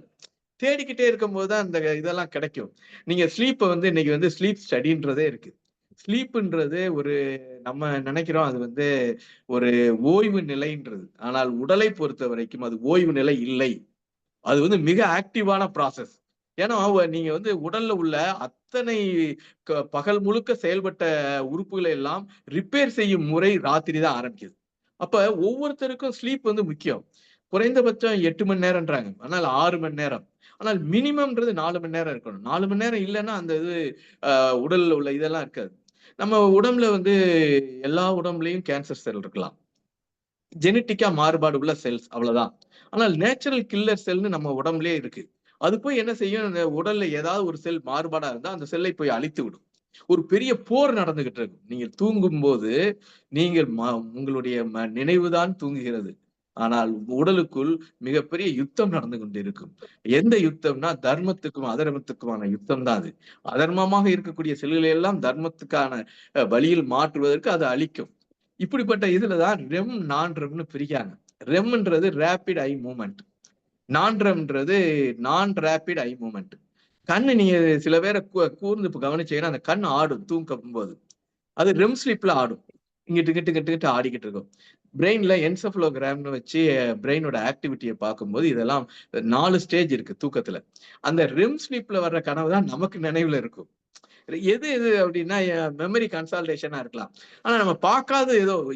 தேடிக்கிட்டே இருக்கும்போது தான் அந்த இதெல்லாம் கிடைக்கும். நீங்க ஸ்லீப்பை வந்து இன்னைக்கு வந்து ஸ்லீப் ஸ்டடின்றதே இருக்கு. ஸ்லீப்ன்றது ஒரு நம்ம நினைக்கிறோம் அது வந்து ஒரு ஓய்வு நிலைன்றது. ஆனால் உடலை பொறுத்த வரைக்கும் அது ஓய்வு நிலை இல்லை. அது வந்து மிக ஆக்டிவான ப்ராசஸ். ஏன்னா நீங்க வந்து உடல்ல உள்ள அத்தனை பகல் முழுக்க செயல்பட்ட உறுப்புகளை எல்லாம் ரிப்பேர் செய்யும் முறை ராத்திரி தான் ஆரம்பிக்குது. அப்ப ஒவ்வொருத்தருக்கும் ஸ்லீப் வந்து முக்கியம். குறைந்தபட்சம் 8 மணி நேரம்ன்றாங்க. ஆனால் 6 மணி நேரம். ஆனால் மினிமம்ன்றது 4 மணி நேரம் இருக்கணும். 4 மணி நேரம் இல்லைன்னா அந்த இது உடல்ல உள்ள இதெல்லாம் இருக்காது. நம்ம உடம்புல வந்து எல்லா உடம்புலயும் கேன்சர் செல் இருக்கலாம். ஜெனட்டிக்கா மாறுபாடு உள்ள செல்ஸ் அவ்வளவுதான். ஆனால் நேச்சுரல் கில்லர் செல்னு நம்ம உடம்புலயே இருக்கு. அது போய் என்ன செய்யும்? அந்த உடல்ல ஏதாவது ஒரு செல் மாறுபாடா இருந்தா அந்த செல்லை போய் அழித்து விடும். ஒரு பெரிய போர் நடந்துகிட்டு இருக்கும். நீங்க தூங்கும்போது நீங்கள் உங்களுடைய நினைவுதான் தூங்குகிறது. ஆனால் உடலுக்குள் மிகப்பெரிய யுத்தம் நடந்து கொண்டிருக்கும். எந்த யுத்தம்னா தர்மத்துக்கும் அதர்மத்துக்குமான யுத்தம் தான் அது. அதர்மமாக இருக்கக்கூடிய செல்களை எல்லாம் தர்மத்துக்கான வழியில் மாற்றுவதற்கு அது அழிக்கும். இப்படிப்பட்ட இதுலதான் ரெம் நான் ரெம்னு பிரிக்காங்க. ரெம்ன்றது ரேபிட் ஐ மூவ்மெண்ட். நான் ரெம்ன்றது நான் ரேபிட் ஐ மூவ்மெண்ட். கண்ணு நீங்க சில பேரை கூர்ந்து கவனிச்சீங்கன்னா அந்த கண் ஆடும் தூங்கும் போது. அது ரெம் ஸ்லீப்ல ஆடும். இங்கிட்டு ஆடிக்கிட்டு இருக்கும். பிரெயின்ல என்செஃபலோகிராம்னு வச்சு பிரெயினோட ஆக்டிவிட்டியை பார்க்கும்போது இதெல்லாம் 4 ஸ்டேஜ் இருக்கு தூக்கத்துல. அந்த ரெம் ஸ்லீப்ல வர்ற கனவு தான் நமக்கு நினைவுல இருக்கும். எது அப்படின்னா மெமரி கன்சால்டேஷனா இருக்கலாம். ஆனா நம்ம பார்க்காத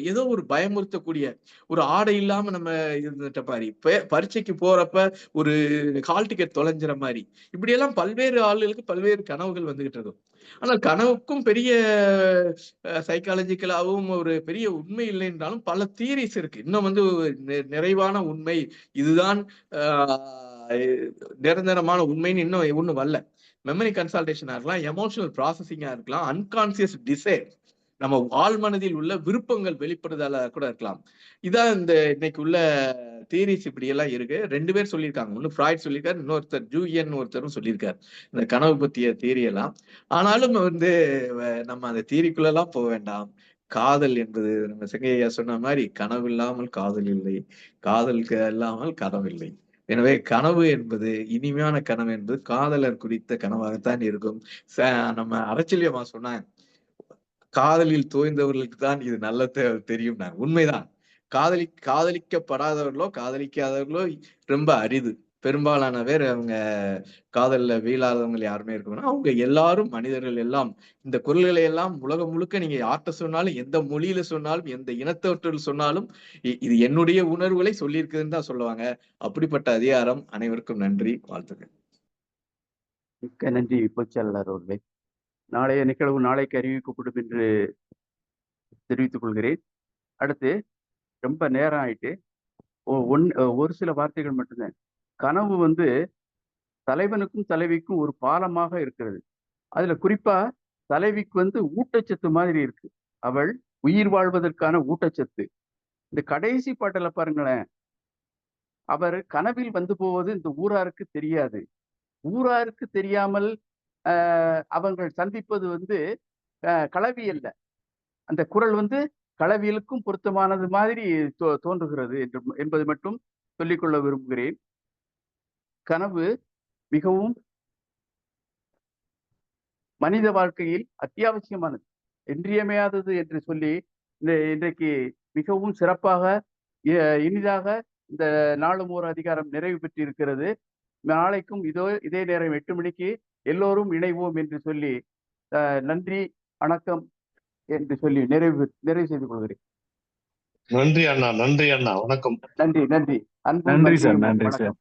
ஏதோ ஒரு பயமுறுத்தக்கூடிய ஒரு ஆடை இல்லாம நம்ம இருந்துட்ட மாதிரி பரீட்சைக்கு போறப்ப ஒரு ஹால் டிக்கெட் தொலைஞ்சிற மாதிரி இப்படி எல்லாம் பல்வேறு ஆளுகளுக்கு பல்வேறு கனவுகள் வந்துகிட்டு இருக்கும். ஆனால் கனவுக்கும் பெரிய சைக்காலஜிக்கலாவும் ஒரு பெரிய உண்மை இல்லை என்றாலும் பல தியரிஸ் இருக்கு. இன்னும் வந்து நிறைவான உண்மை இதுதான் நிரந்தரமான உண்மைன்னு இன்னும் ஒண்ணும் வரல. மெமரி கன்சல்டேஷனா இருக்கலாம், எமோஷனல் ப்ராசஸிங்கா இருக்கலாம், அன்கான்சியஸ் டிசைர் நம்ம ஆழ்மனதில் உள்ள விருப்பங்கள் வெளிப்படுதலா கூட இருக்கலாம். இதான் இந்த இன்னைக்கு உள்ள தியரிஸ் இப்படி எல்லாம் இருக்கு. 2 பேர் சொல்லியிருக்காங்க. ஒன்னு ஃப்ராய்ட் சொல்லியிருக்காரு, இன்னொருத்தர் ஜூயன் ஒருத்தரும் சொல்லியிருக்காரு இந்த கனவு பத்திய தியரி எல்லாம். ஆனாலும் வந்து நம்ம அந்த தியரிக்குள்ள எல்லாம் போக வேண்டாம். காதல் என்பது நம்ம செங்கையா சொன்ன மாதிரி கனவு இல்லாமல் காதல் இல்லை, காதலுக்கு இல்லாமல் கனவு இல்லை. எனவே கனவு என்பது இனிமையான கனவு என்பது காதலர் குறித்த கனவாகத்தான் இருக்கும். நம்ம அரசியலியமா சொன்ன காதலில் தோய்ந்தவர்களுக்கு தான் இது நல்ல தெரியும். உண்மைதான். காதலிக்கப்படாதவர்களோ காதலிக்காதவர்களோ ரொம்ப அரிது. பெரும்பாலான பேர் அவங்க காதல்ல வீழாதவங்க யாருமே இருக்கணும். அவங்க எல்லாரும் மனிதர்கள் எல்லாம் இந்த குரல்களை எல்லாம் உலகம் முழுக்க நீங்க யார்கிட்ட சொன்னாலும், எந்த மொழியில சொன்னாலும், எந்த இனத்தவற்றில் சொன்னாலும் இது என்னுடைய உணர்வுகளை சொல்லியிருக்குதுன்னு தான் சொல்லுவாங்க. அப்படிப்பட்ட அதிகாரம் அனைவருக்கும் நன்றி, வாழ்த்துக்கள். மிக்க நன்றி பொதுச்செயலாளர் அவர்களே. நாளைய நிகழ்வு நாளைக்கு அறிவிக்கப்படும் என்று தெரிவித்துக் கொள்கிறேன். அடுத்து ரொம்ப நேரம் ஆயிட்டு ஒரு சில வார்த்தைகள் மட்டும்தான். கனவு வந்து தலைவனுக்கும் தலைவிக்கும் ஒரு பாலமாக இருக்கிறது. அதுல குறிப்பா தலைவிக்கு வந்து ஊட்டச்சத்து மாதிரி இருக்கு. அவள் உயிர் வாழ்வதற்கான ஊட்டச்சத்து. இந்த கடைசி பாட்டில பாருங்களேன், அவர் கனவில் வந்து போவது இந்த ஊராருக்கு தெரியாது. ஊராருக்கு தெரியாமல் அவங்கள் சந்திப்பது வந்து களவி அல்ல. அந்த குரல் வந்து களவியலுக்கும் பொருத்தமானது மாதிரி தோன்றுகிறது என்பது மட்டும் சொல்லிக்கொள்ள விரும்புகிறேன். கனவு மிகவும் மனித வாழ்க்கையில் அத்தியாவசியமானது, இன்றியமையாதது என்று சொல்லி இன்றைக்கு மிகவும் சிறப்பாக இனிதாக இந்த நாளும் ஒரு அதிகாரம் நிறைவு பெற்றிருக்கிறது. நாளைக்கும் இதே நேரம் 8 மணிக்கு எல்லோரும் இணைவோம் என்று சொல்லி நன்றி வணக்கம் என்று சொல்லி நிறைவு செய்து கொள்கிறேன். நன்றி அண்ணா, நன்றி அண்ணா, வணக்கம். நன்றி. நன்றி சார். வணக்கம்.